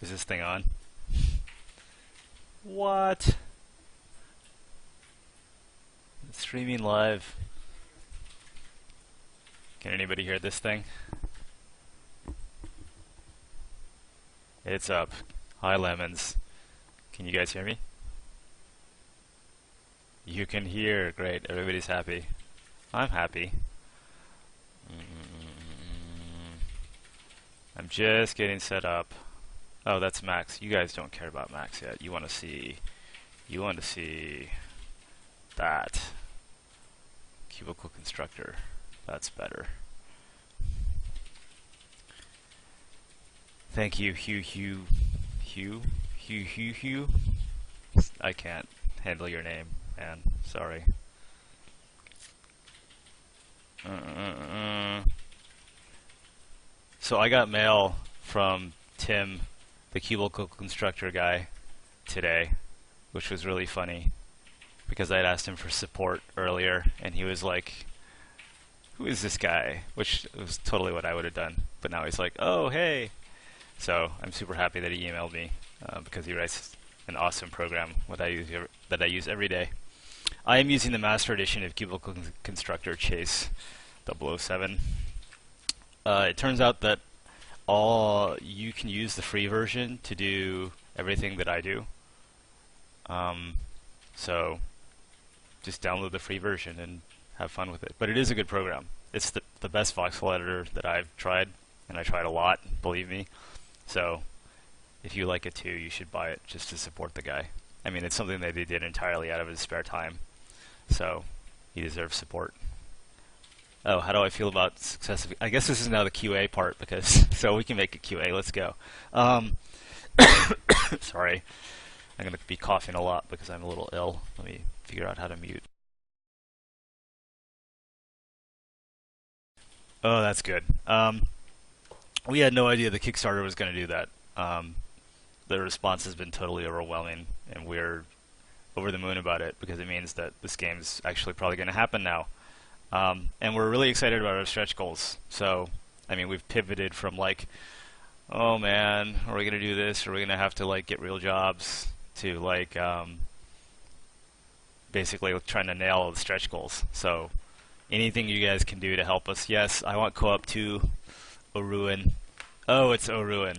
Is this thing on? What? It's streaming live. Can anybody hear this thing? It's up. Hi, Lemons. Can you guys hear me? You can hear. Great. Everybody's happy. I'm happy. I'm just getting set up. Oh, that's Max. You guys don't care about Max yet. You want to see that cubicle constructor. That's better. Thank you, Hugh. I can't handle your name, man. Sorry. So I got mail from Tim, the cubicle constructor guy, today, which was really funny because I'd asked him for support earlier, and he was like, "Who is this guy?" Which was totally what I would have done. But now he's like, "Oh, hey." So I'm super happy that he emailed me because he writes an awesome program that I use every day. I am using the master edition of Cubicle Constructor Chase 007. It turns out that you can use the free version to do everything that I do. So just download the free version and have fun with it. But it is a good program. It's the best voxel editor that I've tried, and I tried a lot, believe me. So if you like it too, you should buy it just to support the guy. I mean, it's something that he did entirely out of his spare time, so he deserves support. Oh, how do I feel about success? I guess this is now the QA part, because so we can make a QA. Let's go. Sorry, I'm going to be coughing a lot because I'm a little ill. Let me figure out how to mute. Oh, that's good. We had no idea the Kickstarter was going to do that. The response has been totally overwhelming, and we're over the moon about it because it means that this game's actually probably going to happen now. And we're really excited about our stretch goals. So, I mean, we've pivoted from like, oh man, are we going to do this? Are we going to have to like get real jobs? To like, basically trying to nail the stretch goals. So, anything you guys can do to help us. Yes, I want co-op too. Oruin. Oh, it's Oruin.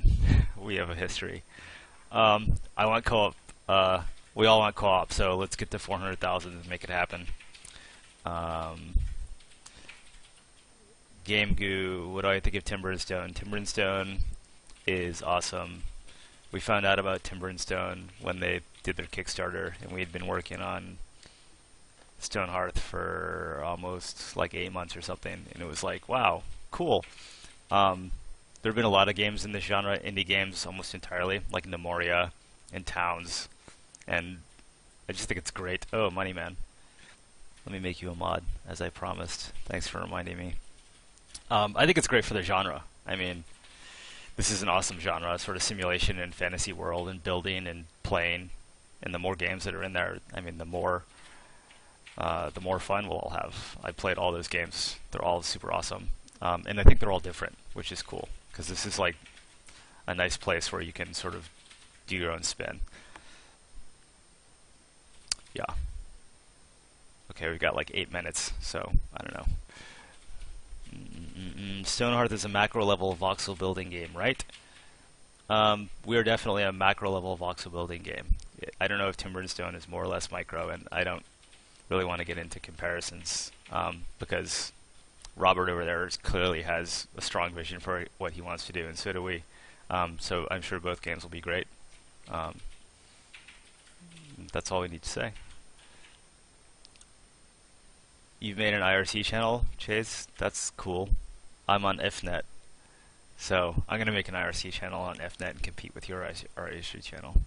We have a history. I want co-op. We all want co-op, so let's get to 400,000 and make it happen. Game Goo, what do I think of Timber and Stone? Timber and Stone is awesome. We found out about Timber and Stone when they did their Kickstarter, and we had been working on Stonehearth for almost like 8 months or something, and it was like, wow, cool. There have been a lot of games in this genre, indie games almost entirely, like Nemoria and Towns, and I just think it's great. Oh, Money Man. Let me make you a mod, as I promised. Thanks for reminding me. I think it's great for the genre. I mean, this is an awesome genre, sort of simulation and fantasy world and building and playing, and the more games that are in there, I mean, the more fun we'll all have. I played all those games. They're all super awesome. And I think they're all different, which is cool, because this is like a nice place where you can sort of do your own spin. Yeah. Okay, we've got like 8 minutes, so I don't know. Stonehearth is a macro level voxel building game, right? We're definitely a macro level voxel building game. I don't know if Timber and Stone is more or less micro, and I don't really want to get into comparisons because Robert over there clearly has a strong vision for what he wants to do, and so do we. So I'm sure both games will be great. That's all we need to say. You've made an IRC channel, Chase? That's cool. I'm on FNet, so I'm going to make an IRC channel on FNet and compete with your IRC channel.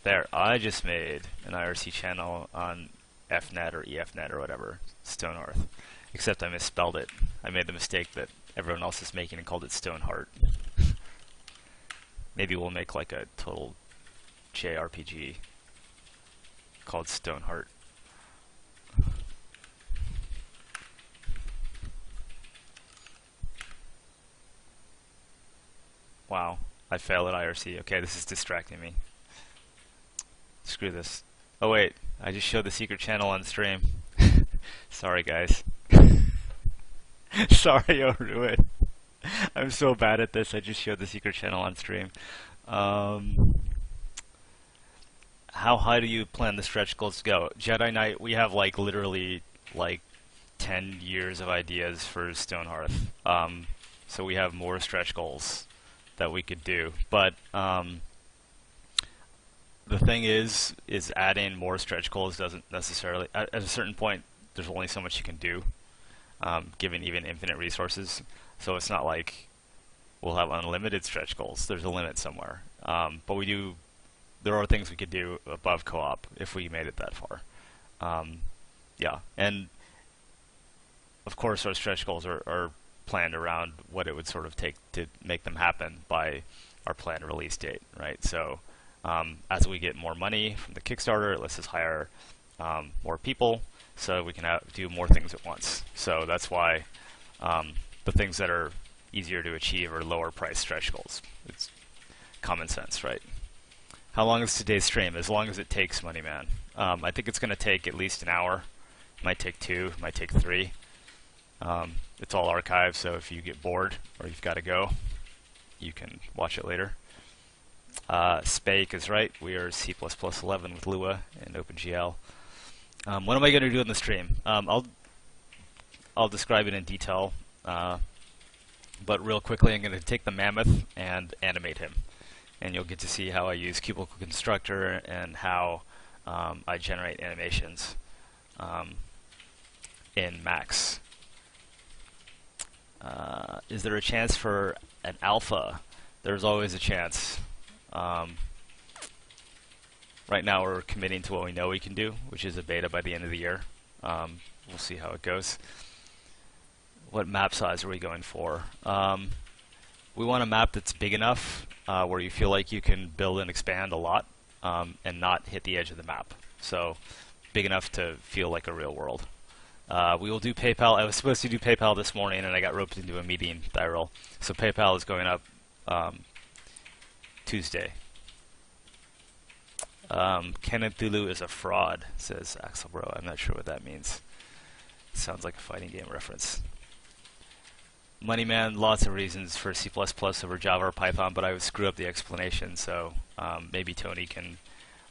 There, I just made an IRC channel on FNet or EFNet or whatever, Stonehearth. Except I misspelled it. I made the mistake that everyone else is making and called it Stoneheart. Maybe we'll make like a total JRPG called Stoneheart. Wow, I fail at IRC. Okay, this is distracting me. Screw this. Oh wait, I just showed the secret channel on stream. Sorry guys. Sorry, Oruin. I'm so bad at this. I just showed the secret channel on stream. Um, how high do you plan the stretch goals to go? Jedi Knight, we have like literally like 10 years of ideas for Stonehearth. So we have more stretch goals that we could do. But the thing is adding more stretch goals doesn't necessarily, at a certain point, there's only so much you can do, given even infinite resources. So it's not like we'll have unlimited stretch goals. There's a limit somewhere. But there are things we could do above co-op if we made it that far. Yeah, and of course our stretch goals are planned around what it would sort of take to make them happen by our planned release date, right? So as we get more money from the Kickstarter, it lets us hire more people so we can do more things at once. So that's why the things that are easier to achieve are lower price stretch goals. It's common sense, right? How long is today's stream? As long as it takes, Money Man. I think it's going to take at least an hour. It might take 2, it might take 3. It's all archived, so if you get bored or you've got to go, you can watch it later. Spake is right. We are C++11 with Lua and OpenGL. What am I going to do in the stream? I'll describe it in detail, but real quickly I'm going to take the Mammoth and animate him. And you'll get to see how I use Cubicle Constructor and how I generate animations in Max. Is there a chance for an alpha? There's always a chance. Right now we're committing to what we know we can do, which is a beta by the end of the year. We'll see how it goes. What map size are we going for? We want a map that's big enough where you feel like you can build and expand a lot and not hit the edge of the map. So big enough to feel like a real world. We will do PayPal. I was supposed to do PayPal this morning and I got roped into a meeting, Thyral. So PayPal is going up Tuesday. Kenethulu is a fraud, says Axelbro. I'm not sure what that means. Sounds like a fighting game reference. Moneyman, lots of reasons for C++ over Java or Python, but I would screw up the explanation, so maybe Tony can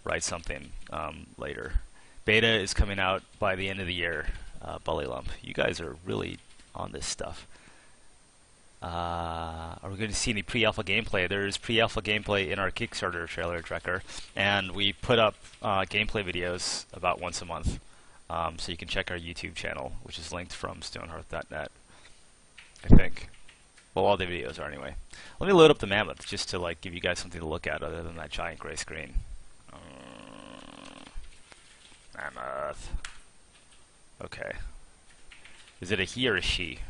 write something later. Beta is coming out by the end of the year, Bullylump. You guys are really on this stuff. Are we going to see any pre-alpha gameplay? There's pre-alpha gameplay in our Kickstarter trailer tracker, and we put up gameplay videos about once a month. So you can check our YouTube channel, which is linked from stonehearth.net, I think. Well, all the videos are anyway. Let me load up the Mammoth just to like give you guys something to look at other than that giant gray screen. Mammoth. Okay. Is it a he or a she?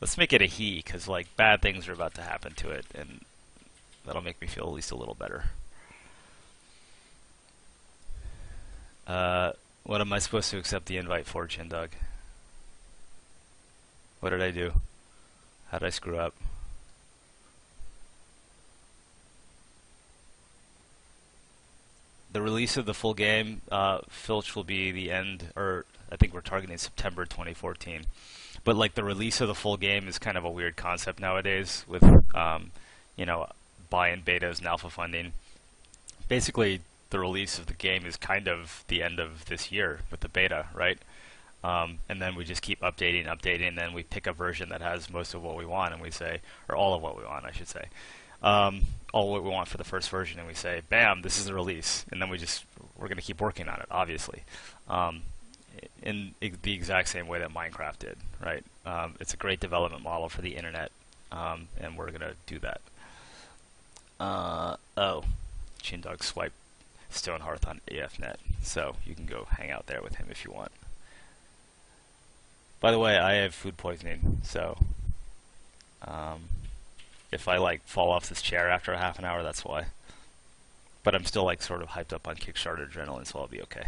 Let's make it a he, because like bad things are about to happen to it, and that'll make me feel at least a little better. What am I supposed to accept the invite for, Chindog? What did I do? How did I screw up? The release of the full game, Filch, will be the end, or I think we're targeting September 2014. But like the release of the full game is kind of a weird concept nowadays with, you know, buy-in betas and alpha funding. Basically, the release of the game is kind of the end of this year with the beta, right? And then we just keep updating, and then we pick a version that has most of what we want, and we say, or all of what we want, I should say. All what we want for the first version, and we say, bam, this is the release. And then we're going to keep working on it, obviously. In the exact same way that Minecraft did, right? It's a great development model for the internet, and we're going to do that. Oh, Chindog swipe Stonehearth on AFNet, so you can go hang out there with him if you want. By the way, I have food poisoning, so if I like fall off this chair after a half an hour, that's why. But I'm still like sort of hyped up on Kickstarter adrenaline, so I'll be okay.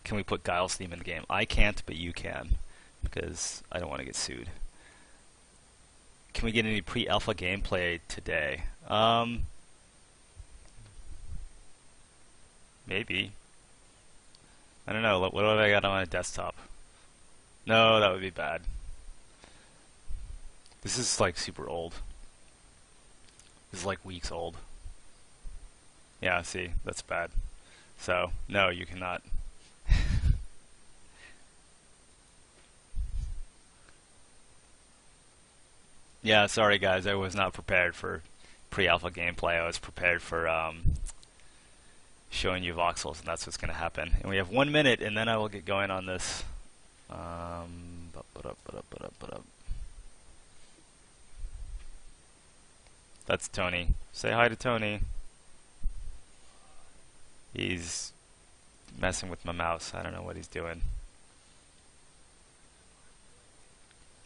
can we put Guile's theme in the game? I can't, but you can, because I don't want to get sued. Can we get any pre-alpha gameplay today? Maybe. I don't know. What have I got on my desktop? No, that would be bad. This is like super old. This is like weeks old. Yeah, see, that's bad. So, no, you cannot. Yeah, sorry guys, I was not prepared for pre-alpha gameplay. I was prepared for showing you voxels, and that's what's going to happen. And we have 1 minute, and then I will get going on this. That's Tony. Say hi to Tony. He's messing with my mouse. I don't know what he's doing.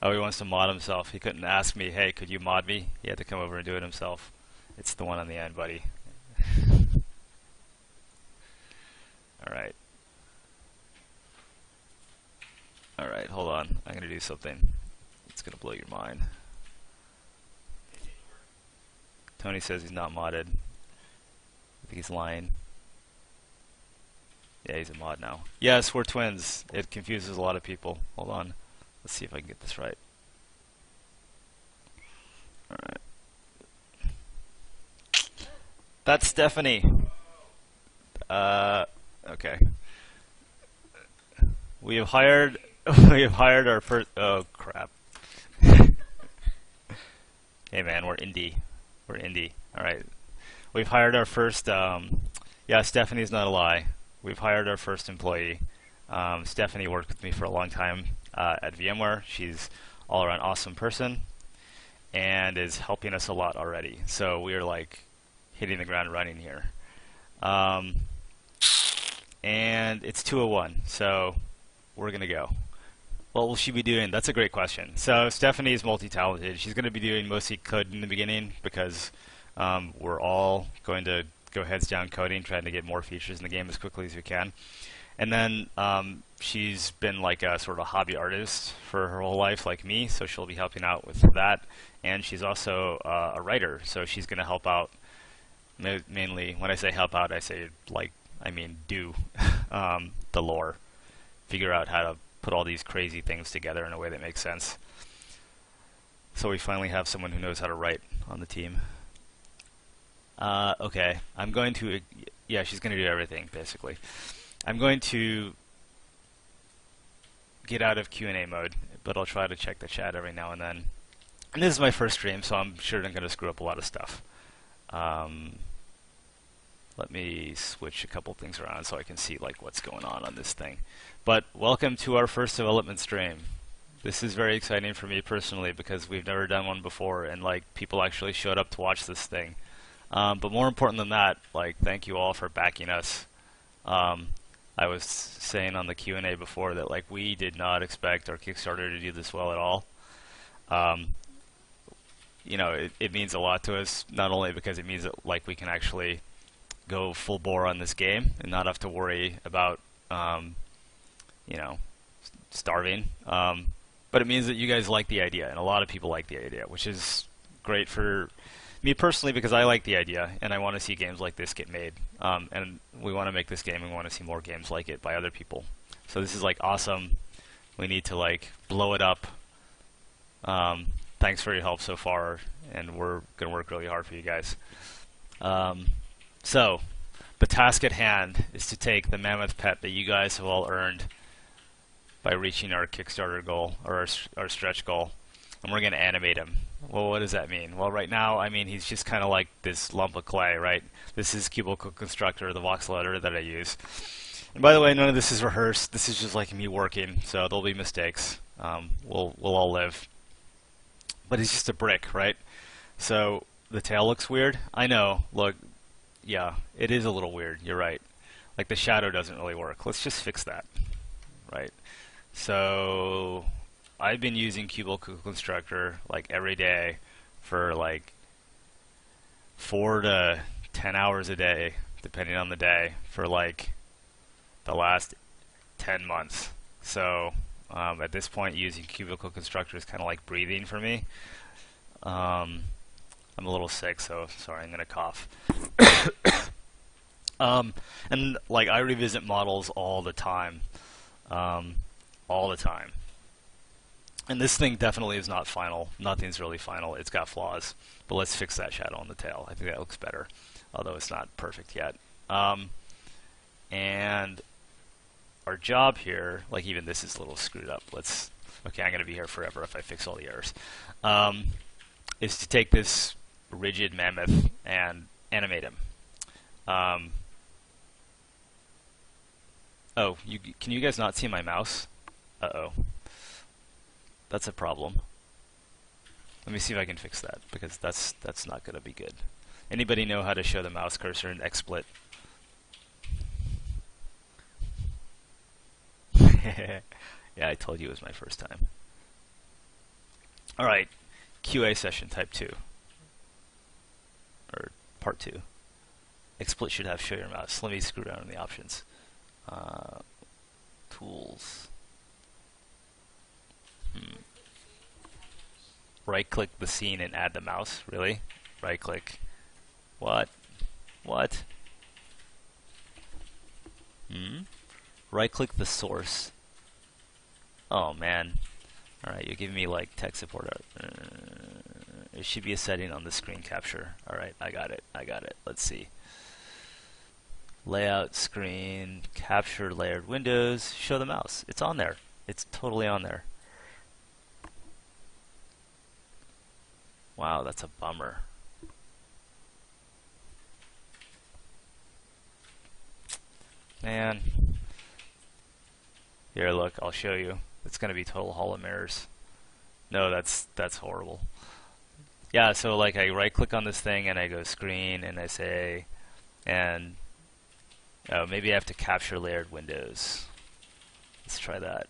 Oh, he wants to mod himself. He couldn't ask me, hey, could you mod me? He had to come over and do it himself. It's the one on the end, buddy. Alright. Alright, hold on. I'm going to do something. It's going to blow your mind. Tony says he's not modded. I think he's lying. Yeah, he's a mod now. Yes, we're twins. It confuses a lot of people. Hold on. Let's see if I can get this right. Alright. That's Stephanie. Okay. We have hired our first. Oh crap. Hey man, we're indie. We're indie. Alright. We've hired our first. Yeah, Stephanie's not a lie. We've hired our first employee. Stephanie worked with me for a long time at VMware. She's all around awesome person and is helping us a lot already. So we are like hitting the ground running here. And it's 2:01, so we're gonna go. What will she be doing? That's a great question. So Stephanie is multi-talented. She's going to be doing mostly code in the beginning because we're all going to go heads down coding, trying to get more features in the game as quickly as we can. And then she's been like a sort of hobby artist for her whole life, like me, so she'll be helping out with that. And she's also a writer, so she's going to help out mainly. When I say help out, I say like, I mean do the lore, figure out how to put all these crazy things together in a way that makes sense. So we finally have someone who knows how to write on the team. Okay, I'm going to, yeah, she's going to do everything, basically. I'm going to get out of Q&A mode, but I'll try to check the chat every now and then. And this is my first stream, so I'm sure I'm going to screw up a lot of stuff. Let me switch a couple things around so I can see like what's going on this thing. But welcome to our first development stream. This is very exciting for me personally because we've never done one before, and like people actually showed up to watch this thing. But more important than that, like thank you all for backing us. I was saying on the Q&A before that like we did not expect our Kickstarter to do this well at all. You know, it means a lot to us, not only because it means that like we can actually go full bore on this game and not have to worry about you know, starving, but it means that you guys like the idea, and a lot of people like the idea, which is great for me personally because I like the idea and I want to see games like this get made, and we want to make this game and we want to see more games like it by other people. So this is like awesome. We need to like blow it up. Thanks for your help so far, and we're gonna work really hard for you guys. So the task at hand is to take the Mammoth pet that you guys have all earned by reaching our Kickstarter goal, or our stretch goal, and we're going to animate him. Well, what does that mean? Well, right now, I mean, he's just kind of like this lump of clay, right? This is Cubicle Constructor, the voxel editor that I use. And by the way, none of this is rehearsed. This is just like me working, so there'll be mistakes. We'll all live. But he's just a brick, right? So the tail looks weird. I know. Look, yeah, it is a little weird. You're right. Like the shadow doesn't really work. Let's just fix that, right? So I've been using Cubicle Constructor like every day for like 4 to 10 hours a day, depending on the day, for like the last 10 months. So at this point, using cubicle constructor is kind of like breathing for me. I'm a little sick, so sorry, I'm gonna cough. And like I revisit models all the time, all the time. And this thing definitely is not final. Nothing's really final. It's got flaws, but let's fix that shadow on the tail. I think that looks better, although it's not perfect yet. And our job here, like even this is a little screwed up. Okay, I'm gonna be here forever if I fix all the errors. Is to take this rigid mammoth and animate him. Oh, can you guys not see my mouse? Uh-oh. That's a problem. Let me see if I can fix that, because that's not going to be good. Anybody know how to show the mouse cursor in XSplit? Yeah, I told you it was my first time. Alright, QA session type 2. Or part 2. XSplit should have show your mouse. Let me screw around in the options. Tools. Right-click the scene and add the mouse. Really? Right-click. What? What? Right-click the source. Oh man. Alright, you're giving me like tech support. There should be a setting on the screen capture. Alright, I got it. I got it. Let's see. Layout screen, capture layered windows, show the mouse. It's on there. It's totally on there. Wow, that's a bummer. Man. Here, look, I'll show you. It's gonna be total hall of mirrors. No, that's horrible. Yeah, so like I right click on this thing and I go screen and I say, and oh, maybe I have to capture layered windows. Let's try that.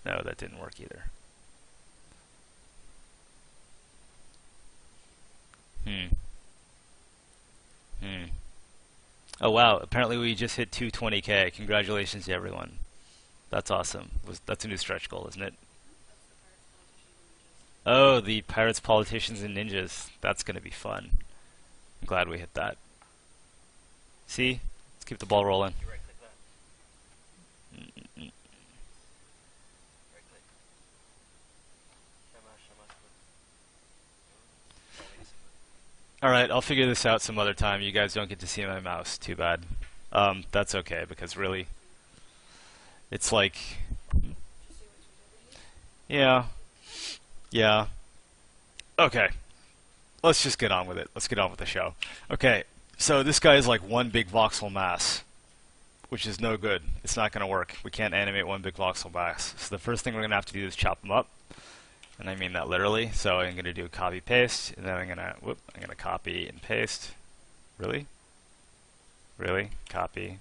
No, that didn't work either. Oh wow, apparently we just hit 220K. Congratulations to everyone. That's awesome. That's a new stretch goal, isn't it? Oh, the pirates, politicians, and ninjas. That's going to be fun. I'm glad we hit that. See? Let's keep the ball rolling. Alright, I'll figure this out some other time. You guys don't get to see my mouse. Too bad. That's okay, because really, it's like... Yeah. Yeah. Okay. Let's just get on with it. Let's get on with the show. Okay, so this guy is like one big voxel mass, which is no good. It's not going to work. We can't animate one big voxel mass. So the first thing we're going to have to do is chop them up. And I mean that literally. So I'm going to do copy paste, and then I'm going to copy and paste. Really? Really? Copy,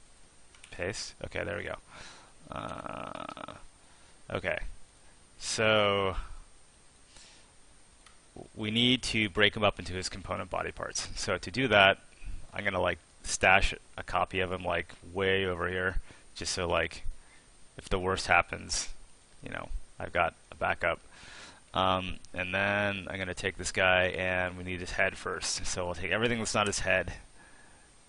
paste. Okay, there we go. Okay. So we need to break him up into his component body parts. So to do that, I'm going to like stash a copy of him like way over here, just so like if the worst happens, you know, I've got a backup. And then I'm going to take this guy, and we need his head first. So we'll take everything that's not his head,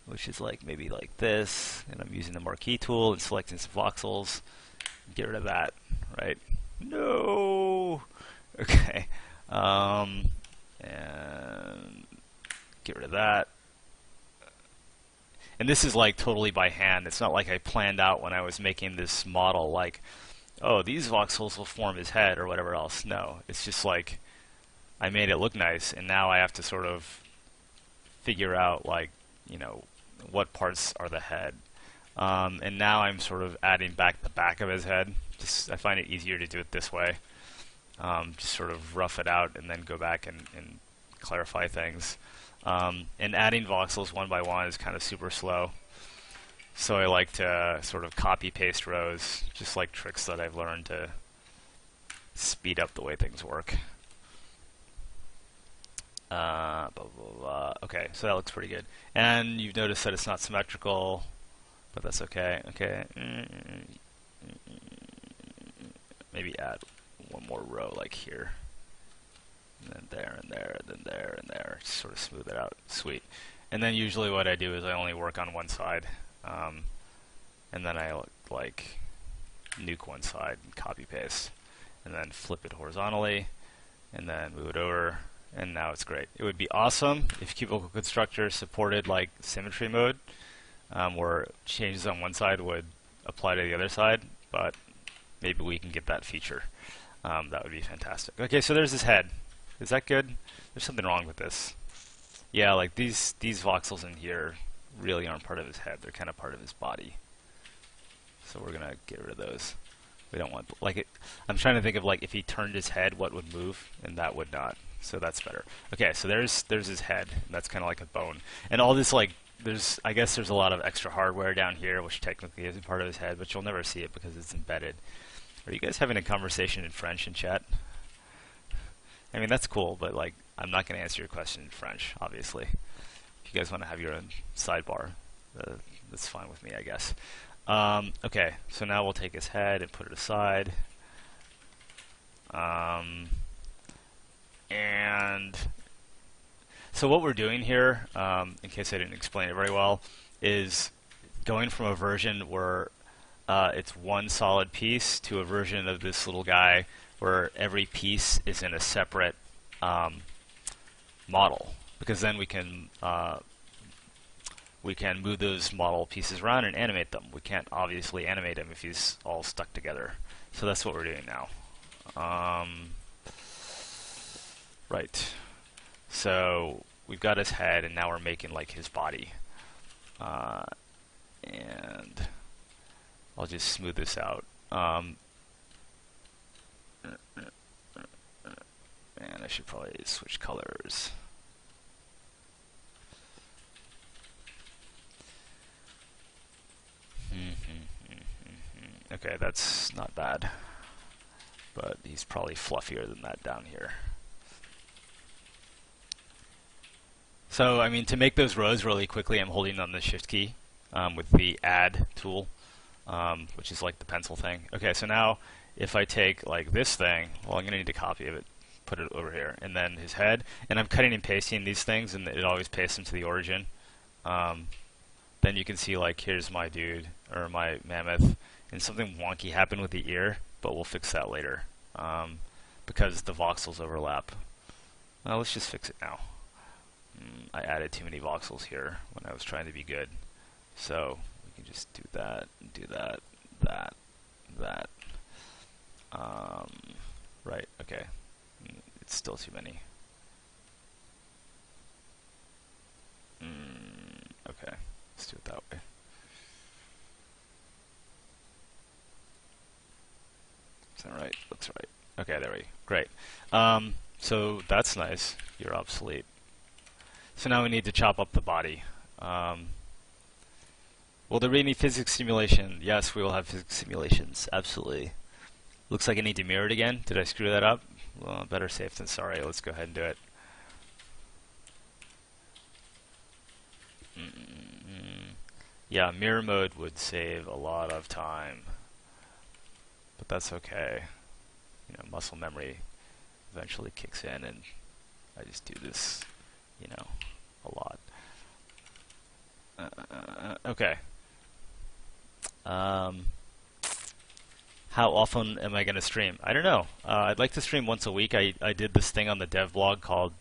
which is like maybe like this, and I'm using the marquee tool and selecting some voxels. Get rid of that, right? No! Okay. And get rid of that. And this is like totally by hand. It's not like I planned out when I was making this model, like, oh, these voxels will form his head or whatever else. No, it's just like I made it look nice, and now I have to sort of figure out, like, you know, what parts are the head. And now I'm sort of adding back the back of his head. I find it easier to do it this way. Just sort of rough it out and then go back and clarify things. And adding voxels one by one is kind of super slow. So I like to sort of copy-paste rows, just like tricks that I've learned to speed up the way things work. Blah, blah, blah. Okay, so that looks pretty good. And you've noticed that it's not symmetrical. but that's okay. Okay, maybe add one more row like here, and then there, and there, and then there, and there. Just sort of smooth it out. Sweet. And then usually what I do is I only work on one side, and then I like nuke one side and copy paste, and then flip it horizontally, and then move it over, and now it's great. It would be awesome if Cubicle Constructor supported like symmetry mode, where changes on one side would apply to the other side, but maybe we can get that feature. That would be fantastic. Okay, so there's his head. Is that good? There's something wrong with this. Yeah, like these voxels in here really aren't part of his head. They're kind of part of his body. So we're gonna get rid of those. We don't want, like, it. I'm trying to think of like if he turned his head, what would move, and that would not. So that's better. Okay, so there's his head. And that's kind of like a bone, and all this like I guess there's a lot of extra hardware down here, which technically isn't part of his head, but you'll never see it because it's embedded. Are you guys having a conversation in French in chat? I mean, that's cool, but like, I'm not going to answer your question in French, obviously. If you guys want to have your own sidebar, that's fine with me, I guess. Okay, so now we'll take his head and put it aside. And so what we're doing here, in case I didn't explain it very well, is going from a version where it's one solid piece to a version of this little guy where every piece is in a separate model, because then we can move those model pieces around and animate them. We can't obviously animate him if he's all stuck together. So that's what we're doing now. Right. So we've got his head, and now we're making like his body. And I'll just smooth this out. And I should probably switch colors. Okay, that's not bad. But he's probably fluffier than that down here. So, I mean, to make those rows really quickly, I'm holding on the Shift key with the Add tool, which is like the pencil thing. Okay, so now if I take like this thing, well, I'm going to need a copy of it, put it over here, and then his head, and I'm cutting and pasting these things, and it always pastes them to the origin. Then you can see like here's my dude, or my mammoth, and something wonky happened with the ear, but we'll fix that later because the voxels overlap. Well, let's just fix it now. I added too many voxels here when I was trying to be good. So we can just do that, do that, that, that. Right, okay. It's still too many. Okay, let's do it that way. Is that right? Looks right. Okay, there we go. Great. So that's nice. You're obsolete. So now we need to chop up the body. Will there be any physics simulation? Yes, we will have physics simulations. Absolutely. Looks like I need to mirror it again. Did I screw that up? Well, better safe than sorry. Let's go ahead and do it. Yeah, mirror mode would save a lot of time. But that's okay. You know, muscle memory eventually kicks in, and I just do this, you know, a lot. Okay. How often am I going to stream? I don't know. I'd like to stream once a week. I did this thing on the dev blog called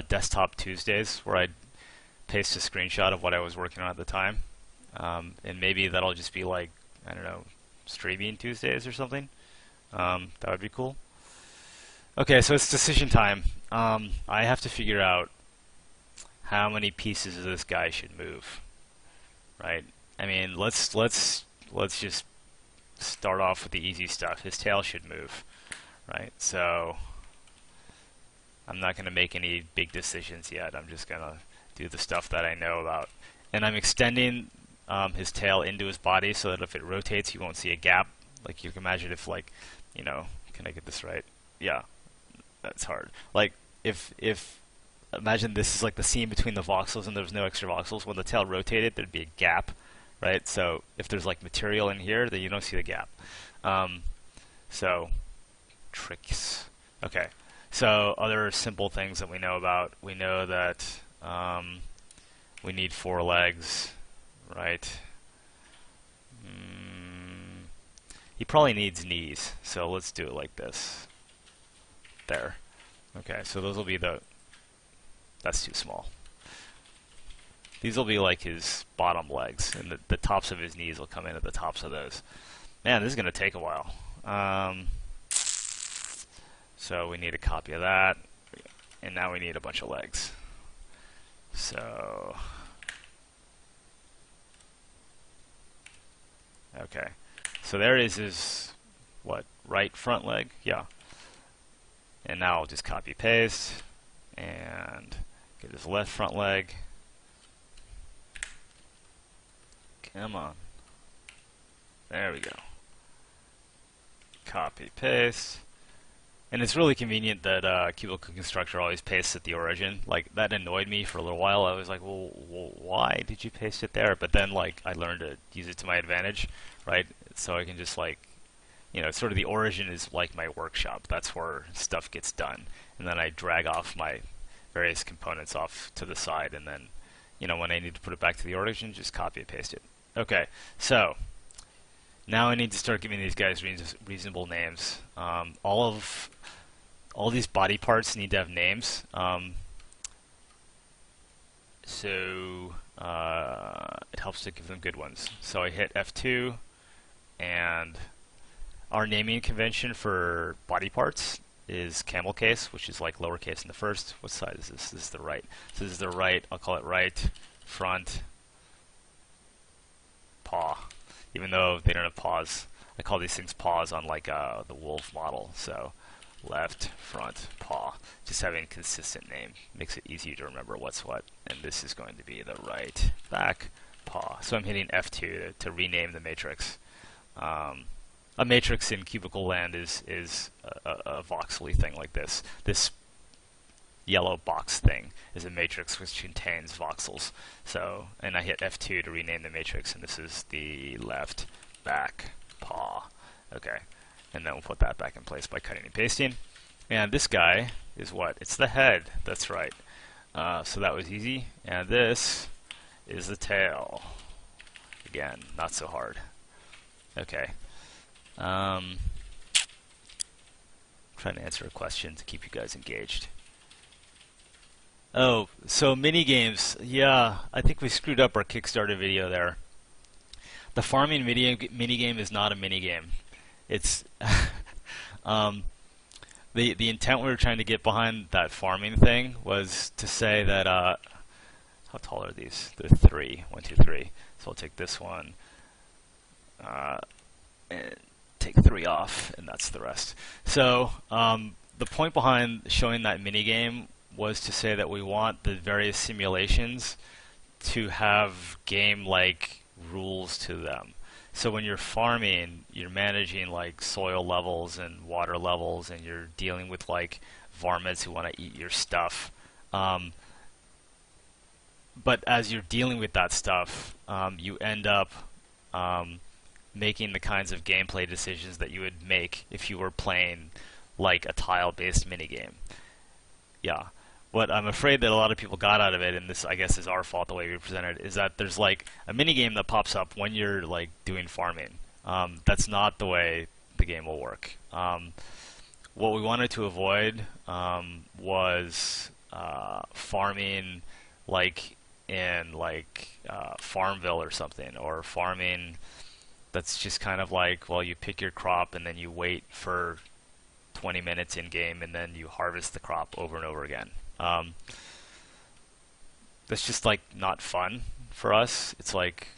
Desktop Tuesdays, where I'd paste a screenshot of what I was working on at the time. And maybe that'll just be like, I don't know, streaming Tuesdays or something. That would be cool. Okay, so it's decision time. I have to figure out how many pieces of this guy should move. Right? I mean, let's just start off with the easy stuff. His tail should move. Right? So I'm not going to make any big decisions yet. I'm just going to do the stuff that I know about. And I'm extending his tail into his body so that if it rotates, you won't see a gap. Like you can imagine if, like, you know, can I get this right? Yeah, that's hard. Like if imagine this is like the seam between the voxels and there's no extra voxels. When the tail rotated, there'd be a gap, right? So if there's like material in here, then you don't see the gap. So tricks. Okay. So other simple things that we know about. We know that we need 4 legs, right? He probably needs knees, so let's do it like this. There. Okay, so those will be that's too small. These will be like his bottom legs, and the tops of his knees will come in at the tops of those. Man, this is going to take a while. So we need a copy of that, and now we need a bunch of legs. So, okay. So there is his, what, right front leg? Yeah. And now I'll just copy paste and get his left front leg. Come on. There we go. Copy paste. And it's really convenient that Cubicle Constructor always pastes at the origin. Like, that annoyed me for a little while. I was like, well, why did you paste it there? But then, like, I learned to use it to my advantage, right? So I can just, like, you know, sort of the origin is like my workshop. That's where stuff gets done. And then I drag off my various components off to the side. And then, you know, when I need to put it back to the origin, just copy and paste it. Okay, so now I need to start giving these guys reasonable names. All these body parts need to have names. So it helps to give them good ones. So I hit F2, and our naming convention for body parts is camel case, which is like lowercase in the first. What side is this? This is the right. So this is the right. I'll call it right, front, paw. Even though they don't have paws, I call these things paws on like the wolf model. So left, front, paw. Just having a consistent name makes it easier to remember what's what. And this is going to be the right, back, paw. So I'm hitting F2 to rename the matrix. A matrix in cubicle land is a voxely thing like this. This yellow box thing is a matrix which contains voxels. So, and I hit F2 to rename the matrix, and this is the left, back, paw. Okay, and then we'll put that back in place by cutting and pasting. And this guy is what? It's the head. That's right. So that was easy. And this is the tail. Again, not so hard. Okay. Trying to answer a question to keep you guys engaged. Oh, so mini-games. Yeah, I think we screwed up our Kickstarter video there. The farming mini-game is not a mini-game. It's the intent we were trying to get behind that farming thing was to say that how tall are these? They're 3. 1, 2, 3. So I'll take this one and take 3 off, and that's the rest. So the point behind showing that mini-game was to say that we want the various simulations to have game-like rules to them. So when you're farming, you're managing like soil levels and water levels, and you're dealing with like varmints who want to eat your stuff. But as you're dealing with that stuff, you end up making the kinds of gameplay decisions that you would make if you were playing like a tile-based minigame. Yeah. What I'm afraid that a lot of people got out of it, and this I guess is our fault the way we presented it, is that there's like a minigame that pops up when you're like doing farming. That's not the way the game will work. What we wanted to avoid was farming like in like Farmville or something, or farming that's just kind of like, well, you pick your crop and then you wait for 20 minutes in game and then you harvest the crop over and over again. That's just like not fun for us. It's like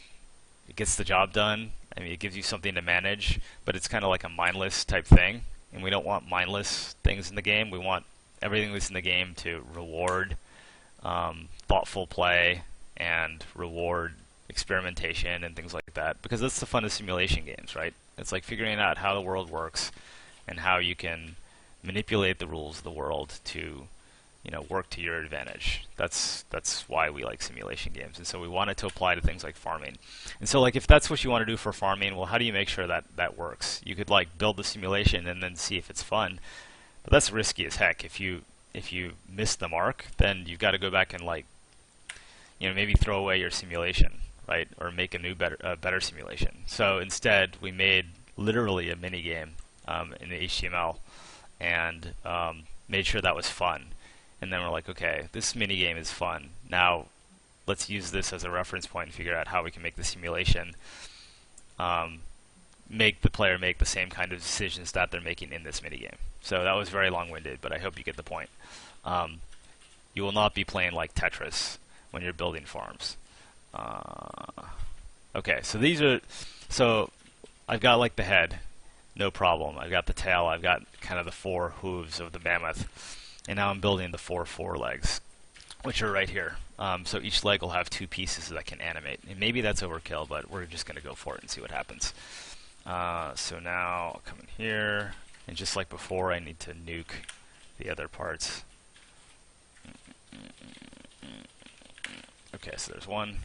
it gets the job done. I mean, it gives you something to manage, but it's kind of like a mindless type thing, and we don't want mindless things in the game. We want everything that's in the game to reward thoughtful play and reward experimentation and things like that, because that's the fun of simulation games, right? It's like figuring out how the world works and how you can manipulate the rules of the world to, work to your advantage. That's why we like simulation games, and so we want it to apply to things like farming. And so, like, if that's what you want to do for farming, well, how do you make sure that that works? You could like build the simulation and then see if it's fun, but that's risky as heck. If you miss the mark, then you've got to go back and like, maybe throw away your simulation, right, or make a new better simulation. So instead, we made literally a mini game in the HTML and made sure that was fun. And then we're like, okay, this mini game is fun. Now let's use this as a reference point and figure out how we can make the simulation make the player make the same kind of decisions that they're making in this mini game. So that was very long-winded, but I hope you get the point. You will not be playing like Tetris when you're building farms. Okay, so I've got like the head, no problem. I've got the tail, I've got kind of the 4 hooves of the mammoth. And now I'm building the 4 forelegs, which are right here. So each leg will have 2 pieces that can animate. And maybe that's overkill, but we're just going to go for it and see what happens. So now I'll come in here, and just like before, I need to nuke the other parts. Okay, so there's one.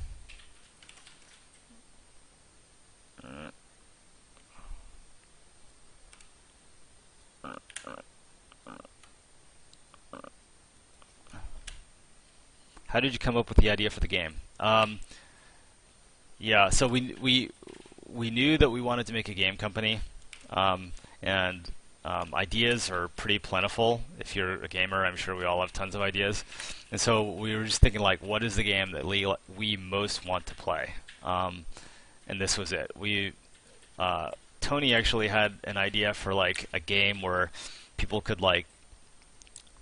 How did you come up with the idea for the game? Yeah, so we knew that we wanted to make a game company, and ideas are pretty plentiful. If you're a gamer, I'm sure we all have tons of ideas. And so we were just thinking, like, what is the game that we most want to play? And this was it. Tony actually had an idea for like a game where people could like.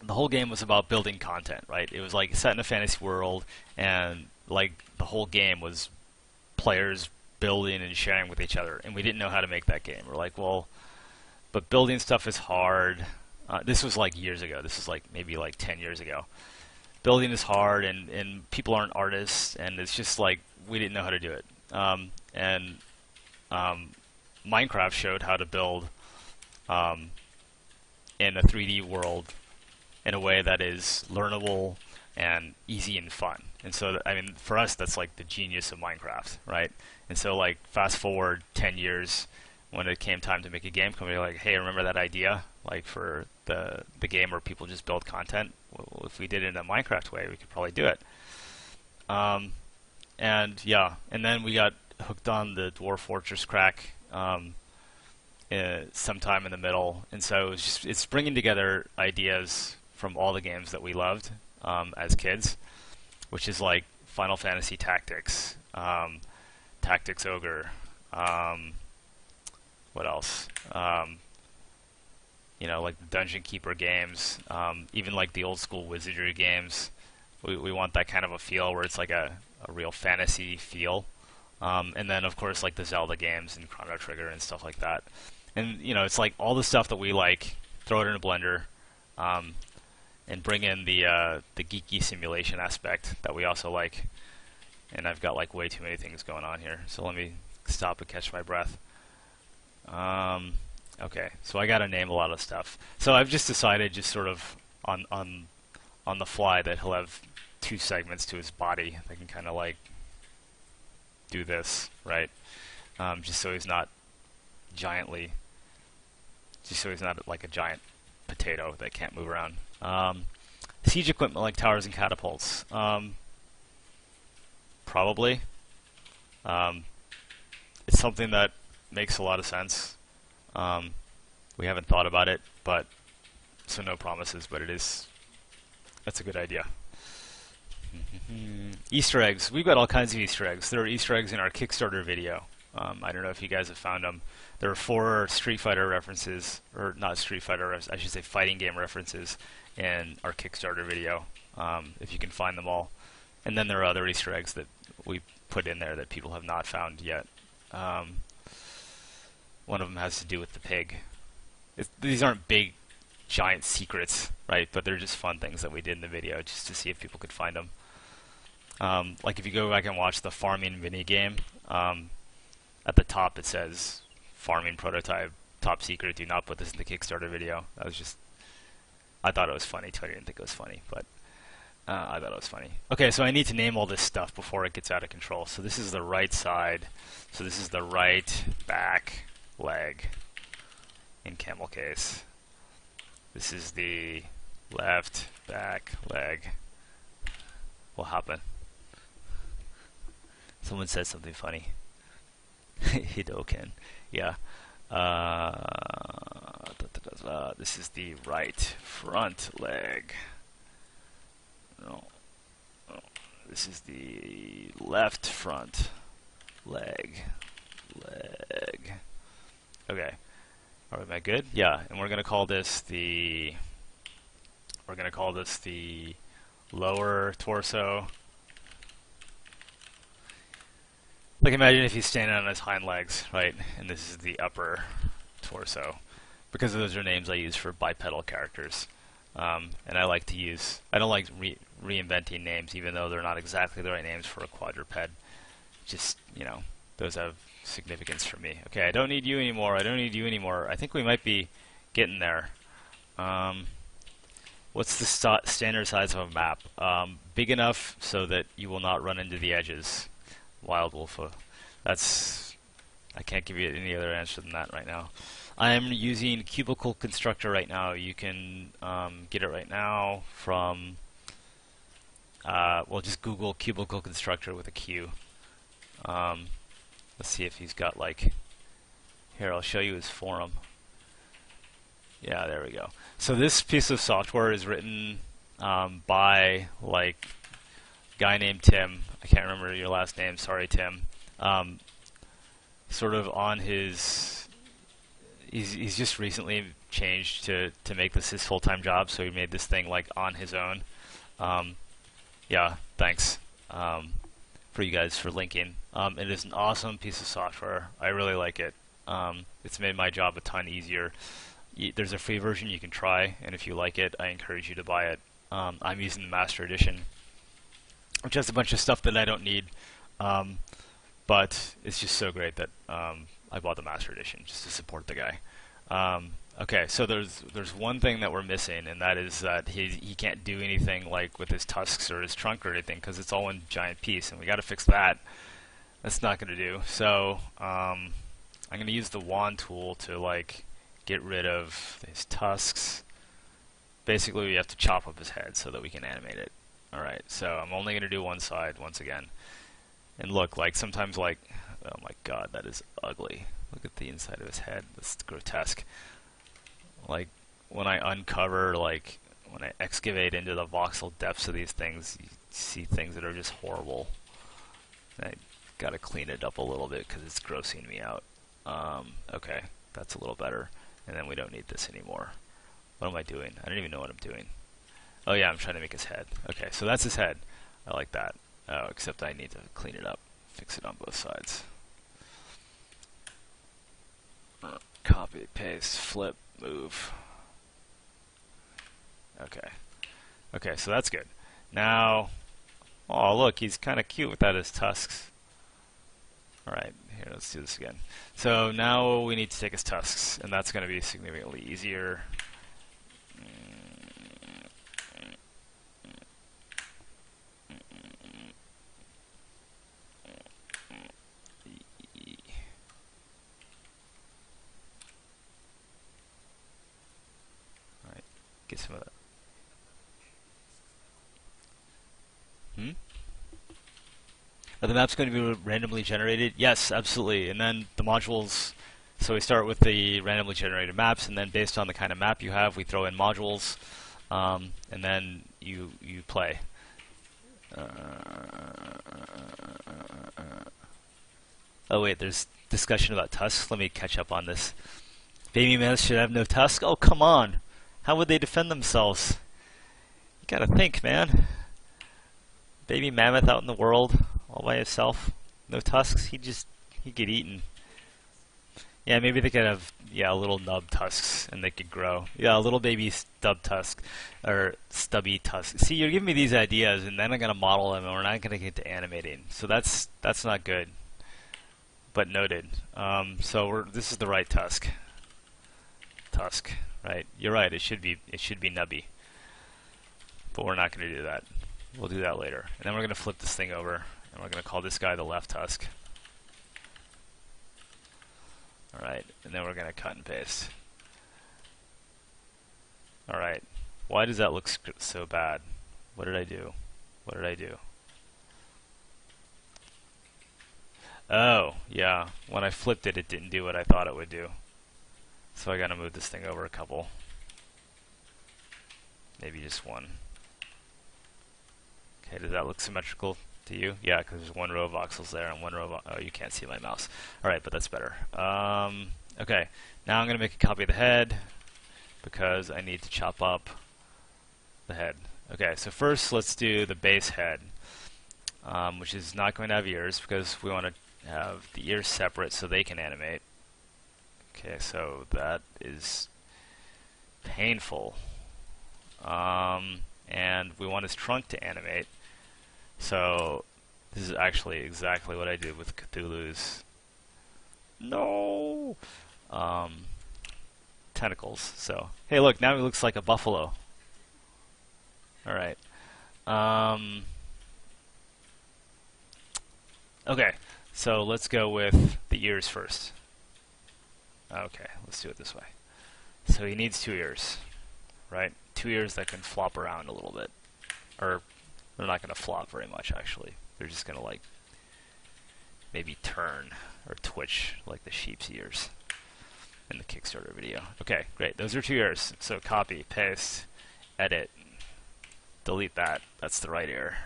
The whole game was about building content, right? It was like set in a fantasy world, and like the whole game was players building and sharing with each other. And we didn't know how to make that game. We're like, well, but building stuff is hard. This was like years ago. This is like maybe like 10 years ago. Building is hard, and people aren't artists, and it's just like we didn't know how to do it. And Minecraft showed how to build in a 3D world in a way that is learnable and easy and fun. And so, I mean, for us, that's like the genius of Minecraft, right? And so, like, fast forward 10 years, when it came time to make a game company, like, hey, remember that idea? Like, for the game where people just build content? Well, if we did it in a Minecraft way, we could probably do it. And yeah, and then we got hooked on the Dwarf Fortress crack sometime in the middle. And so it's bringing together ideas from all the games that we loved as kids, which is like Final Fantasy Tactics, Tactics Ogre, what else? Like the Dungeon Keeper games, even like the old school Wizardry games. We want that kind of a feel where it's like a real fantasy feel. And then, of course, like the Zelda games and Chrono Trigger and stuff like that. And, it's like all the stuff that we like, throw it in a blender, and bring in the geeky simulation aspect that we also like. And I've got like way too many things going on here, so let me stop and catch my breath. Okay, so I gotta name a lot of stuff. So I've just decided, just sort of on the fly, that he'll have 2 segments to his body that can kind of like do this, right? Just so he's not like a giant potato that can't move around. Siege equipment like towers and catapults. Probably. It's something that makes a lot of sense. We haven't thought about it, but so no promises, but that's a good idea. Easter eggs. We've got all kinds of Easter eggs. There are Easter eggs in our Kickstarter video. I don't know if you guys have found them. There are 4 Street Fighter references, or not Street Fighter, I should say fighting game references in our Kickstarter video, if you can find them all. And then there are other Easter eggs that we put in there that people have not found yet. One of them has to do with the pig. These aren't big, giant secrets, right? But they're just fun things that we did in the video just to see if people could find them. Like if you go back and watch the farming mini game, at the top it says farming prototype top secret. Do not put this in the Kickstarter video. That was just I thought it was funny. Tony didn't think it was funny, but I thought it was funny. Okay, so I need to name all this stuff before it gets out of control. So this is the right side. So this is the right back leg in camel case. This is the left back leg. What happened? Someone said something funny. Hidoken. Yeah. This is the right front leg. No. This is the left front leg. Okay. Am I good? Yeah. And we're gonna call this the lower torso. Like imagine if he's standing on his hind legs, right? And this is the upper torso. Because those are names I use for bipedal characters. And I like to use, I don't like reinventing names, even though they're not exactly the right names for a quadruped. Just, you know, those have significance for me. Okay, I don't need you anymore. I don't need you anymore. I think we might be getting there. What's the standard size of a map? Big enough so that you will not run into the edges. Wild Wolf. That's, I can't give you any other answer than that right now. I am using Cubicle Constructor right now. You can get it right now from, well, just Google Cubicle Constructor with a Q. Let's see if he's got like, here, I'll show you his forum. Yeah, there we go. So this piece of software is written by like a guy named Tim. I can't remember your last name. Sorry, Tim. Sort of on his, he's just recently changed to make this his full-time job. So he made this thing like on his own. Yeah, thanks for you guys for linking. It is an awesome piece of software. I really like it. It's made my job a ton easier. There's a free version you can try, and if you like it, I encourage you to buy it. I'm using the Master Edition, which has a bunch of stuff that I don't need, but it's just so great that I bought the Master Edition just to support the guy. Okay, so there's one thing that we're missing, and that is that he can't do anything like with his tusks or his trunk or anything because it's all one giant piece, and we got to fix that. That's not going to do. So I'm going to use the wand tool to like get rid of his tusks. Basically, we have to chop up his head so that we can animate it. Alright, so I'm only going to do one side once again. And look, like sometimes like, oh my god, that is ugly. Look at the inside of his head. That's grotesque. Like, when I uncover, like, when I excavate into the voxel depths of these things, you see things that are just horrible. And I gotta clean it up a little bit because it's grossing me out. Okay, that's a little better. And then we don't need this anymore. What am I doing? I don't even know what I'm doing. Oh yeah, I'm trying to make his head. Okay, so that's his head. I like that. Oh, except I need to clean it up. Fix it on both sides. Copy, paste, flip, move. Okay. Okay, so that's good. Now, oh look, he's kind of cute without his tusks. Alright, here, let's do this again. So now we need to take his tusks, and that's going to be significantly easier. Alright, get some of that. Are the maps going to be randomly generated? Yes, absolutely. And then the modules, so we start with the randomly generated maps, and then based on the kind of map you have, we throw in modules, and then you play. Oh wait, there's discussion about tusks. Let me catch up on this. Baby mammoths should have no tusks? Oh, come on. How would they defend themselves? You gotta think, man. Baby mammoth out in the world, all by himself, no tusks, he'd get eaten. Yeah, maybe they could have, yeah, little nub tusks, and they could grow. Yeah, a little baby stub tusk, or stubby tusk. See, you're giving me these ideas, and then I'm gonna model them, and we're not gonna get to animating. So that's not good. But noted. So this is the right tusk. Tusk, right? You're right. It should be nubby. but we're not going to do that. We'll do that later. And then we're going to flip this thing over, and we're going to call this guy the left husk. Alright, and then we're going to cut and paste. Alright, why does that look so bad? What did I do? What did I do? Oh, yeah, when I flipped it, it didn't do what I thought it would do. So I gotta move this thing over a couple. Maybe just one. Okay, does that look symmetrical to you? Yeah, because there's one row of voxels there and one row of... Oh, you can't see my mouse. Alright, but that's better. Okay, now I'm gonna make a copy of the head because I need to chop up the head. Okay, so first let's do the base head, which is not going to have ears because we want to have the ears separate so they can animate. Okay, so that is painful. And we want his trunk to animate. So this is actually exactly what I did with Cthulhu's tentacles. So hey, look, now he looks like a buffalo. All right. Okay, so let's go with the ears first. Okay, let's do it this way. So he needs 2 ears, right? 2 ears that can flop around a little bit. Or they're not going to flop very much, actually. They're just going to, like, maybe turn or twitch like the sheep's ears in the Kickstarter video. Okay, great. Those are 2 ears. So copy, paste, edit, delete that. That's the right ear.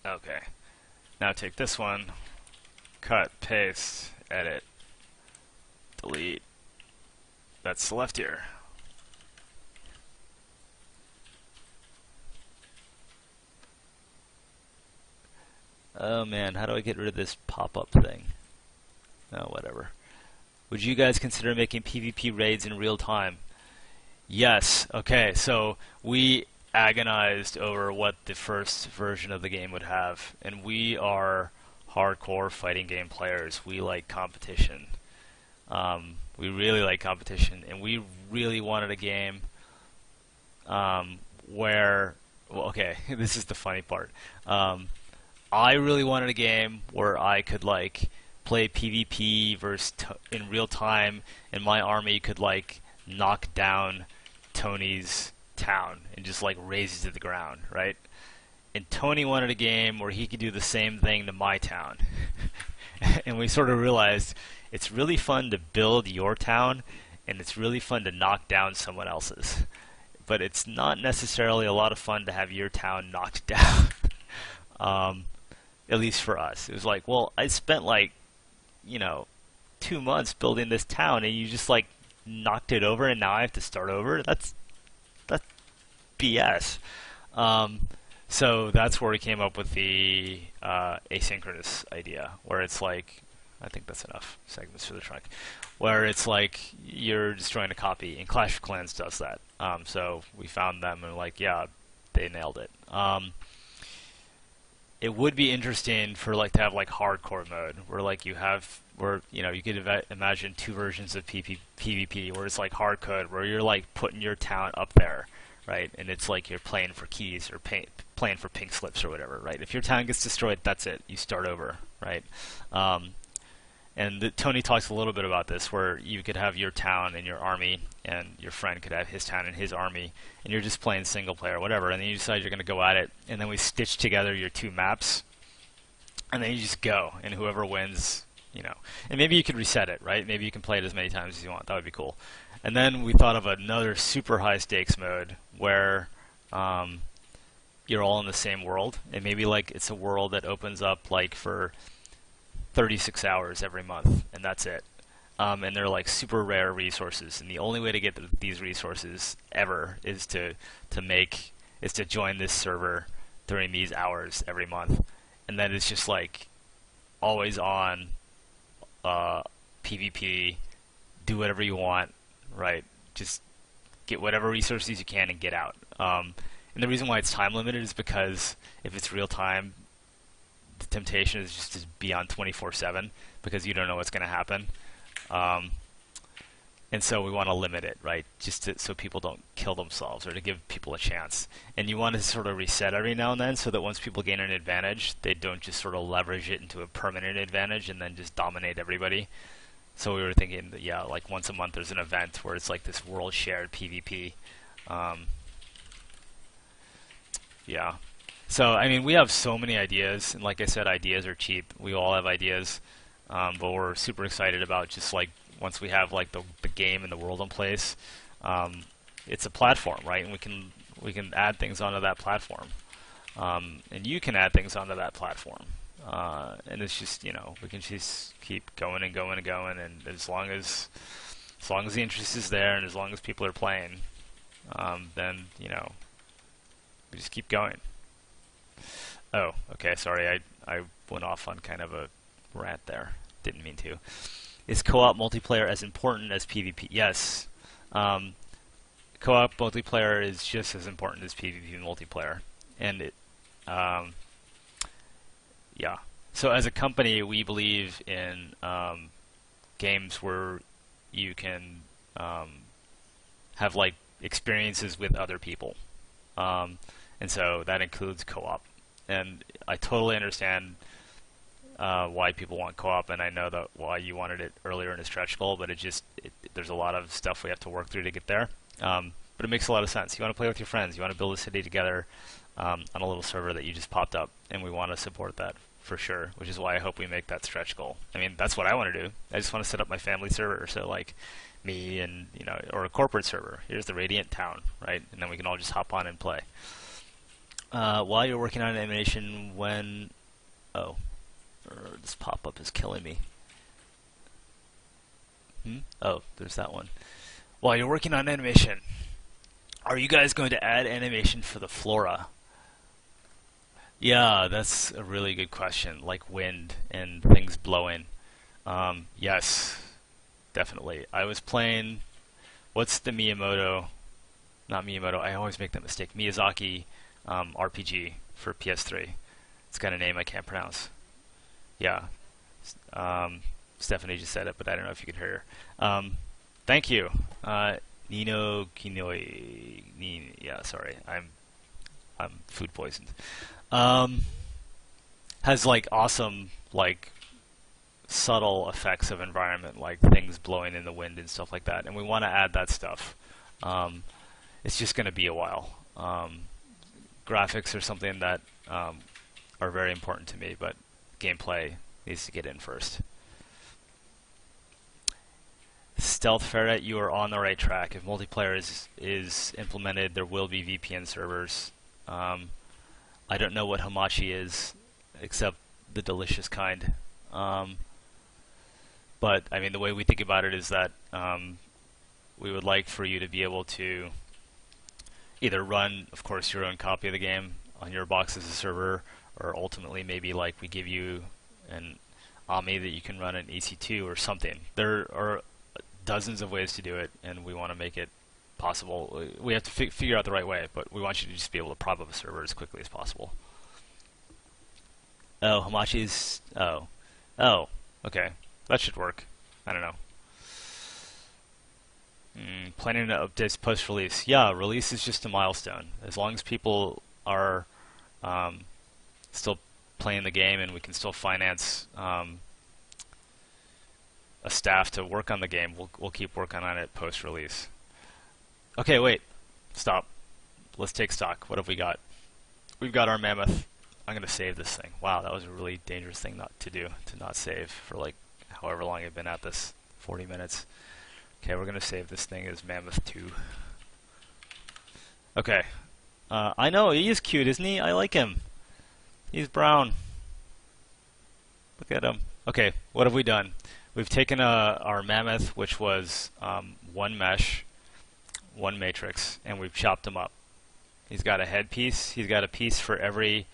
Okay. Now take this one, cut, paste, edit, delete. That's the left ear. Oh man, how do I get rid of this pop-up thing? Oh, whatever. Would you guys consider making PvP raids in real time? Yes. Okay, so we agonized over what the first version of the game would have, and we are hardcore fighting game players. We like competition. We really like competition, and we really wanted a game where, well, okay, this is the funny part. I really wanted a game where I could like play PvP versus in real time, and my army could like knock down Tony's town and just like raze it to the ground, right? And Tony wanted a game where he could do the same thing to my town. And we sort of realized it's really fun to build your town, and it's really fun to knock down someone else's. But it's not necessarily a lot of fun to have your town knocked down. At least for us. It was like, well, I spent like, 2 months building this town, and you just like knocked it over, and now I have to start over? That's BS. So that's where we came up with the asynchronous idea, where it's like, I think that's enough segments for the trunk, where it's like you're destroying a copy, and Clash of Clans does that. So we found them and like, yeah, they nailed it. It would be interesting for like to have like hardcore mode, where like you could imagine 2 versions of PvP, where it's like hardcore, where you're like putting your town up there, right? And it's like you're playing for keys or playing for pink slips or whatever, right? If your town gets destroyed, that's it. You start over, right? And Tony talks a little bit about this, where you could have your town and your army, and your friend could have his town and his army, and you're just playing single player or whatever, and then you decide you're going to go at it, and then we stitch together your 2 maps, and then you just go, and whoever wins, and maybe you could reset it, right? Maybe you can play it as many times as you want. That would be cool. And then we thought of another super high stakes mode where you're all in the same world, and maybe like it's a world that opens up like for 36 hours every month, and that's it. And they're like super rare resources, and the only way to get these resources ever is to join this server during these hours every month, and then it's just like always on PvP. Do whatever you want, right? Just get whatever resources you can and get out. And the reason why it's time limited is because if it's real time, the temptation is just to be on 24/7 because you don't know what's going to happen. And so we want to limit it, right? Just so people don't kill themselves, or to give people a chance. And you want to sort of reset every now and then, so that once people gain an advantage, they don't just sort of leverage it into a permanent advantage and then just dominate everybody. So we were thinking that, yeah, like once a month there's an event where it's like this world shared PvP. Yeah. So I mean, we have so many ideas, and like I said, ideas are cheap. We all have ideas, but we're super excited about just like once we have like the game and the world in place. It's a platform, right? And we can add things onto that platform, and you can add things onto that platform. And it's just, we can just keep going and going and going, and as long as the interest is there and as long as people are playing, then we just keep going. Oh, okay, sorry, I went off on kind of a rant there. Didn't mean to. Is co-op multiplayer as important as PvP? Yes. Co-op multiplayer is just as important as PvP multiplayer. And yeah. So as a company, we believe in games where you can have like experiences with other people. And so that includes co-op. And I totally understand why people want co-op, and I know that why you wanted it earlier in a stretch goal, but there's a lot of stuff we have to work through to get there. But it makes a lot of sense. You want to play with your friends. You want to build a city together on a little server that you just popped up, and we want to support that for sure, which is why I hope we make that stretch goal. I mean, that's what I want to do. I just want to set up my family server, so like me and, or a corporate server. Here's the Radiant town, right? And then we can all just hop on and play. While you're working on animation, this pop-up is killing me. Oh, there's that one. While you're working on animation, are you guys going to add animation for the flora? Yeah, that's a really good question. Like wind and things blowing. Yes, definitely. I was playing, what's the Miyamoto? Not Miyamoto, I always make that mistake. Miyazaki RPG for PS3. It's got a name I can't pronounce. Yeah. Stephanie just said it, but I don't know if you could hear her. Thank you. Nino Kinoi. Yeah, sorry. I'm food poisoned. Has like awesome, like subtle effects of environment, like things blowing in the wind and stuff like that. And we want to add that stuff. It's just going to be a while. Graphics are something that are very important to me, but gameplay needs to get in first. Stealth Ferret, you are on the right track. If multiplayer is implemented, there will be VPN servers. I don't know what Hamachi is, except the delicious kind. But I mean, the way we think about it is that we would like for you to be able to either run, of course, your own copy of the game on your box as a server, or ultimately maybe like we give you an AMI that you can run an EC2 or something. There are dozens of ways to do it, and we want to make it possible. We have to figure out the right way, but we want you to just be able to prop up a server as quickly as possible. Oh, Hamachi's... Oh, okay. That should work. I don't know. Planning to update post-release. Yeah, release is just a milestone. As long as people are still playing the game and we can still finance a staff to work on the game, we'll keep working on it post-release. Okay, wait. Stop. Let's take stock. What have we got? We've got our Mammoth. I'm going to save this thing. Wow, that was a really dangerous thing not to do, to not save for like however long I've been at this, 40 minutes. Okay, we're going to save this thing as Mammoth 2. Okay. I know, he is cute, isn't he? I like him. He's brown. Look at him. Okay, what have we done? We've taken our Mammoth, which was one mesh, one matrix, and we've chopped him up. He's got a headpiece. He's got a piece for every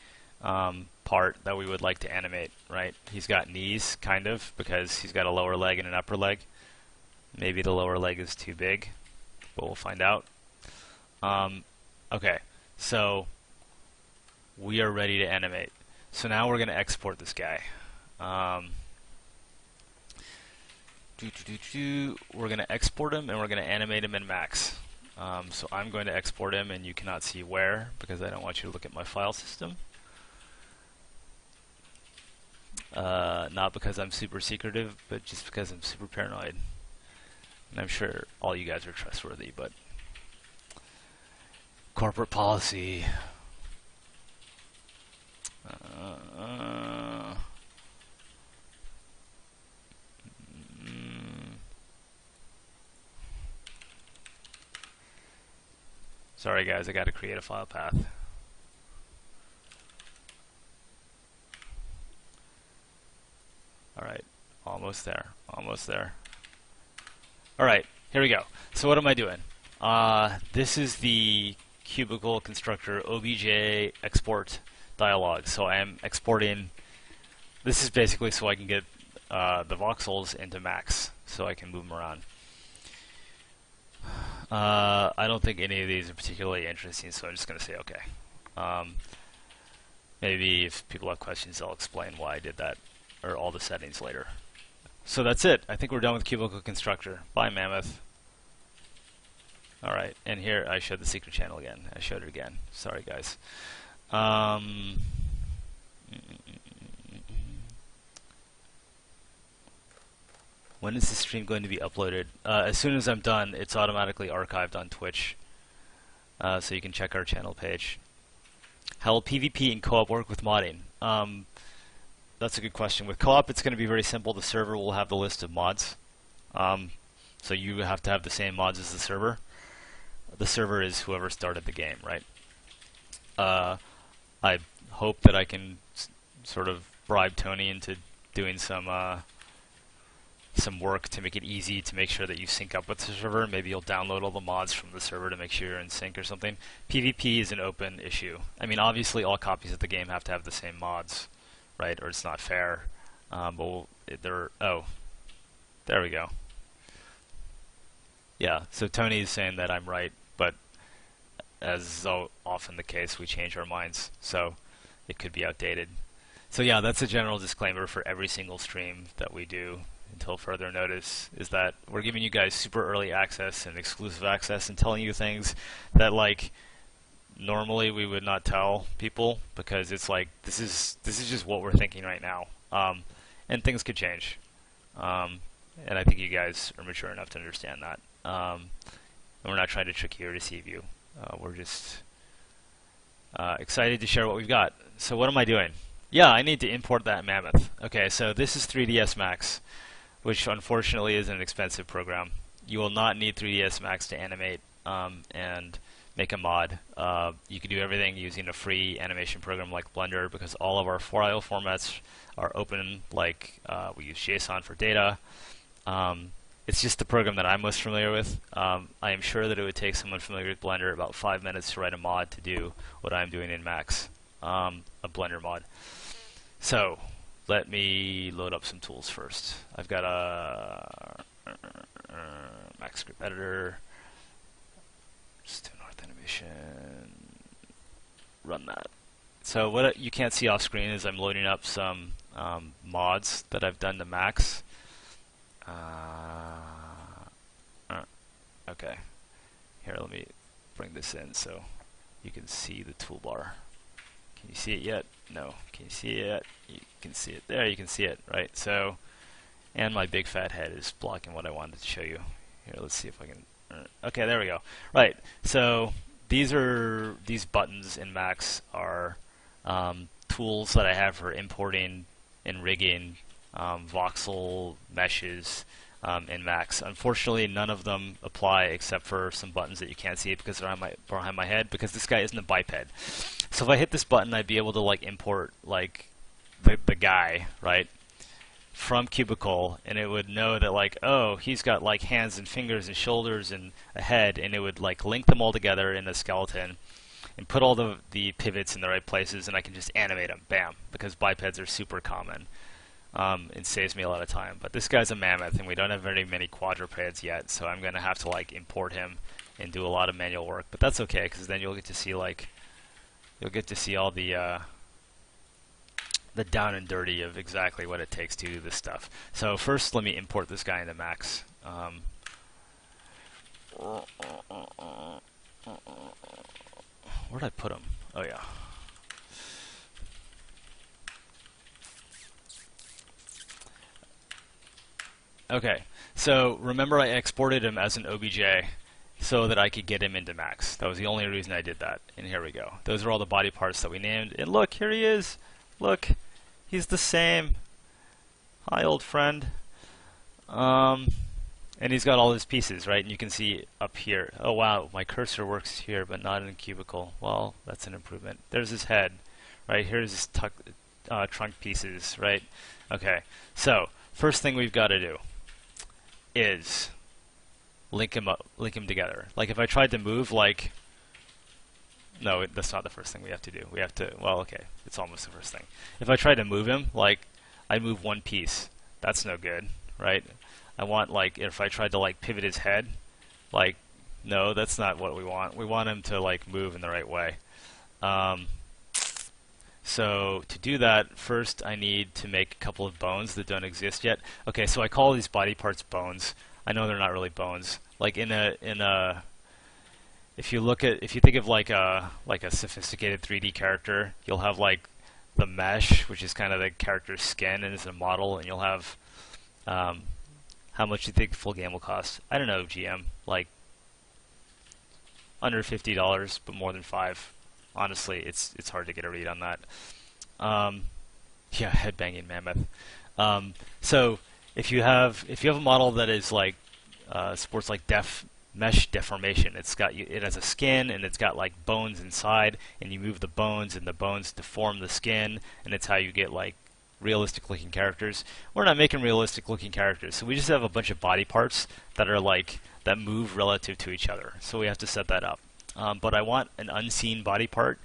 part that we would like to animate, right? He's got knees, kind of, because he's got a lower leg and an upper leg. Maybe the lower leg is too big, but we'll find out. Okay, so we are ready to animate. So now we're going to export this guy. we're going to export him and we're going to animate him in Max. So I'm going to export him, and you cannot see where because I don't want you to look at my file system. Not because I'm super secretive, but just because I'm super paranoid. And I'm sure all you guys are trustworthy, but corporate policy. Sorry guys, I got to create a file path. Alright, almost there, almost there. Alright, here we go. So what am I doing? This is the cubicle constructor obj export dialog. So I am exporting, this is basically so I can get the voxels into Max, so I can move them around. I don't think any of these are particularly interesting, so I'm just going to say okay. Maybe if people have questions, I'll explain why I did that, or all the settings later. So that's it. I think we're done with cubicle constructor. Bye, Mammoth. Alright, and here I showed the secret channel again. I showed it again. Sorry, guys. When is this stream going to be uploaded? As soon as I'm done, it's automatically archived on Twitch. So you can check our channel page. How will PvP and co-op work with modding? That's a good question. With co-op, it's going to be very simple. The server will have the list of mods. So you have to have the same mods as the server. The server is whoever started the game, right? I hope that I can sort of bribe Tony into doing some work to make it easy to make sure that you sync up with the server. Maybe you'll download all the mods from the server to make sure you're in sync or something. PvP is an open issue. I mean, obviously all copies of the game have to have the same mods, right? Or it's not fair. Oh, there we go. Yeah, so Tony is saying that I'm right, but as is so often the case, we change our minds, so it could be outdated. So yeah, that's a general disclaimer for every single stream that we do until further notice, is that we're giving you guys super early access and exclusive access and telling you things that, like, normally we would not tell people, because it's like, this is just what we're thinking right now. And things could change. And I think you guys are mature enough to understand that. And we're not trying to trick you or deceive you. We're just excited to share what we've got. So what am I doing? Yeah, I need to import that Mammoth. Okay, so this is 3ds Max, which unfortunately is an expensive program. You will not need 3ds Max to animate and make a mod. You can do everything using a free animation program like Blender, because all of our file formats are open, like we use JSON for data. It's just the program that I'm most familiar with. I am sure that it would take someone familiar with Blender about 5 minutes to write a mod to do what I'm doing in Max, a Blender mod. So let me load up some tools first. I've got a Max Script Editor, Stonehearth Animation, run that. So what you can't see off screen is I'm loading up some mods that I've done to Max. Okay, here, let me bring this in so you can see the toolbar. Can you see it yet? No. Can you see it yet? You can see it there. You can see it, right? So, and my big fat head is blocking what I wanted to show you. Here, let's see if I can. Okay, there we go. Right. So these buttons in Max are tools that I have for importing and rigging voxel meshes in Max. Unfortunately, none of them apply except for some buttons that you can't see because they're behind my head, because this guy isn't a biped. So if I hit this button, I'd be able to like import like the guy, right, from Cubicle, and it would know that, like, oh, he's got like hands and fingers and shoulders and a head, and it would like link them all together in a skeleton and put all the pivots in the right places, and I can just animate them, bam, because bipeds are super common. It saves me a lot of time. But this guy's a mammoth, and we don't have very many quadrupeds yet, so I'm going to have to like import him and do a lot of manual work. But that's okay, because then you'll get to see all the the down and dirty of exactly what it takes to do this stuff. So first, let me import this guy into Max. Where'd I put him? Oh yeah. Okay, so remember I exported him as an OBJ so that I could get him into Max. That was the only reason I did that. And here we go. Those are all the body parts that we named. And look, here he is. Look, he's the same. Hi, old friend. And he's got all his pieces, right? And you can see up here. Oh wow, my cursor works here, but not in a cubicle. Well, that's an improvement. There's his head, right? Here's his trunk pieces, right? Okay, so first thing we've got to do is link him together. Like if I tried to move, like, no, that's not the first thing we have to do. We have to, well, okay, it's almost the first thing. If I try to move him, like, I move one piece. That's no good, right? I want, like, if I tried to, like, pivot his head, like, no, that's not what we want. We want him to, like, move in the right way. So to do that, first I need to make a couple of bones that don't exist yet. Okay, so I call these body parts bones. I know they're not really bones. Like if you think of like a sophisticated 3D character, you'll have like the mesh, which is kind of the character's skin and is a model, and you'll have how much do you think the full game will cost? I don't know, GM, like under $50, but more than $5. Honestly, it's hard to get a read on that. Yeah, headbanging mammoth. So if you have a model that is like sports like mesh deformation, it has a skin and it's got like bones inside, and you move the bones and the bones deform the skin, and it's how you get like realistic looking characters. We're not making realistic looking characters, so we just have a bunch of body parts that are like that move relative to each other. So we have to set that up. But I want an unseen body part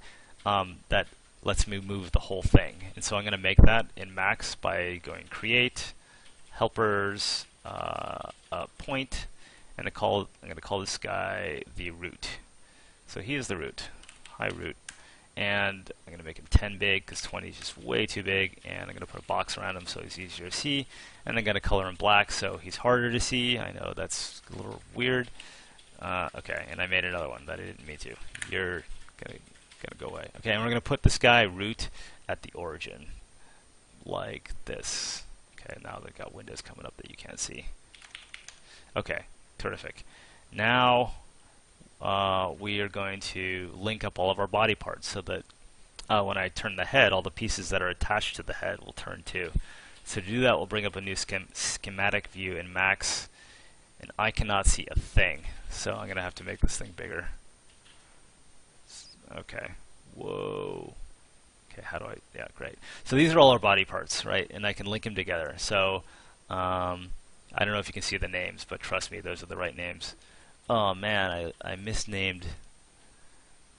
that lets me move the whole thing. And so I'm going to make that in Max by going create, helpers, point, and I'm going to call this guy the root. So he is the root. Hi, root. And I'm going to make him 10 big because 20 is just way too big. And I'm going to put a box around him so he's easier to see. And I'm going to color him black so he's harder to see. I know that's a little weird. Okay, and I made another one that I didn't mean to. You're gonna go away. Okay, and we're gonna put this guy root at the origin, like this. Okay, now they've got windows coming up that you can't see. Okay, terrific. Now we are going to link up all of our body parts so that when I turn the head, all the pieces that are attached to the head will turn too. So to do that, we'll bring up a new schematic view in Max, and I cannot see a thing. So I'm going to have to make this thing bigger. Okay. Whoa. Okay, how do I... Yeah, great. So these are all our body parts, right? And I can link them together. So I don't know if you can see the names, but trust me, those are the right names. Oh, man, I misnamed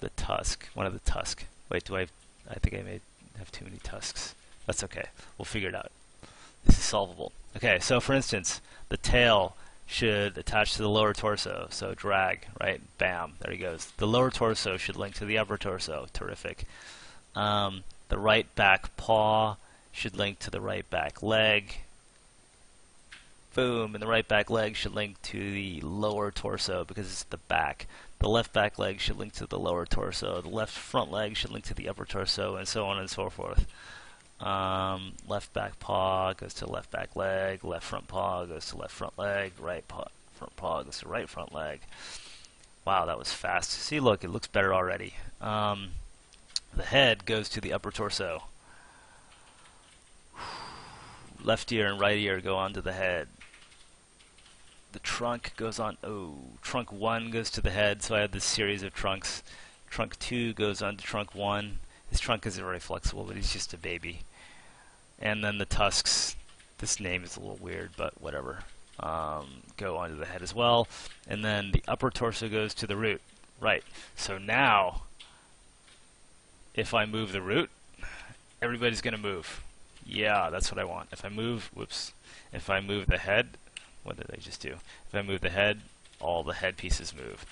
the tusk. One of the tusk. Wait, I think I may have too many tusks. That's okay. We'll figure it out. This is solvable. Okay, so for instance, the tail should attach to the lower torso, so drag, right? Bam, there he goes. The lower torso should link to the upper torso. Terrific. The right back paw should link to the right back leg. Boom, and the right back leg should link to the lower torso because it's the back. The left back leg should link to the lower torso. The left front leg should link to the upper torso, and so on and so forth. Left back paw goes to left back leg, left front paw goes to left front leg, right front paw goes to right front leg. Wow, that was fast. See, look, it looks better already. The head goes to the upper torso. Left ear and right ear go onto the head. The trunk goes on, trunk 1 goes to the head, so I have this series of trunks. Trunk 2 goes on to trunk 1. His trunk isn't very flexible, but he's just a baby. And then the tusks, this name is a little weird, but whatever, go onto the head as well. And then the upper torso goes to the root. Right, so now, if I move the root, everybody's going to move. Yeah, that's what I want. If I move, if I move the head, what did I just do? If I move the head, all the head pieces move.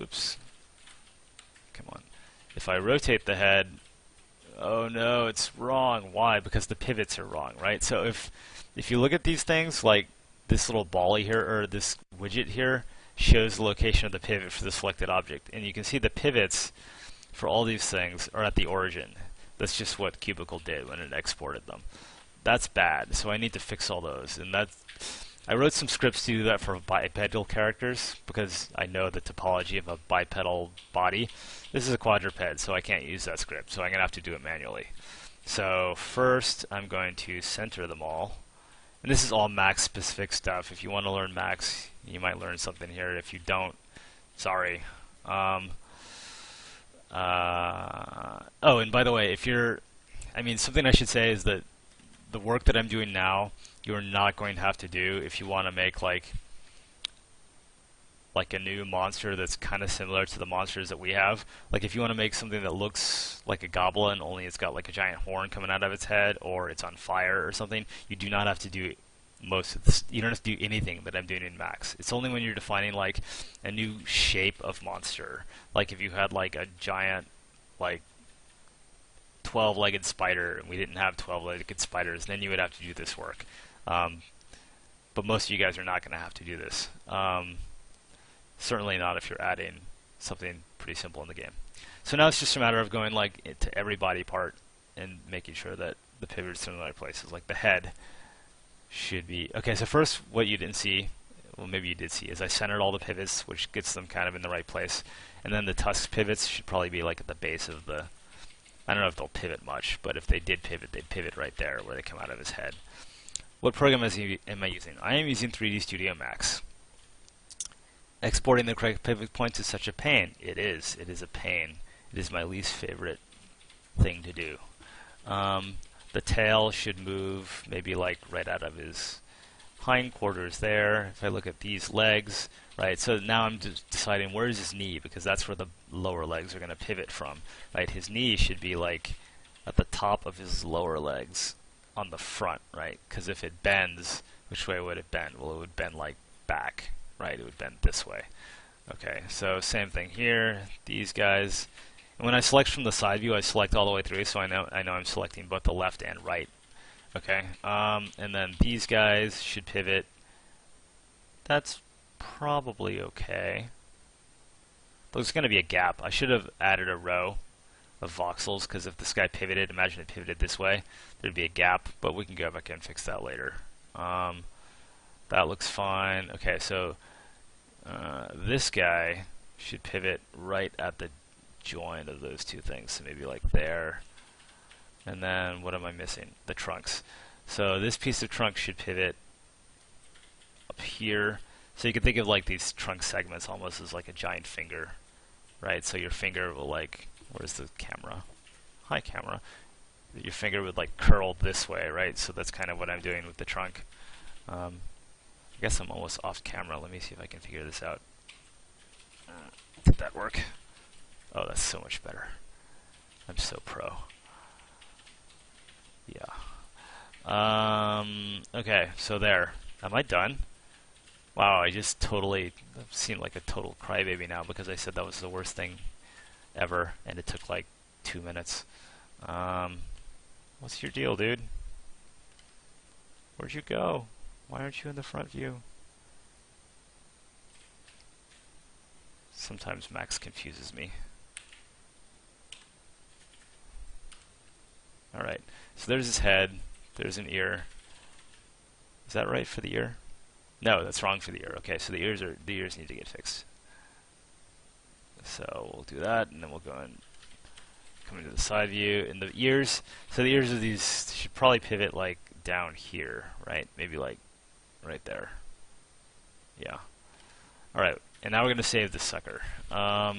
Oops. Come on. If I rotate the head, Oh no, it's wrong. Why? Because the pivots are wrong, right? So if you look at these things, like this little bally here, or this widget here, shows the location of the pivot for the selected object. And you can see the pivots for all these things are at the origin. That's just what Cubicle did when it exported them. That's bad, so I need to fix all those. And I wrote some scripts to do that for bipedal characters because I know the topology of a bipedal body. This is a quadruped, so I can't use that script, so I'm going to have to do it manually. So first, I'm going to center them all. And this is all Max specific stuff. If you want to learn Max, you might learn something here. If you don't, sorry. Oh, and by the way, something I should say is that the work that I'm doing now, you're not going to have to do if you want to make like a new monster that's kind of similar to the monsters that we have. Like if you want to make something that looks like a goblin, only it's got like a giant horn coming out of its head, or it's on fire or something, you do not have to do most of this. You don't have to do anything that I'm doing in Max. It's only when you're defining like a new shape of monster. Like if you had like a giant like 12-legged spider and we didn't have 12-legged spiders, then you would have to do this work. But most of you guys are not going to have to do this. Certainly not if you're adding something pretty simple in the game. So now it's just a matter of going like to every body part and making sure that the pivots are in the right places. Like the head should be... Okay, so first what you didn't see, well maybe you did see, is I centered all the pivots, which gets them kind of in the right place. And then the tusk pivots should probably be like at the base of the... I don't know if they'll pivot much, but if they did pivot, they'd pivot right there where they come out of his head. What program am I using? I am using 3D Studio Max. Exporting the correct pivot points is such a pain. It is. It is a pain. It is my least favorite thing to do. The tail should move maybe like right out of his hindquarters there. If I look at these legs, right, so now I'm just deciding where is his knee, because that's where the lower legs are going to pivot from, right? His knee should be like at the top of his lower legs on the front, right? Because if it bends, which way would it bend? Well, it would bend like back, right? It would bend this way. Okay, so same thing here. These guys, and when I select from the side view, I select all the way through, so I know I'm selecting both the left and right. Okay, and then these guys should pivot. That's probably okay. There's going to be a gap. I should have added a row of voxels, because if this guy pivoted, imagine it pivoted this way, there'd be a gap, but we can go back and fix that later. That looks fine. Okay, so this guy should pivot right at the join of those two things, so maybe like there. And then what am I missing? The trunks. So this piece of trunk should pivot up here. So you can think of like these trunk segments almost as like a giant finger, right? So your finger will like, where's the camera? Hi camera. Your finger would like curl this way, right? So that's kind of what I'm doing with the trunk. I guess I'm almost off camera. Let me see if I can figure this out. Did that work? Oh, that's so much better. I'm so pro. Yeah. Okay, so there. Am I done? Wow, I just totally seem like a total crybaby now because I said that was the worst thing ever, and it took like 2 minutes. What's your deal, dude? Where'd you go? Why aren't you in the front view? Sometimes Max confuses me. Alright, so there's his head, there's an ear. Is that right for the ear? No, that's wrong for the ear. Okay, so the ears need to get fixed. So we'll do that, and then we'll go and come into the side view. And the ears, so the ears of these should probably pivot like down here, right? Maybe like right there. Yeah. Alright, and now we're going to save this sucker. While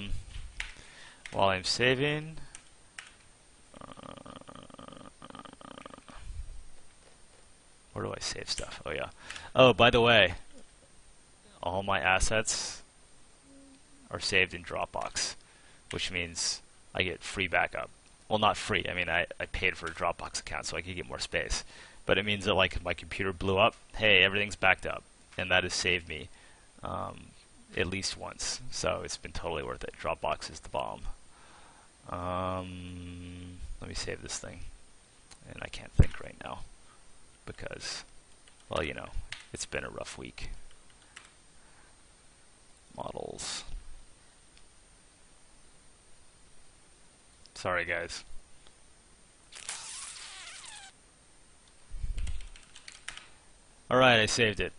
I'm saving... where do I save stuff? Oh yeah. Oh, by the way, all my assets are saved in Dropbox, which means I get free backup. Well, not free. I mean, I paid for a Dropbox account so I could get more space. But it means that like if my computer blew up, hey, everything's backed up, and that has saved me at least once. So it's been totally worth it. Dropbox is the bomb. Let me save this thing. And I can't think right now because, well, you know, it's been a rough week. Models. Sorry, guys. Alright, I saved it.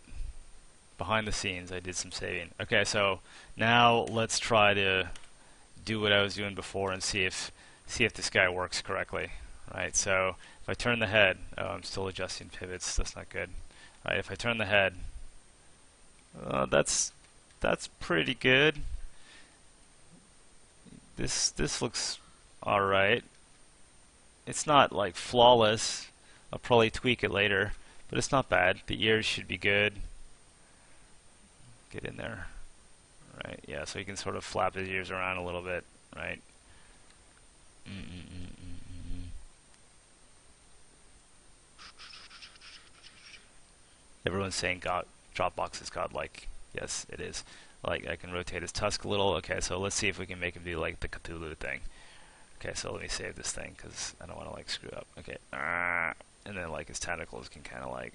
Behind the scenes, I did some saving. Okay, so now let's try to do what I was doing before and see if this guy works correctly. Right, so if I turn the head, oh, I'm still adjusting pivots. That's not good. All right, if I turn the head, that's pretty good. This looks all right. It's not like flawless. I'll probably tweak it later, but it's not bad. The ears should be good. Get in there. Right, yeah, so you can sort of flap his ears around a little bit, right? Everyone's saying Dropbox is godlike. Yes, it is. Like, I can rotate his tusk a little. Okay, so let's see if we can make him do like the Cthulhu thing. Okay, so let me save this thing because I don't want to like screw up. Okay, and then like his tentacles can kind of like,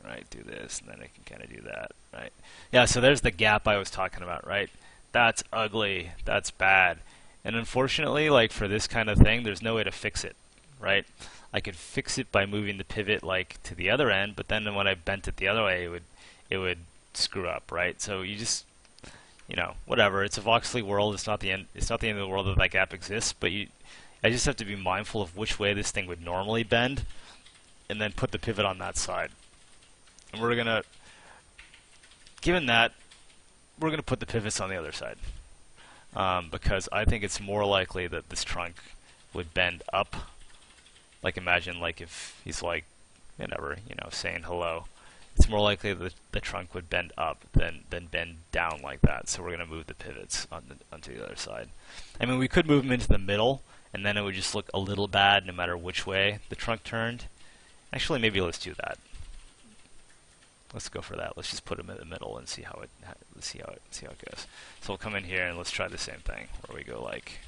right, do this, and then it can kind of do that, right? Yeah, so there's the gap I was talking about, right? That's ugly. That's bad. And unfortunately, like for this kind of thing, there's no way to fix it, right? I could fix it by moving the pivot like to the other end, but then when I bent it the other way, it would screw up, right? So you just, you know, whatever. It's a Voxley world. It's not the end. It's not the end of the world that gap exists. But I just have to be mindful of which way this thing would normally bend, and then put the pivot on that side. And we're gonna, given that, we're gonna put the pivots on the other side, because I think it's more likely that this trunk would bend up. Like imagine like if he's like, whatever, you know, saying hello. It's more likely that the trunk would bend up than bend down like that. So we're going to move the pivots onto the other side. I mean, we could move them into the middle, and then it would just look a little bad no matter which way the trunk turned. Actually, maybe let's do that. Let's go for that. Let's just put them in the middle and see how it goes. So we'll come in here and let's try the same thing, where we go like,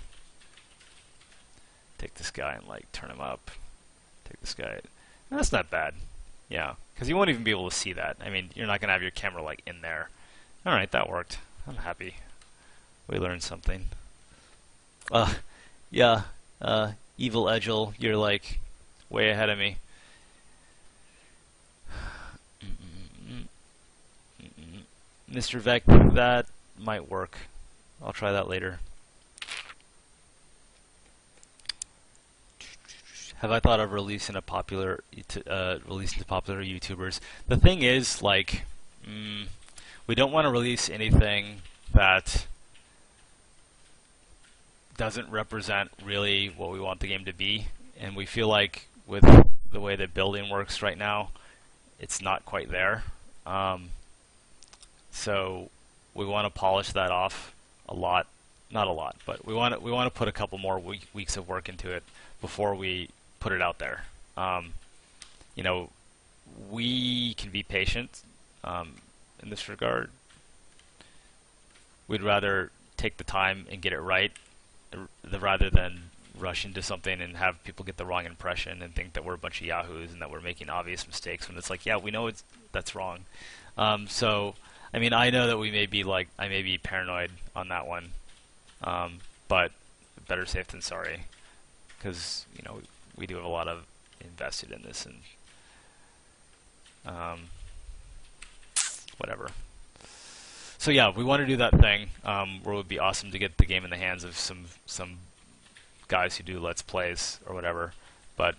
take this guy and like turn him up. Take this guy. That's not bad. Yeah, because you won't even be able to see that. I mean, you're not going to have your camera like in there. All right, that worked. I'm happy. We learned something. Yeah, Evil Edgel, you're like way ahead of me. Mr. Vec, that might work. I'll try that later. Have I thought of releasing to popular YouTubers? The thing is, like, we don't want to release anything that doesn't represent really what we want the game to be, and we feel like with the way that building works right now, it's not quite there. So we want to polish that off a lot, not a lot, but we want to put a couple more weeks of work into it before we put it out there. You know, we can be patient in this regard. We'd rather take the time and get it right rather than rush into something and have people get the wrong impression and think that we're a bunch of yahoos and that we're making obvious mistakes when it's like, yeah, we know that's wrong. So, I mean, I know that I may be paranoid on that one, but better safe than sorry, because, you know, we do have a lot of invested in this, and whatever. So yeah, we want to do that thing where it would be awesome to get the game in the hands of some guys who do Let's Plays or whatever, but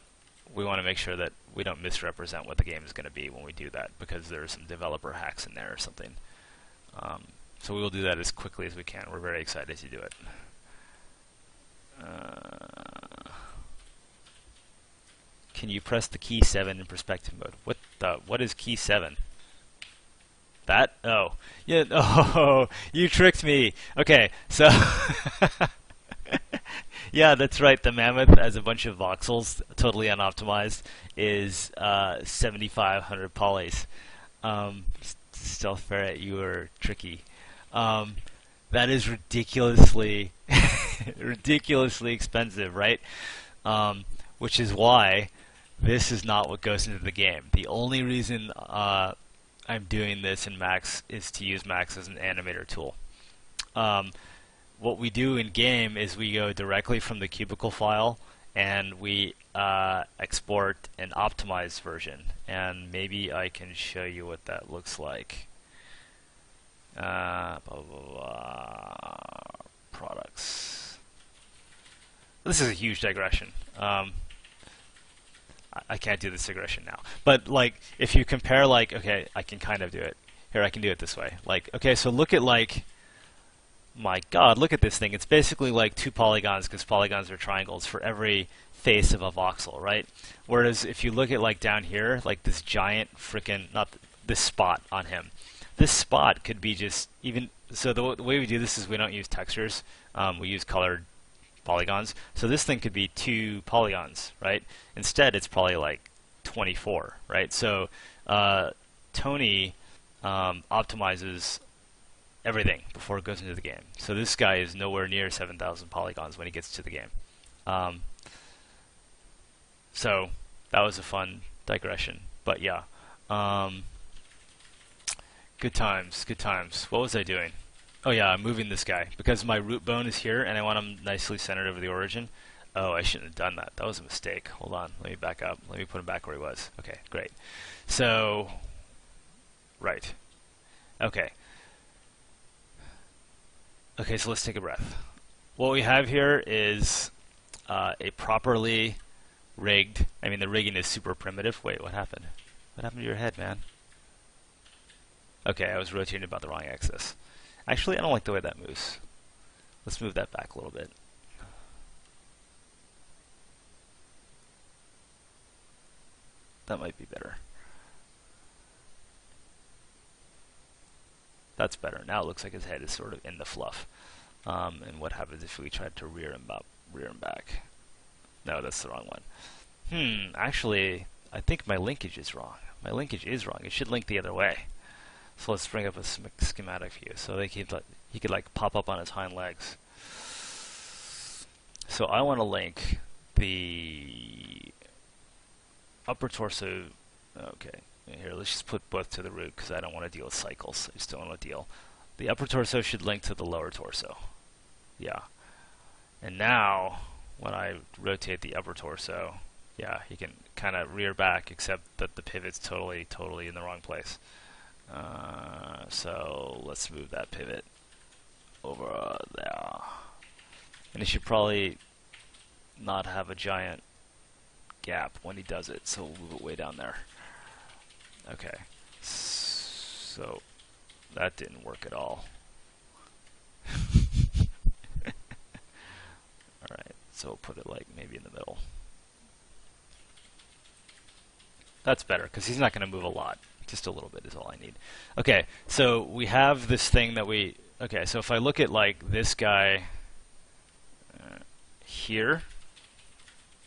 we want to make sure that we don't misrepresent what the game is going to be when we do that, because there are some developer hacks in there or something. So we will do that as quickly as we can. We're very excited to do it. Can you press the key 7 in perspective mode? What is key 7? That? Oh. Yeah, oh, you tricked me. Okay, so yeah, that's right. The Mammoth as a bunch of voxels, totally unoptimized, is 7,500 polys. Stealth Ferret, you are tricky. That is ridiculously ridiculously expensive, right? Which is why this is not what goes into the game. The only reason I'm doing this in Max is to use Max as an animator tool. What we do in game is we go directly from the cubicle file and we export an optimized version. And maybe I can show you what that looks like. Blah, blah, blah. Products. This is a huge digression. I can't do this digression now. But like, if you compare, like, okay, I can kind of do it. Here, I can do it this way. Like, okay, so look at, like, my God, look at this thing. It's basically like 2 polygons, because polygons are triangles, for every face of a voxel, right? Whereas if you look at, like, down here, like this giant frickin', not this spot on him. This spot could be just even, so the way we do this is we don't use textures. We use colored polygons. So this thing could be 2 polygons, right? Instead, it's probably like 24, right? So Tony optimizes everything before it goes into the game. So this guy is nowhere near 7,000 polygons when he gets to the game. So that was a fun digression, but yeah. Good times, good times. What was I doing? Oh yeah, I'm moving this guy because my root bone is here and I want him nicely centered over the origin. Oh, I shouldn't have done that. That was a mistake. Hold on, let me back up. Let me put him back where he was. Okay, great. So, right. Okay. Okay, so let's take a breath. What we have here is a properly rigged, I mean the rigging is super primitive. Wait, what happened? What happened to your head, man? Okay, I was rotating about the wrong axis. Actually, I don't like the way that moves. Let's move that back a little bit. That might be better. That's better. Now it looks like his head is sort of in the fluff. And what happens if we tried to rear him back? No, that's the wrong one. Actually, I think my linkage is wrong. My linkage is wrong. It should link the other way. So let's bring up a schematic view so he could like pop up on his hind legs. So I want to link the upper torso. Okay, here let's just put both to the root because I don't want to deal with cycles. I just don't want to deal. The upper torso should link to the lower torso. Yeah. And now when I rotate the upper torso, yeah, he can kind of rear back, except that the pivot's totally in the wrong place. So let's move that pivot over there. And he should probably not have a giant gap when he does it, so we'll move it way down there. Okay, so that didn't work at all. Alright, so we'll put it like maybe in the middle. That's better, because he's not going to move a lot. Just a little bit is all I need. Okay, so we have this thing that we... Okay, so if I look at like this guy here,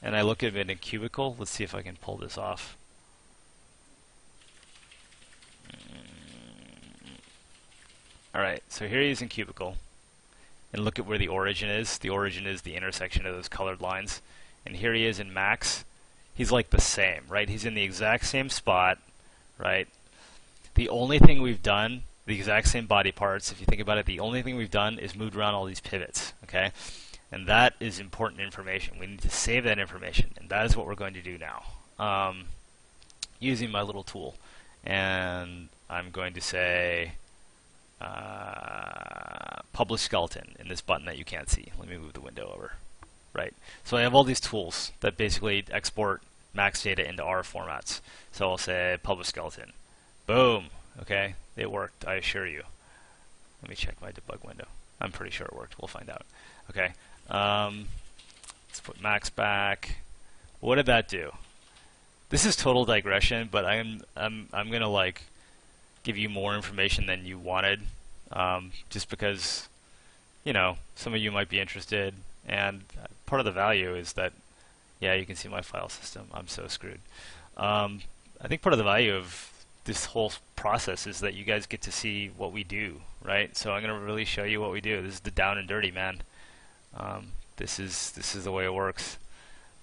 and I look at it in a cubicle, let's see if I can pull this off. Alright, so here he is in cubicle, and look at where the origin is. The origin is the intersection of those colored lines. And here he is in Max. He's like the same, right? He's in the exact same spot, right? The only thing we've done, the exact same body parts, if you think about it, the only thing we've done is moved around all these pivots, okay? And that is important information. We need to save that information, and that is what we're going to do now. Using my little tool. And I'm going to say publish skeleton in this button that you can't see. Let me move the window over. Right. So I have all these tools that basically export Max data into R formats. So I'll say publish skeleton. Boom. Okay. It worked, I assure you. Let me check my debug window. I'm pretty sure it worked. We'll find out. Okay. Let's put Max back. What did that do? This is total digression, but I'm gonna like give you more information than you wanted, just because, you know, some of you might be interested. And part of the value is that, yeah, you can see my file system. I'm so screwed. I think part of the value of this whole process is that you guys get to see what we do, right? So I'm going to really show you what we do. This is the down and dirty, man. This is the way it works.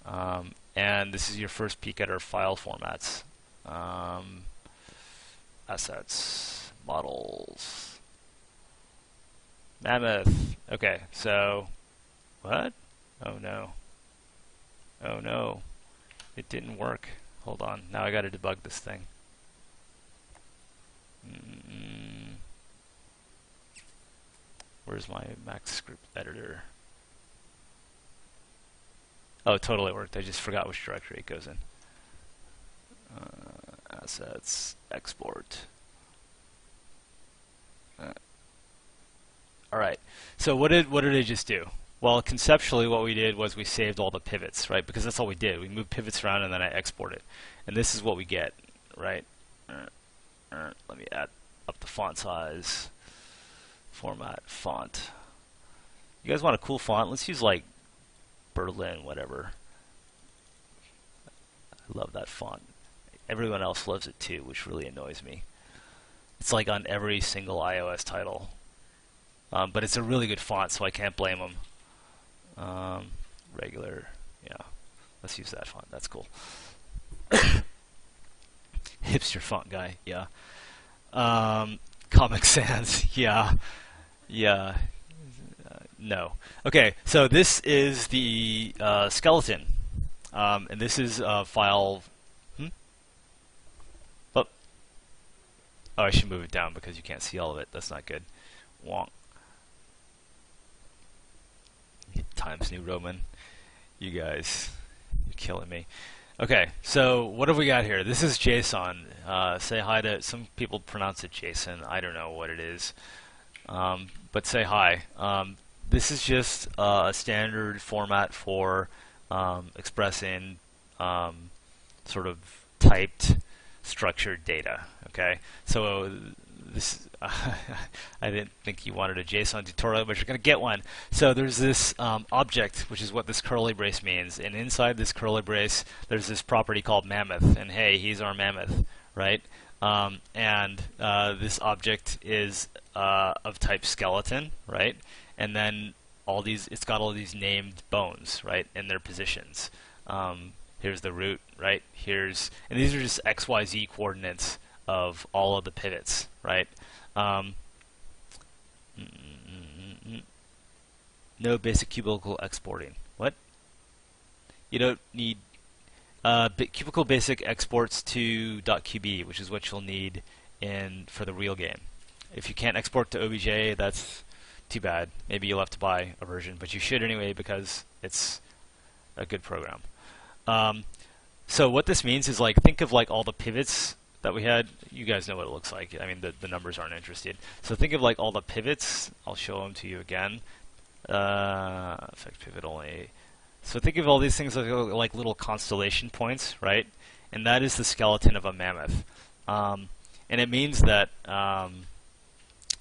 And this is your first peek at our file formats. Assets, models, Mammoth. Okay, so what? Oh no. Oh no. It didn't work. Hold on. Now I got to debug this thing. Where's my Mac script editor? Oh, it totally worked. I just forgot which directory it goes in. Assets, export. All right. So what did I just do? Well, conceptually, what we did was we saved all the pivots, right? Because that's all we did. We moved pivots around and then I export it, and this is what we get, right? Let me add up the font size. Format, font. You guys want a cool font? Let's use like Berlin, whatever. I love that font. Everyone else loves it too, which really annoys me. It's like on every single iOS title. But it's a really good font, so I can't blame them. Regular, yeah. Let's use that font. That's cool. Hipster font guy, yeah. Comic Sans, yeah. Yeah. No. Okay, so this is the skeleton. And this is a file. Oh, I should move it down because you can't see all of it. That's not good. Wonk. Times New Roman. You guys, you're killing me. Okay, so what have we got here? This is JSON. Say hi to, some people pronounce it JSON. I don't know what it is. But say hi. This is just a standard format for expressing sort of typed, structured data. Okay, so this I didn't think you wanted a JSON tutorial, but you're going to get one. So there's this object, which is what this curly brace means, and inside this curly brace, there's this property called Mammoth, and hey, he's our Mammoth, right? And this object is of type skeleton, right? And then it's got all these named bones, right, and their positions. Here's the root, right? And these are just X, Y, Z coordinates of all of the pivots, right? No basic cubicle exporting. What? You don't need cubicle basic exports to .qb, which is what you'll need for the real game. If you can't export to OBJ, that's too bad. Maybe you'll have to buy a version, but you should anyway because it's a good program. So what this means is, like, think of like all the pivots that we had. You guys know what it looks like. I mean, the numbers aren't interested. So think of like all the pivots. I'll show them to you again. Effect pivot only. So think of all these things like little constellation points, right? And that is the skeleton of a mammoth. And it means that now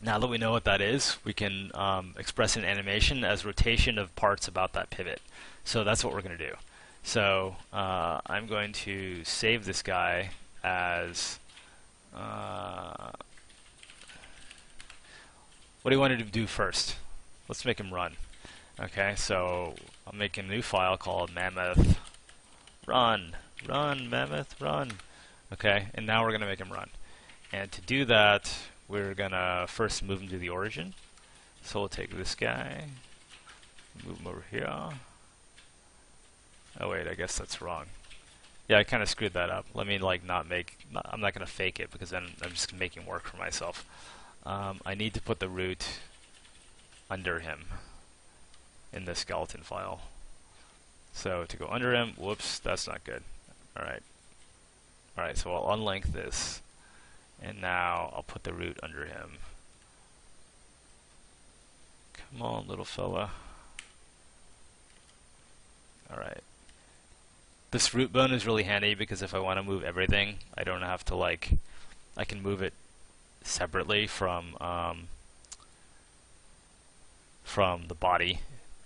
that we know what that is, we can express an animation as rotation of parts about that pivot. So that's what we're going to do. So I'm going to save this guy as what do you want to do first? Let's make him run. Okay, so I'll make a new file called Mammoth run. Run, Mammoth, run. Okay, and now we're going to make him run. And to do that, we're going to first move him to the origin. So we'll take this guy, move him over here. Oh wait, I guess that's wrong. Yeah, I kind of screwed that up. Let me like I'm not going to fake it because then I'm just making work for myself. I need to put the root under him in the skeleton file. So to go under him, whoops, that's not good. Alright. Alright, so I'll unlink this. And now I'll put the root under him. Come on, little fella. Alright. This root bone is really handy because if I want to move everything, I don't have to I can move it separately from the body.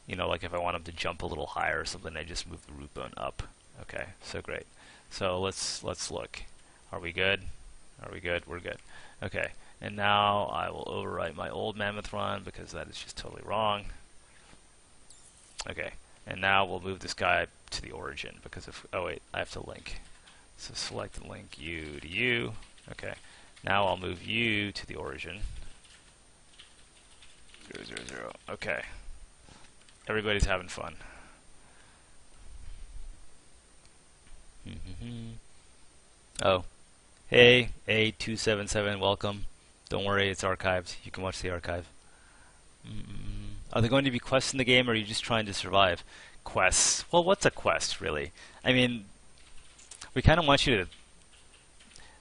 You know, like if I want him to jump a little higher or something, I just move the root bone up. Okay, so great. So let's look. Are we good? Are we good? We're good. Okay, and now I will overwrite my old Mammoth run because that is just totally wrong. Okay, and now we'll move this guy to the origin because if, oh wait, I have to link. So select the link you to you. Okay, now I'll move you to the origin. 0, 0, 0. Okay, everybody's having fun. Oh, hey, A277, welcome. Don't worry, it's archived. You can watch the archive. Are there going to be quests in the game, or are you just trying to survive? Quests. Well, what's a quest, really? I mean, we kind of want you to...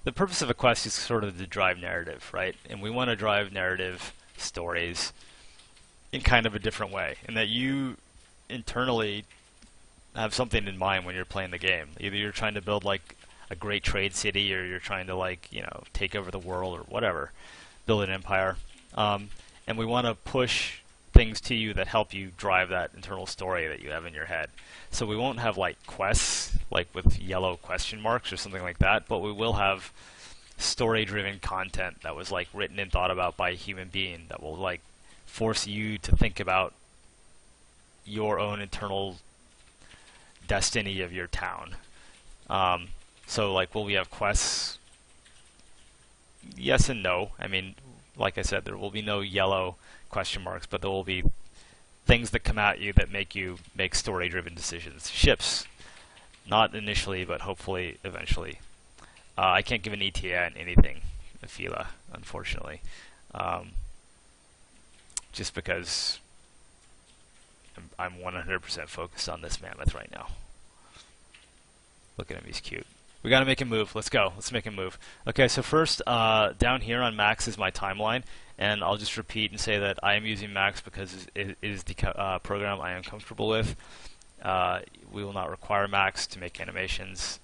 The purpose of a quest is sort of to drive narrative, right? And we want to drive narrative stories in kind of a different way, in that you internally have something in mind when you're playing the game. Either you're trying to build like a great trade city, or you're trying to like, you know, take over the world or whatever, build an empire. And we want to push things to you that help you drive that internal story that you have in your head. So we won't have like quests, like with yellow question marks or something like that, but we will have story-driven content that was like written and thought about by a human being that will like force you to think about your own internal destiny of your town. So like, will we have quests? Yes and no. I mean, like I said, there will be no yellow question marks, but there will be things that come at you that make you make story-driven decisions. Ships, not initially, but hopefully eventually. I can't give an ETA on anything, Fila, unfortunately, just because I'm 100% focused on this mammoth right now. Look at him, he's cute. We gotta make him move. Let's go. Let's make him move. Okay, so first, down here on Max is my timeline, and I'll just repeat and say that I am using Max because it is the program I am comfortable with. We will not require Max to make animations.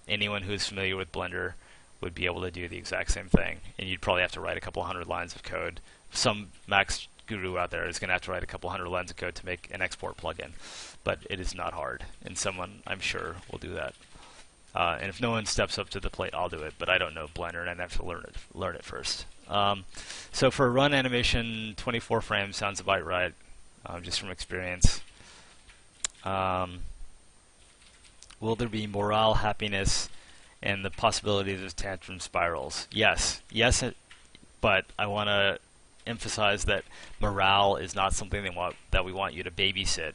Anyone who is familiar with Blender would be able to do the exact same thing, and you'd probably have to write a couple hundred lines of code. Some Max guru out there is going to have to write a couple hundred lines of code to make an export plugin, but it is not hard, and someone, I'm sure, will do that. And if no one steps up to the plate, I'll do it, but I don't know Blender, and I'd have to learn it first. So for a run animation, 24 frames sounds about right, just from experience. Will there be morale, happiness, and the possibilities of tantrum spirals? Yes. Yes, but I want to emphasize that morale is not something that we want you to babysit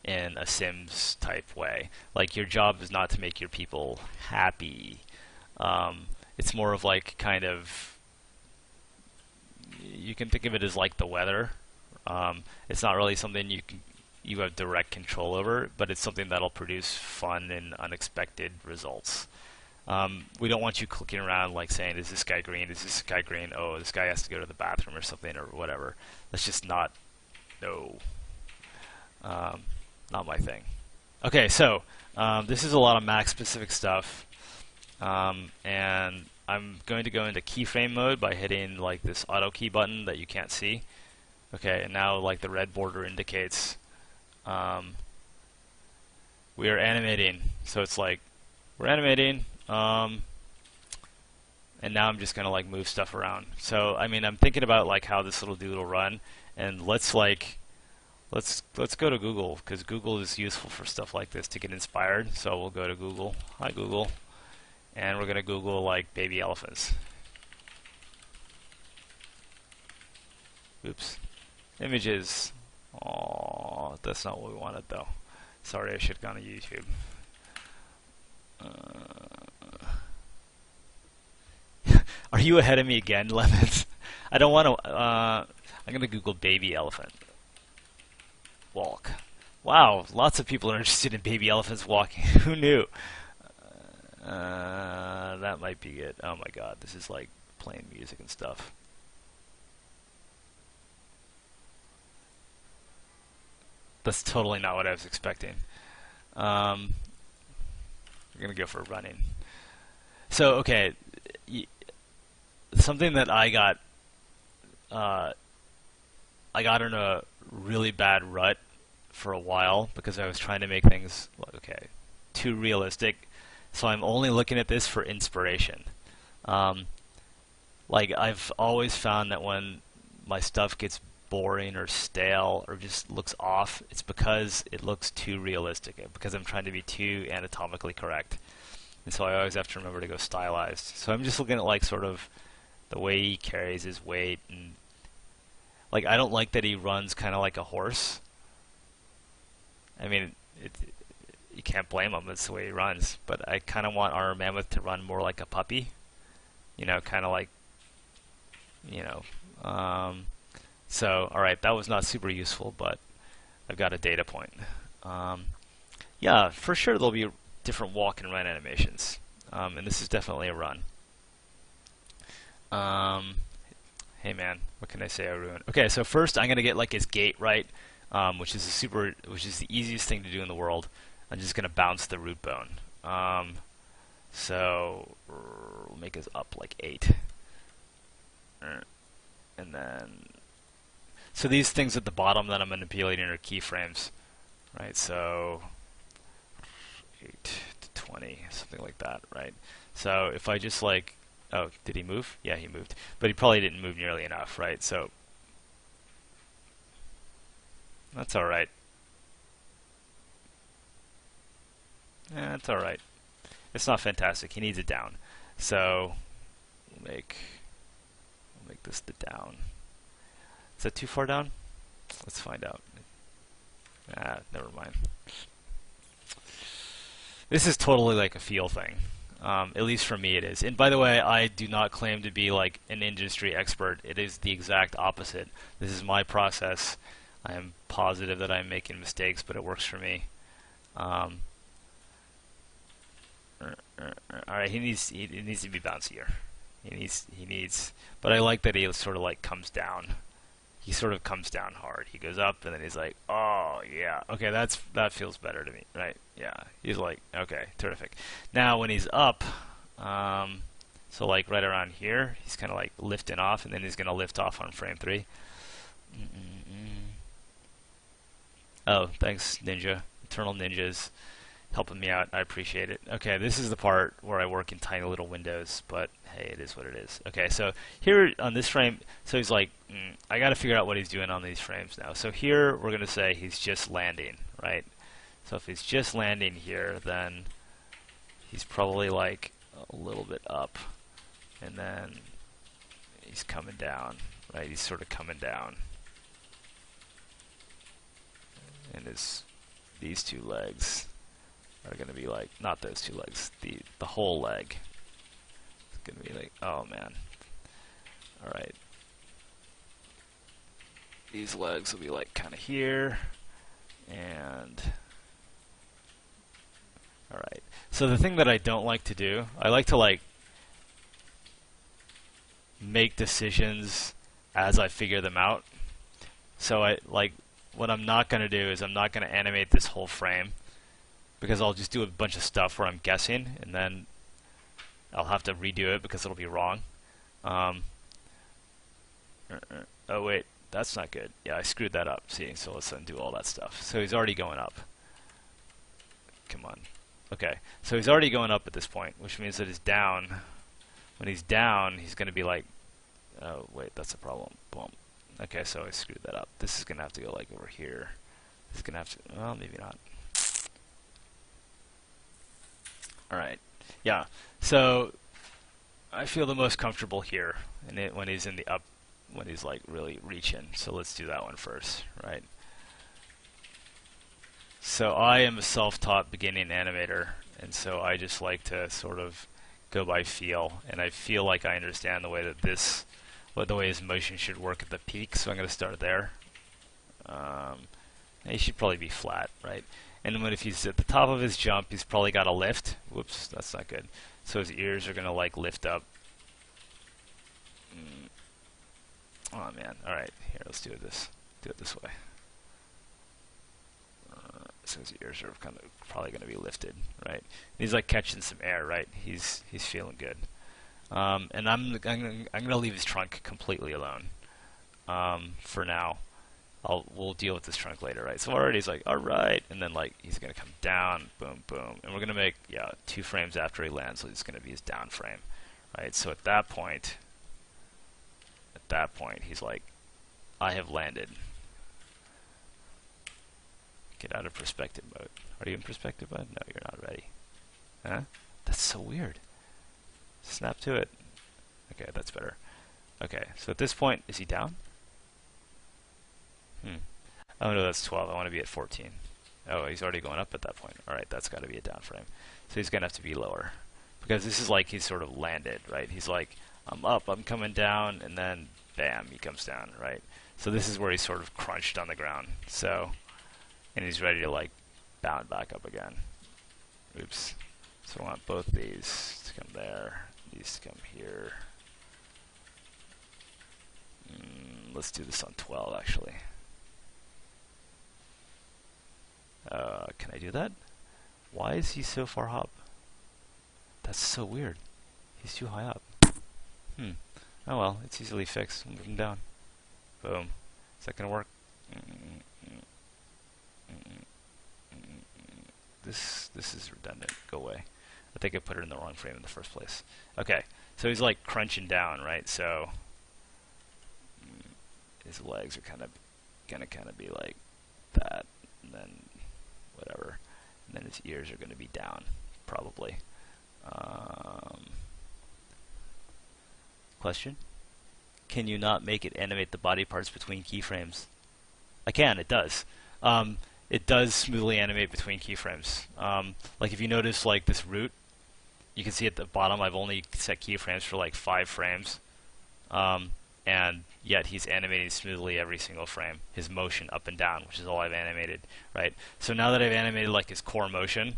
in a Sims type way. Like, your job is not to make your people happy. It's more of like kind of, you can think of it as like the weather. It's not really something you have direct control over, but it's something that'll produce fun and unexpected results. We don't want you clicking around like saying, is this guy green? Is this guy green? Oh, this guy has to go to the bathroom or something or whatever. That's just not, no. Not my thing. Okay, so this is a lot of Mac specific stuff, and I'm going to go into keyframe mode by hitting like this auto key button that you can't see. Okay, and now like the red border indicates we are animating, so it's like we're animating, and now I'm just gonna like move stuff around. So I mean, I'm thinking about like how this little dude will run, and let's go to Google, because Google is useful for stuff like this to get inspired. So we'll go to Google. Hi Google, and we're gonna Google like baby elephants. Oops, images. Oh, that's not what we wanted though. Sorry, I should have gone to YouTube. Are you ahead of me again, Lemons? I don't want to. I'm gonna Google baby elephant walk. Wow, lots of people are interested in baby elephants walking. Who knew? That might be it. Oh my god, this is like playing music and stuff. That's totally not what I was expecting. We're gonna go for running. So okay, something that I got in a really bad rut for a while because I was trying to make things too realistic. So I'm only looking at this for inspiration. Like, I've always found that when my stuff gets boring or stale or just looks off, it's because it looks too realistic, because I'm trying to be too anatomically correct. And so I always have to remember to go stylized. So I'm just looking at like sort of the way he carries his weight, and like I don't like that he runs kind of like a horse. I mean, you can't blame him, that's the way he runs, but I kind of want our Mammoth to run more like a puppy, you know, kind of like, you know. So, alright, that was not super useful, but I've got a data point. Yeah, for sure there'll be different walk and run animations, and this is definitely a run. Hey man, what can I say I ruined? Okay, so first I'm gonna get like his gait right, which is the easiest thing to do in the world. I'm just gonna bounce the root bone. So we'll make his up like 8, and then so these things at the bottom that I'm manipulating are keyframes, right? So 8 to 20, something like that, right? So if I just like, oh, did he move? Yeah, he moved, but he probably didn't move nearly enough, right? So that's all right. Yeah, that's all right. It's not fantastic. He needs it down. So we'll make this the down. Is that too far down? Let's find out. Ah, never mind. This is totally like a feel thing. At least for me it is. And by the way, I do not claim to be like an industry expert. It is the exact opposite. This is my process. I am positive that I'm making mistakes, but it works for me. Alright, he needs to be bouncier. He needs, but I like that he sort of like comes down. He sort of comes down hard. He goes up and then he's like, oh yeah, okay, that feels better to me, right? Yeah, he's like, okay, terrific. Now when he's up, so like right around here, he's kind of like lifting off, and then he's gonna lift off on frame 3. Oh, thanks, Ninja. Eternal Ninjas, helping me out. I appreciate it. Okay, this is the part where I work in tiny little windows, but hey, it is what it is. Okay, so here on this frame, so he's like, I got to figure out what he's doing on these frames now. So here we're going to say he's just landing, right? So if he's just landing here, then he's probably like a little bit up, and then he's coming down, right? He's sort of coming down. And these two legs are going to be like, not those two legs, the whole leg. It's going to be like, oh man. Alright. These legs will be like kind of here, and alright. So the thing that I don't like to do, I like to like make decisions as I figure them out. So I like, what I'm not going to do is I'm not going to animate this whole frame, because I'll just do a bunch of stuff where I'm guessing, and then I'll have to redo it because it'll be wrong. Oh wait, that's not good. Yeah, I screwed that up. See, so let's undo all that stuff. So he's already going up. Come on. Okay, so he's already going up at this point, which means that he's down. When he's down, he's going to be like, oh wait, that's a problem. Boom. Okay, so I screwed that up. This is going to have to go like over here. This is going to have to, well, maybe not. Alright, yeah, so I feel the most comfortable here when he's in the up, when he's like really reaching. So let's do that one first, right? So I am a self-taught beginning animator, and so I just like to sort of go by feel, and I feel like I understand the way that the way his motion should work at the peak, so I'm going to start there. He should probably be flat, right? And when if he's at the top of his jump, he's probably got a lift. Whoops, that's not good. So his ears are going to like lift up. Oh man, alright, here, let's do it this way. So his ears are kind of probably going to be lifted, right? And he's like catching some air, right? He's feeling good. And I'm going to leave his trunk completely alone for now. We'll deal with this trunk later, right? So already he's like, all right, and then like he's gonna come down, boom, boom, and we're gonna make 2 frames after he lands, so it's gonna be his down frame, right? So at that point, he's like, I have landed. Get out of perspective mode. Are you in perspective mode? No, you're not ready. Huh? That's so weird. Snap to it. Okay, that's better. Okay, so at this point, is he down? Oh no, that's 12. I want to be at 14. Oh, he's already going up at that point. Alright, that's got to be a down frame. So he's going to have to be lower. Because this is like he's sort of landed, right? He's like, I'm up, I'm coming down, and then bam, he comes down, right? So this is where he's sort of crunched on the ground. So, and he's ready to like bound back up again. Oops. So I want both these to come there, these to come here. Let's do this on 12 actually. Can I do that? Why is he so far up? That's so weird. He's too high up. Oh well, it's easily fixed. Move him down. Boom. Is that gonna work? This is redundant. Go away. I think I put it in the wrong frame in the first place. Okay, so he's like crunching down, right? So his legs are gonna be like that, and then whatever, and then his ears are gonna be down, probably. Question? Can you not make it animate the body parts between keyframes? I can. It does. It does smoothly animate between keyframes. Like if you notice, like this root, you can see at the bottom I've only set keyframes for like 5 frames, and yet he's animating smoothly every single frame. His motion up and down, which is all I've animated, right? So now that I've animated like his core motion,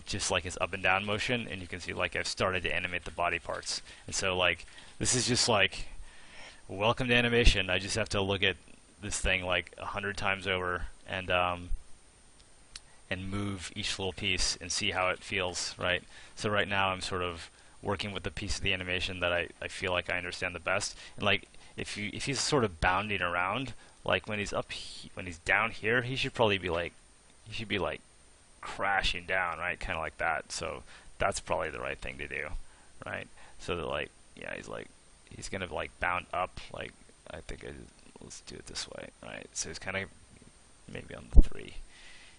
just like his up and down motion, and you can see like I've started to animate the body parts. And so like this is just like welcome to animation. I just have to look at this thing like 100 times over and move each little piece and see how it feels, right? So right now I'm sort of working with the piece of the animation that I feel like I understand the best. And like if he's sort of bounding around, like when he's when he's down here, he should be like crashing down, right? Kind of like that. So that's probably the right thing to do, right? So that like, yeah, he's gonna like bound up, like I think let's do it this way, right? So he's kind of maybe on the 3.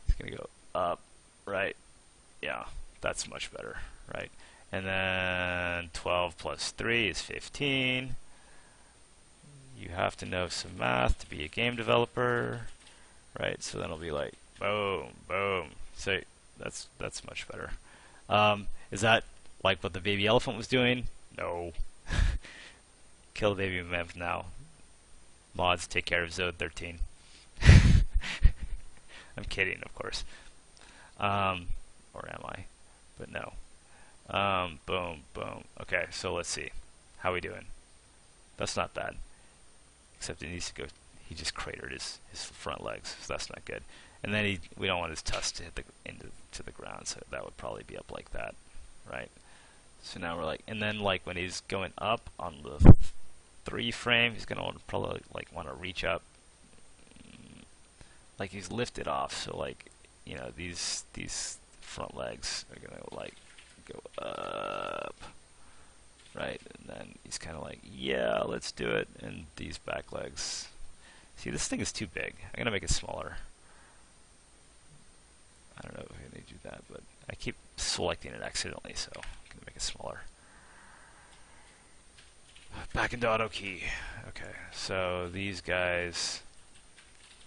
He's gonna go up, right? Yeah, that's much better, right? And then 12 plus 3 is 15. You have to know some math to be a game developer, right? So then it'll be like boom, boom. So that's much better. Is that like what the baby elephant was doing? No. Kill the baby mammoth now. Mods, take care of Zode 13. I'm kidding, of course. Or am I? But no. Boom, boom. Okay, so let's see. How we doing? That's not bad. Except it needs to go. He just cratered his front legs, so that's not good. And then we don't want his tusks to hit into the ground, so that would probably be up like that, right? So now we're like, and then like when he's going up on the 3 frame, he's gonna probably like want to reach up, like he's lifted off. So like, you know, these front legs are gonna like go up, right? And then he's kind of like, yeah, let's do it. And these back legs. See, this thing is too big. I'm gonna make it smaller. I don't know if I'm gonna do that, but I keep selecting it accidentally, so I'm gonna make it smaller. Back into auto key. Okay, so these guys,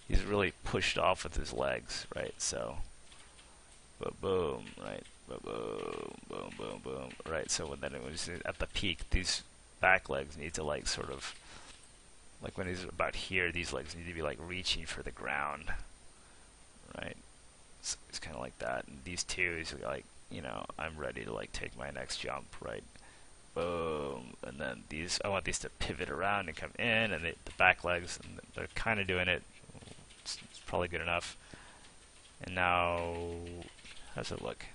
he's really pushed off with his legs, right? So, boom, right? Boom, boom, boom, boom, right? So when then it was at the peak, these back legs need to like sort of, like when he's about here, these legs need to be like reaching for the ground, right? So it's kind of like that. And these two, he's like, you know, I'm ready to like take my next jump, right? Boom, and then these, I want these to pivot around and come in, and the back legs, and they're kind of doing it. It's probably good enough. And now, how's it look?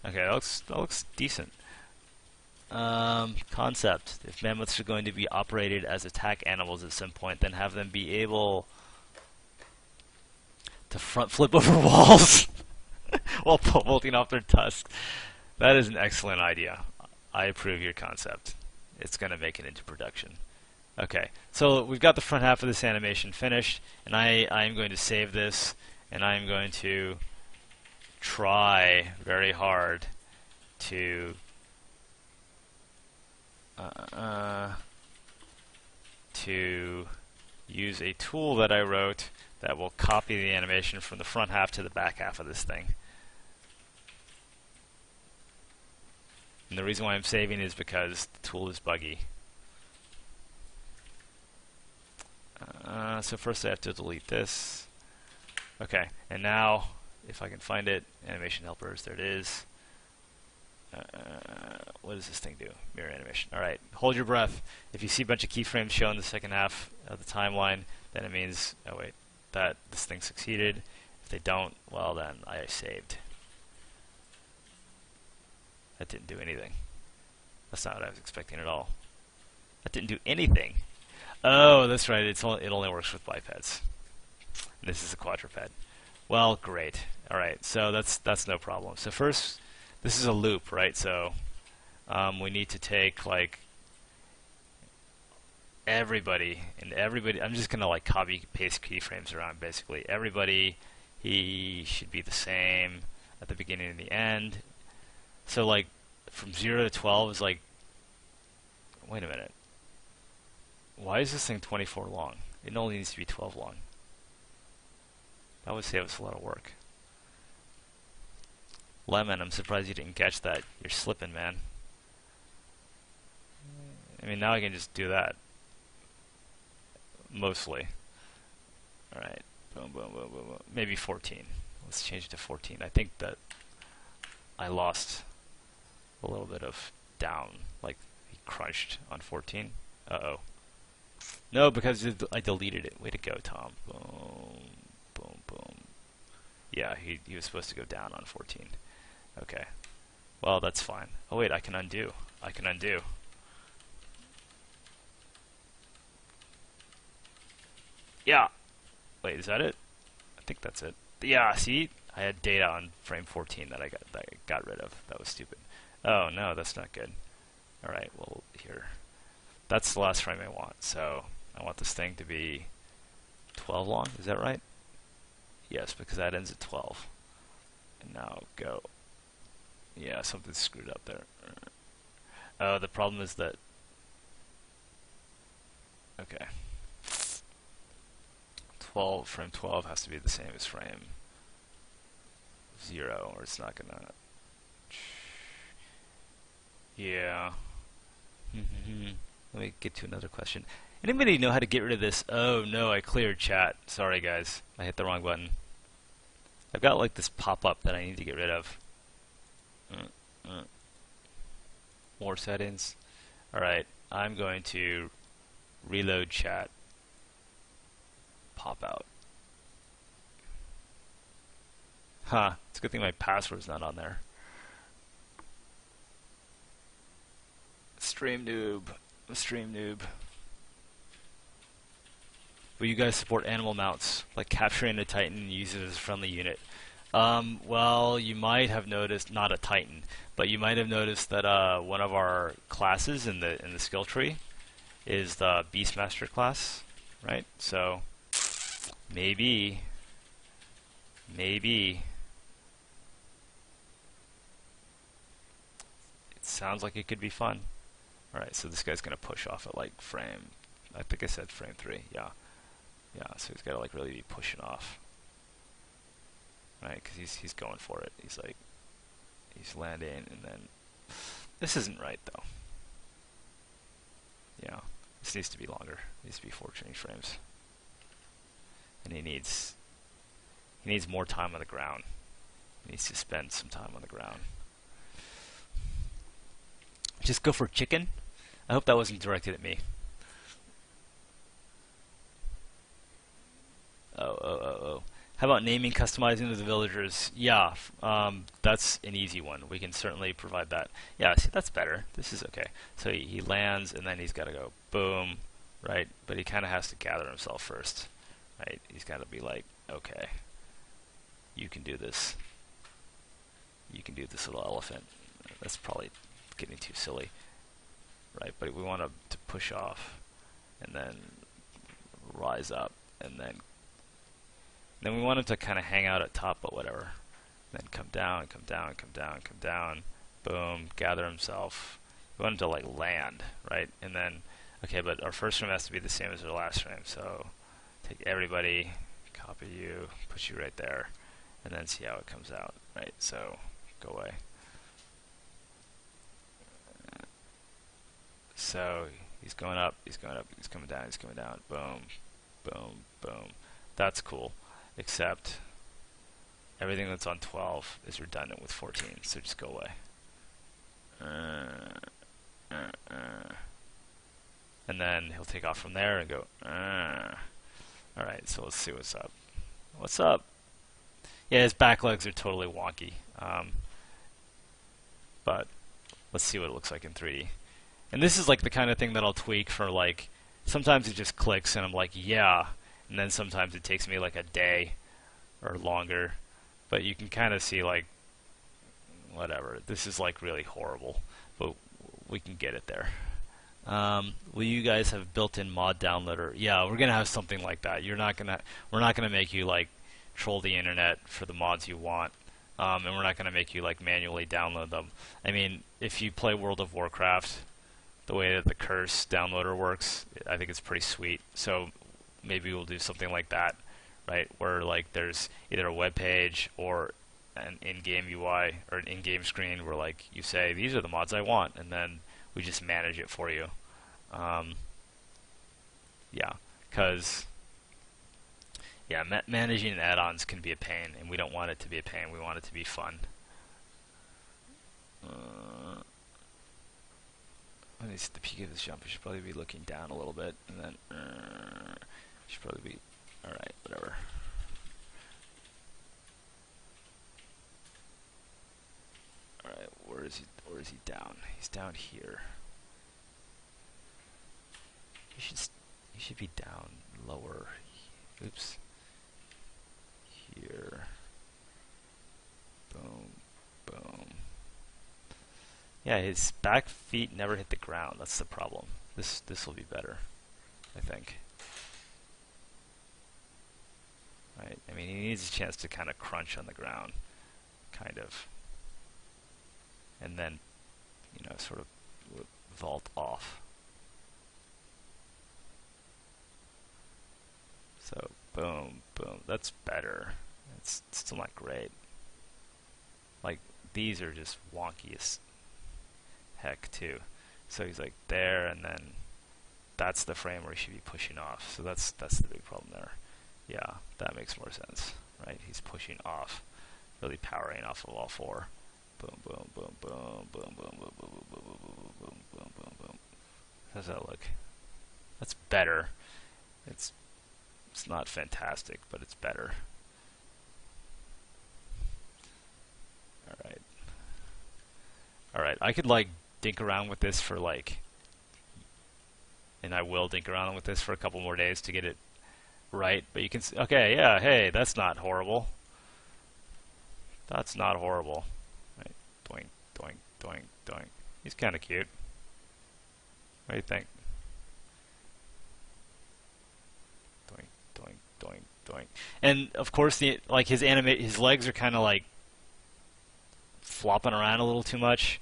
Okay, that looks decent. Concept: if mammoths are going to be operated as attack animals at some point, then have them be able to front flip over walls while holding off their tusks. That is an excellent idea. I approve your concept. It's going to make it into production. Okay, so we've got the front half of this animation finished, and I am going to save this, and I'm going to try very hard to use a tool that I wrote that will copy the animation from the front half to the back half of this thing. And the reason why I'm saving is because the tool is buggy. So first I have to delete this. Okay, and now if I can find it, animation helpers, there it is. What does this thing do? Mirror animation. Alright, hold your breath. If you see a bunch of keyframes showing the second half of the timeline, then it means, oh wait, that this thing succeeded. If they don't, well then I saved. That didn't do anything. That's not what I was expecting at all. That didn't do anything. Oh, that's right, it only works with bipeds. And this is a quadruped. Well, great. Alright, so that's no problem. So first, this is a loop, right? So we need to take like everybody, I'm just gonna like copy paste keyframes around basically. Everybody, he should be the same at the beginning and the end. So like from 0 to 12 is like, wait a minute. Why is this thing 24 long? It only needs to be 12 long. That would save us a lot of work. Lemon, I'm surprised you didn't catch that. You're slipping, man. I mean, now I can just do that. Mostly. Alright. Boom, boom, boom, boom, boom. Maybe 14. Let's change it to 14. I think that I lost a little bit of down. Like, he crunched on 14. Uh-oh. No, because I deleted it. Way to go, Tom. Boom, boom, boom. Yeah, he was supposed to go down on 14. Okay. Well, that's fine. Oh wait, I can undo. I can undo. Yeah. Wait, is that it? I think that's it. Yeah, see? I had data on frame 14 that I got rid of. That was stupid. Oh, no, that's not good. Alright, well, here. That's the last frame I want. So, I want this thing to be 12 long. Is that right? Yes, because that ends at 12. And now go. Yeah, something's screwed up there. Oh, the problem is that... Okay. Frame 12 has to be the same as frame 0, or it's not gonna... Yeah. Let me get to another question. Anybody know how to get rid of this? Oh no, I cleared chat. Sorry guys, I hit the wrong button. I've got like this pop-up that I need to get rid of. More settings. Alright, I'm going to reload chat. Pop out. Huh, it's a good thing my password's not on there. Stream noob. Stream noob. Will you guys support animal mounts, like capturing a Titan and use it as a friendly unit? Well, you might have noticed, not a Titan, but you might have noticed that one of our classes in the skill tree is the Beastmaster class, right? So maybe it sounds like it could be fun. Alright, so this guy's gonna push off at like frame, I think I said frame 3, yeah. Yeah, so he's gotta like really be pushing off. Right, because he's going for it. He's like, he's landing, and then, this isn't right though. Yeah, this needs to be longer. It needs to be 4 change frames. And he needs more time on the ground. He needs to spend some time on the ground. Just go for chicken? I hope that wasn't directed at me. Oh. How about naming, customizing to the villagers? Yeah, that's an easy one. We can certainly provide that. Yeah, see, that's better. This is okay. So he lands, and then he's got to go boom, right? But he kind of has to gather himself first, right? He's got to be like, okay, you can do this. You can do this, little elephant. That's probably getting too silly, right? But we want to push off, and then rise up, and then we want him to kind of hang out at top, but whatever. Then come down, come down, come down, come down. Boom, gather himself. We want him to like land, right? And then, okay, but our first frame has to be the same as our last frame. So take everybody, copy you, put you right there, and then see how it comes out, right? So go away. So he's going up, he's going up, he's coming down, he's coming down. Boom, boom, boom. That's cool. Except everything that's on 12 is redundant with 14, so just go away. And then he'll take off from there and go. Alright, so let's see what's up. What's up? Yeah, his back legs are totally wonky. But let's see what it looks like in 3D. And this is like the kind of thing that I'll tweak for like, sometimes it just clicks and I'm like, yeah. And then sometimes it takes me like a day or longer. But you can kind of see like, whatever. This is like really horrible, but we can get it there. Will you guys have built-in mod downloader? Yeah, we're gonna have something like that. We're not gonna make you like troll the internet for the mods you want, and we're not gonna make you like manually download them. I mean, if you play World of Warcraft, the way that the Curse downloader works, I think it's pretty sweet. So maybe we'll do something like that, right? Where like there's either a web page or an in-game UI or an in-game screen where like you say these are the mods I want, and then we just manage it for you. Yeah, because managing add-ons can be a pain, and we don't want it to be a pain. We want it to be fun. When he's at the peak of his jump, he should probably be looking down a little bit, and then should probably be alright, whatever. Alright, where is he down? He's down here. He should be down lower. Oops. Here. Boom. Boom. Yeah, his back feet never hit the ground. That's the problem. This will be better, I think. Right? I mean, he needs a chance to kind of crunch on the ground, kind of, and then, you know, sort of vault off. So boom, boom. That's better. It's still not great. Like these are just wonky as heck too. So he's like there, and then that's the frame where he should be pushing off. So that's the big problem there. Yeah, that makes more sense, right? He's pushing off, really powering off of all four. Boom, boom, boom, boom, boom, boom, boom, boom, boom, boom, boom, boom, boom, boom, boom. How's that look? That's better. It's not fantastic, but it's better. Alright. Alright, I could like dink around with this for like, and I will dink around with this for a couple more days to get it right, but you can see, okay, yeah, hey, that's not horrible. That's not horrible. Right. Doink, doink, doink, doink. He's kind of cute. What do you think? Doink, doink, doink, doink. And of course, his legs are kind of like flopping around a little too much,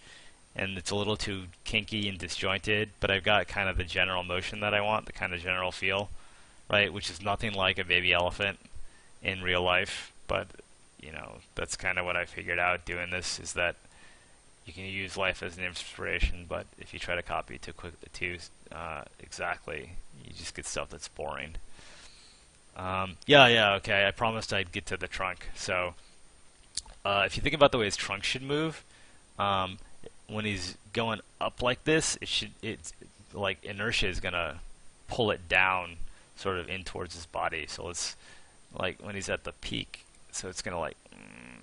and it's a little too kinky and disjointed. But I've got kind of the general motion that I want, the kind of general feel, right? Which is nothing like a baby elephant in real life, but you know, that's kind of what I figured out doing this, is that you can use life as an inspiration, but if you try to copy too exactly, you just get stuff that's boring. Yeah, okay, I promised I'd get to the trunk. So if you think about the way his trunk should move, when he's going up like this, it's like inertia is gonna pull it down sort of in towards his body. So it's like when he's at the peak, so it's gonna like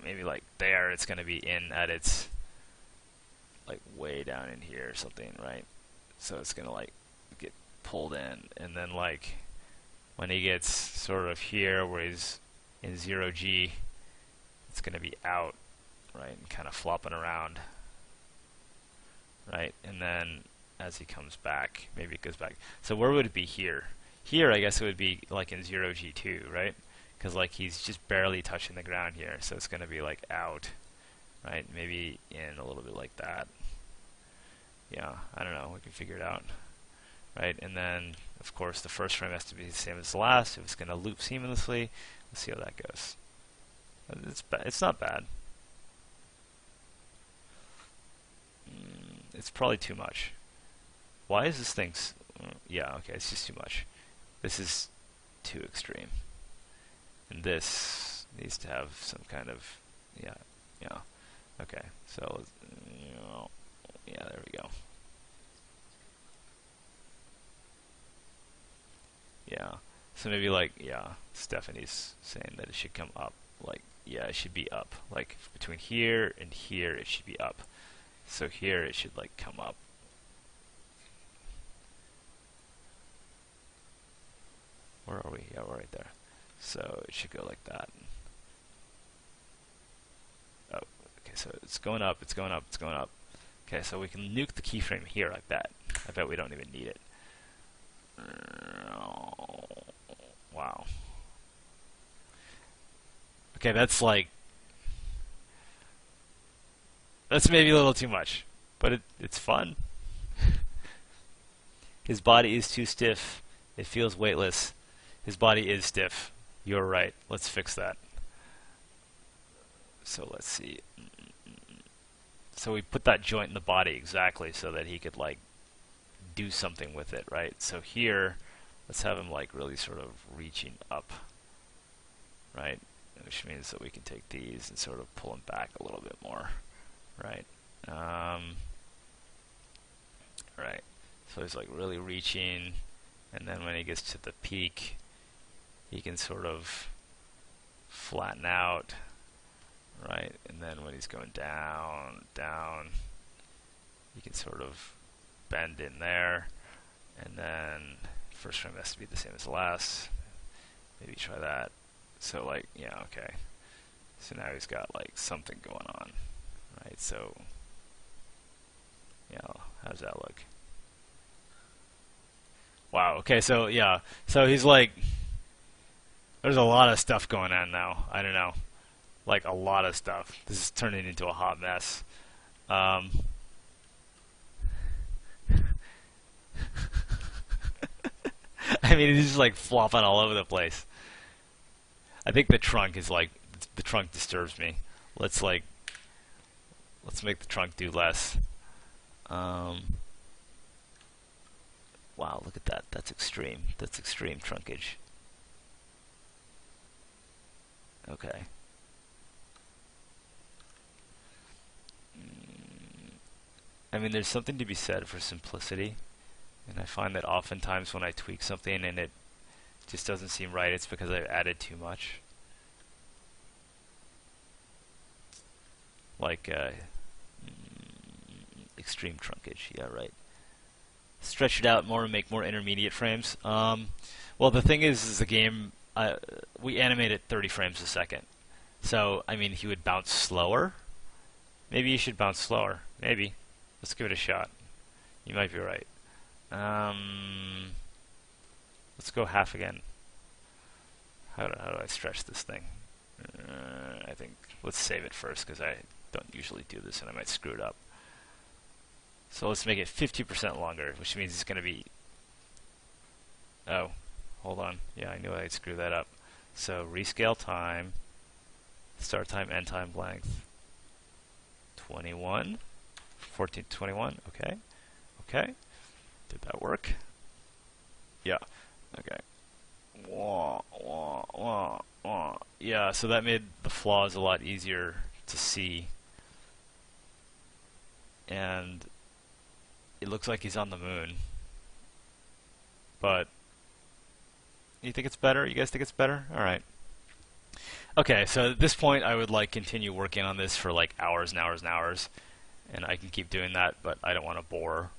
maybe like there, it's gonna be in at its like way down in here or something, right? So it's gonna like get pulled in, and then like when he gets sort of here where he's in 0G, it's gonna be out, right, and kind of flopping around, right? And then as he comes back, maybe it goes back. So where would it be here? Here, I guess it would be like in 0G2, right? Because like he's just barely touching the ground here, so it's going to be like out, right? Maybe in a little bit like that. Yeah, I don't know. We can figure it out, right? And then, of course, the first frame has to be the same as the last. If it's going to loop seamlessly, let's see how that goes. It's not bad. It's probably too much. Why is this thing? Yeah, okay, it's just too much. This is too extreme. And this needs to have some kind of, yeah. Okay, so, yeah, there we go. Yeah, so maybe like, yeah, Stephanie's saying that it should come up. Like, yeah, it should be up. Like, between here and here, it should be up. So here, it should, like, come up. Where are we? Yeah, we're right there. So it should go like that. Oh, okay, so it's going up, it's going up, it's going up. Okay, so we can nuke the keyframe here, I bet. I bet we don't even need it. Wow. Okay, that's maybe a little too much, but it's fun. His body is too stiff. It feels weightless. His body is stiff. You're right. Let's fix that. So let's see. So we put that joint in the body exactly so that he could like do something with it, right? So here, let's have him like really sort of reaching up, right? Which means that we can take these and sort of pull them back a little bit more, right? Right. So he's like really reaching, and then when he gets to the peak, he can sort of flatten out, right? And then when he's going down, he can sort of bend in there, and then first frame has to be the same as the last. Maybe try that. So like, yeah, okay. So now he's got like something going on, right? So, yeah, how does that look? Wow, okay, so yeah. So he's like, there's a lot of stuff going on now. I don't know. Like a lot of stuff. This is turning into a hot mess. I mean, it's just like flopping all over the place. I think the trunk is like, the trunk disturbs me. Let's make the trunk do less. Wow, look at that. That's extreme. That's extreme trunkage. Okay. I mean, there's something to be said for simplicity. And I find that oftentimes when I tweak something and it just doesn't seem right, it's because I've added too much. Like extreme trunkage, yeah, right. Stretch it out more and make more intermediate frames. Well, the thing is the game, we animate at 30 frames a second. So, I mean, he would bounce slower. Maybe you should bounce slower. Maybe. Let's give it a shot. You might be right. Let's go half again. How do I stretch this thing? I think let's save it first because I don't usually do this and I might screw it up. So let's make it 50% longer, which means it's going to be... Oh, hold on. Yeah, I knew I'd screw that up. So rescale time, start time, end time, length. 21. 14 to 21. Okay. Okay. Did that work? Yeah. Okay. Wah, wah, wah, wah. Yeah, so that made the flaws a lot easier to see. And it looks like he's on the moon. But you think it's better? You guys think it's better? All right. Okay, so at this point I would like continue working on this for like hours and hours and hours. And I can keep doing that, but I don't want to bore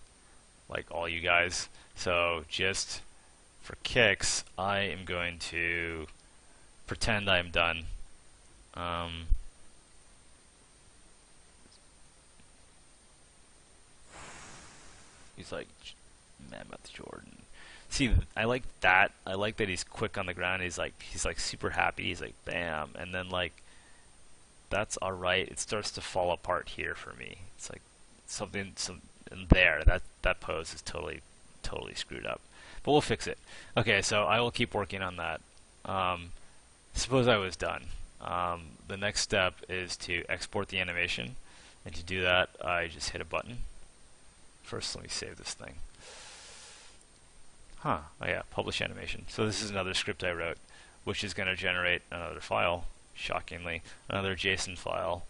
like all you guys. So just for kicks, I am going to pretend I am done. He's like Mammoth Jordan. See, I like that. I like that he's quick on the ground. He's like super happy. He's like bam, and then like that's all right. It starts to fall apart here for me. It's like something in there. That pose is totally screwed up. But we'll fix it. Okay, so I will keep working on that. Suppose I was done. The next step is to export the animation, and to do that, I just hit a button. First, let me save this thing. Oh yeah, publish animation. So this is another script I wrote, which is going to generate another file, shockingly, another JSON file,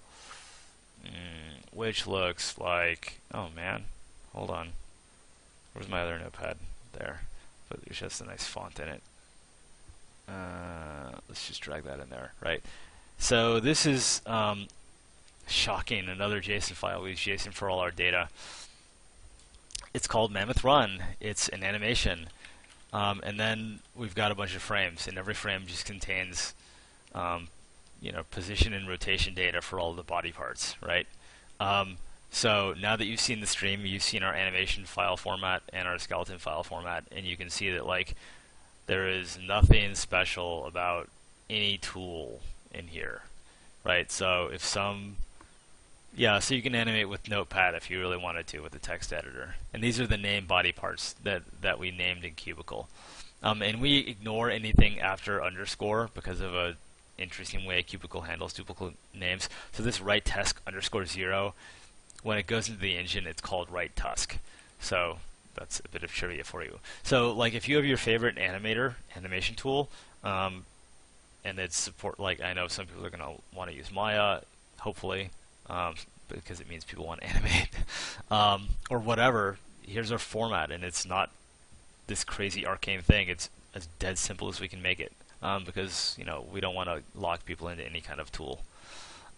which looks like, oh man, hold on. Where's my other notepad? There. But there's just a nice font in it. Let's just drag that in there, right? So this is shocking, another JSON file. We use JSON for all our data. It's called Mammoth Run. It's an animation. And then we've got a bunch of frames, and every frame just contains position and rotation data for all the body parts, right? So now that you've seen the stream, you've seen our animation file format and our skeleton file format, and you can see that like there is nothing special about any tool in here, right? So if so you can animate with Notepad if you really wanted to with the text editor. And these are the named body parts that we named in Cubicle. And we ignore anything after underscore because of a interesting way Cubicle handles duplicate names. So this right tusk underscore 0, when it goes into the engine, it's called right tusk. So that's a bit of trivia for you. So like if you have your favorite animation tool, and it's support, like I know some people are going to want to use Maya, hopefully, because it means people want to animate, or whatever. Here's our format, and it's not this crazy arcane thing. It's as dead simple as we can make it, because we don't want to lock people into any kind of tool.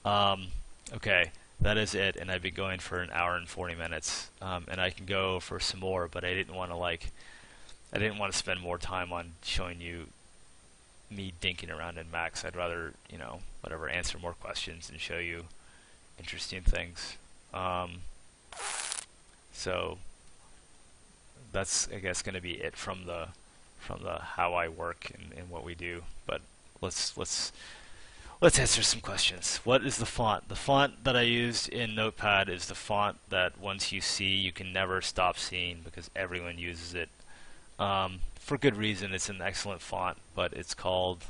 Okay, that is it, and I've been going for an hour and 40 minutes, and I can go for some more, but I didn't want to spend more time on showing you me dinking around in Max. I'd rather whatever, answer more questions and show you interesting things. So that's, I guess, going to be it from the how I work and what we do. But let's answer some questions. What is the font? The font that I used in Notepad is the font that once you see, you can never stop seeing because everyone uses it. For good reason. It's an excellent font, but it's called,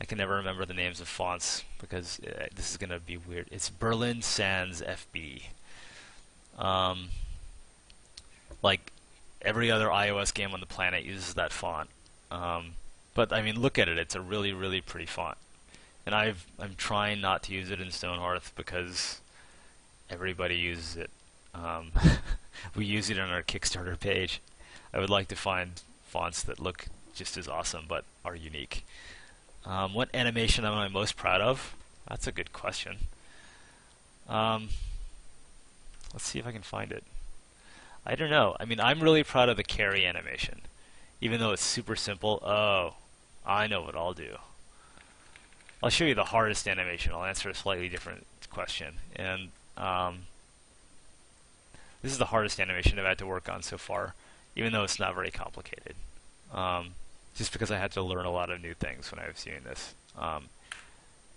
I can never remember the names of fonts because this is going to be weird. It's Berlin Sans FB. Like every other iOS game on the planet uses that font. But I mean, look at it. It's a really, really pretty font. And I'm trying not to use it in Stonehearth because everybody uses it. We use it on our Kickstarter page. I would like to find fonts that look just as awesome but are unique. What animation am I most proud of? That's a good question. Let's see if I can find it. I don't know. I mean, I'm really proud of the carry animation. Even though it's super simple. Oh, I know what I'll do. I'll show you the hardest animation. I'll answer a slightly different question. And this is the hardest animation I've had to work on so far, even though it's not very complicated. Just because I had to learn a lot of new things when I was doing this. I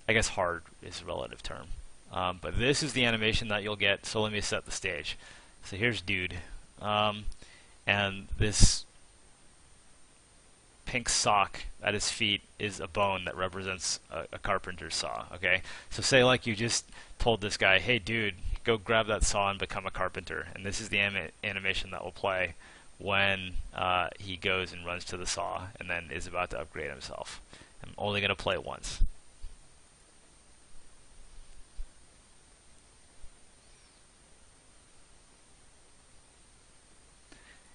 guess hard is a relative term. But this is the animation that you'll get, so let me set the stage. So here's Dude. And this pink sock at his feet is a bone that represents a carpenter's saw, okay? So say like you just told this guy, hey dude, go grab that saw and become a carpenter. And this is the animation that will play when he goes and runs to the saw and then is about to upgrade himself. I'm only going to play it once.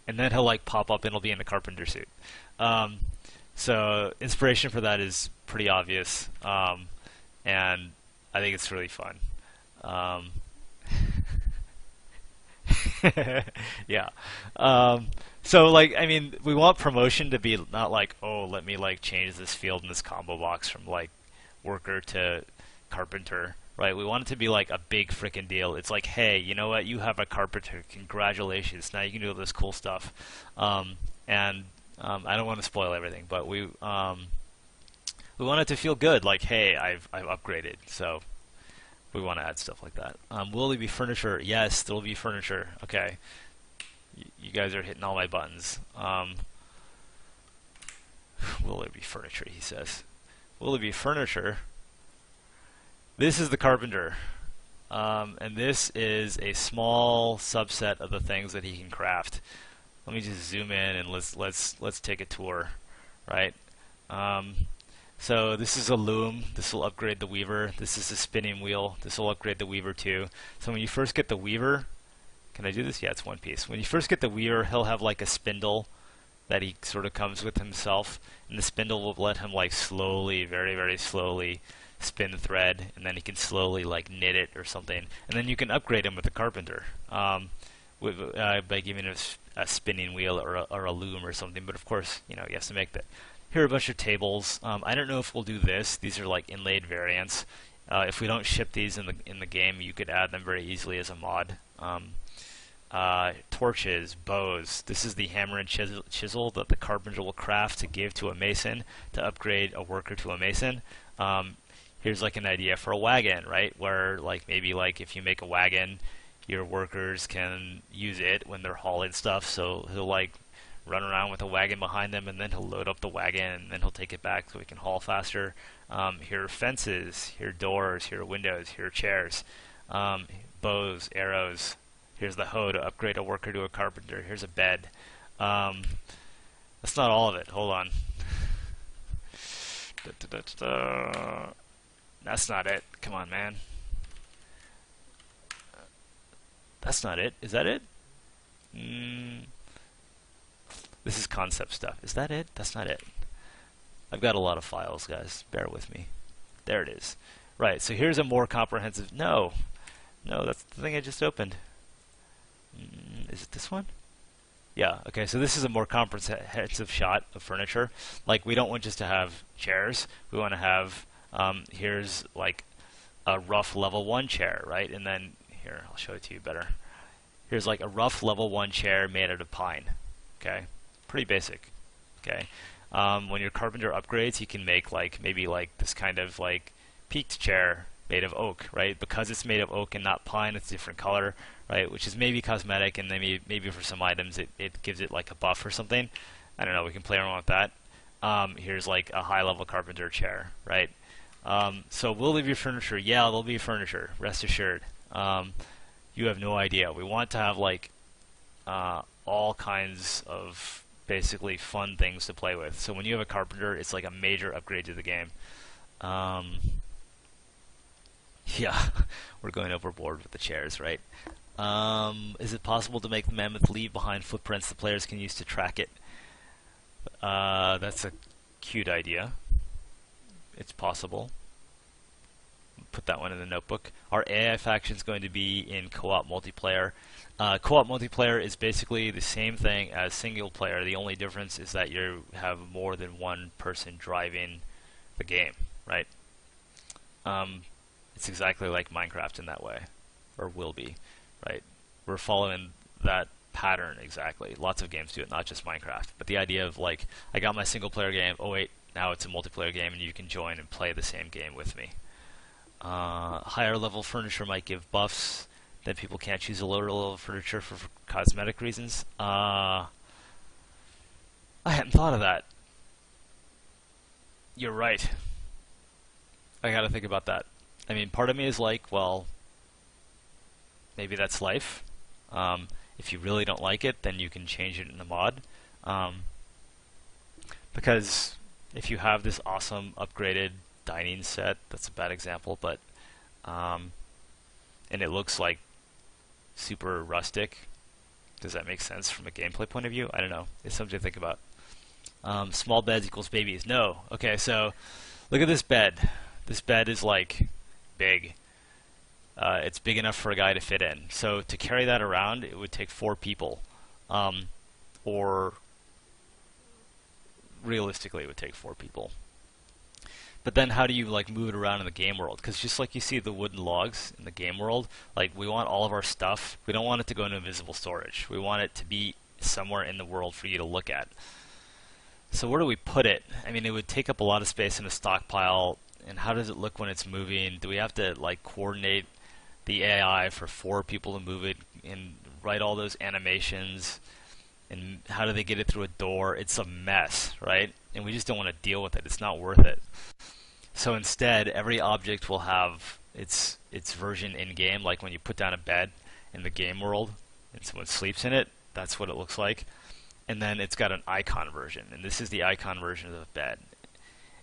And then he'll like pop up and he'll be in a carpenter suit. So inspiration for that is pretty obvious, and I think it's really fun. Yeah. So like, I mean, we want promotion to be not like, oh, let me like change this field in this combo box from like worker to carpenter. right? We want it to be like a big freaking deal. It's like, hey, you know what? You have a carpenter. Congratulations. Now you can do all this cool stuff. And I don't want to spoil everything, but we want it to feel good. Like, hey, I've upgraded. So we want to add stuff like that. Will there be furniture? Yes, there will be furniture. Okay. You guys are hitting all my buttons. Will there be furniture? He says. Will there be furniture? This is the carpenter, and this is a small subset of the things that he can craft. Let me just zoom in and let's take a tour, right? So this is a loom. This will upgrade the weaver. This is a spinning wheel. This will upgrade the weaver too. So when you first get the weaver, can I do this? Yeah, it's one piece. When you first get the weaver, he'll have like a spindle that he sort of comes with himself, and the spindle will let him like slowly, very, very slowly spin the thread, and then he can slowly like knit it or something, and then you can upgrade him with the carpenter by giving him a spinning wheel or a loom or something. But of course, you know, he has to make that. Here are a bunch of tables. I don't know if we'll do this. These are like inlaid variants. If we don't ship these in the game, you could add them very easily as a mod. Torches, bows. This is the hammer and chisel that the carpenter will craft to give to a mason to upgrade a worker to a mason. Here's like an idea for a wagon, right? Where like maybe like if you make a wagon, your workers can use it when they're hauling stuff. So he'll like run around with a wagon behind them, and then he'll load up the wagon, and then he'll take it back so he can haul faster. Here are fences, here are doors, here are windows, here are chairs, bows, arrows. Here's the hoe to upgrade a worker to a carpenter. Here's a bed. That's not all of it. Hold on. That's not it. Come on, man. That's not it. Is that it? This is concept stuff. Is that it? That's not it. I've got a lot of files, guys. Bear with me. There it is. Right, so here's a more comprehensive... No, that's the thing I just opened. Is it this one? Yeah, okay, so this is a more comprehensive shot of furniture. Like, we don't want just to have chairs. We want to have, here's like a rough level 1 chair, right? And then, here, I'll show it to you better. Here's like a rough level 1 chair made out of pine, okay? Pretty basic, okay? When your carpenter upgrades, he can make like, maybe like this kind of like peaked chair made of oak, right? Because it's made of oak and not pine, it's a different color, right? Which is maybe cosmetic, and maybe for some items it gives it like a buff or something. I don't know, we can play around with that. Here's like a high-level carpenter chair, right? So will there be furniture? Yeah, there'll be furniture, rest assured. You have no idea. We want to have like all kinds of basically fun things to play with. So when you have a carpenter, it's like a major upgrade to the game. Yeah, we're going overboard with the chairs, right? Is it possible to make the mammoth leave behind footprints the players can use to track it? That's a cute idea. It's possible. Put that one in the notebook. Our AI faction is going to be in co-op multiplayer. Co-op multiplayer is basically the same thing as single player. The only difference is that you have more than one person driving the game, right? It's exactly like Minecraft in that way, or will be, right? We're following that pattern exactly. Lots of games do it, not just Minecraft. But the idea of like, I got my single player game, oh wait, now it's a multiplayer game and you can join and play the same game with me. Higher level furniture might give buffs, then people can't choose a lower level furniture for cosmetic reasons. I hadn't thought of that. You're right. I gotta think about that. I mean, part of me is like, well, maybe that's life. If you really don't like it, then you can change it in the mod. Because if you have this awesome upgraded dining set, that's a bad example, but and it looks like super rustic, does that make sense from a gameplay point of view? I don't know. It's something to think about. Small beds equals babies. No. Okay, so look at this bed. This bed is like big. It's big enough for a guy to fit in. So to carry that around, it would take 4 people. Or realistically, it would take 4 people. But then how do you like move it around in the game world? Because just like you see the wooden logs in the game world, like we want all of our stuff. We don't want it to go into invisible storage. We want it to be somewhere in the world for you to look at. So where do we put it? I mean, it would take up a lot of space in a stockpile. And how does it look when it's moving? Do we have to like coordinate the AI for 4 people to move it and write all those animations? And how do they get it through a door? It's a mess, right? And we just don't want to deal with it. It's not worth it. So instead, every object will have its version in game. Like when you put down a bed in the game world and someone sleeps in it, that's what it looks like. And then it's got an icon version, and this is the icon version of the bed.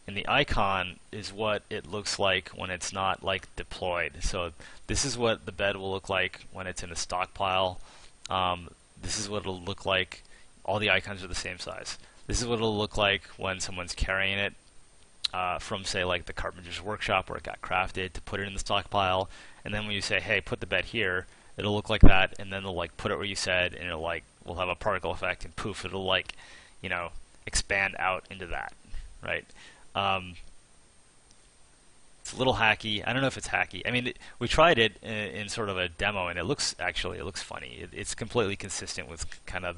And the icon is what it looks like when it's not like deployed. So this is what the bed will look like when it's in a stockpile. This is what it'll look like. All the icons are the same size. This is what it'll look like when someone's carrying it from, say, like the carpenter's workshop where it got crafted to put it in the stockpile. And then when you say, hey, put the bed here, it'll look like that. And then they'll like put it where you said, and it'll like will have a particle effect, and poof, it'll like, you know, expand out into that, right? It's a little hacky. I don't know if it's hacky. I mean, we tried it in sort of a demo, and it looks funny. It's completely consistent with kind of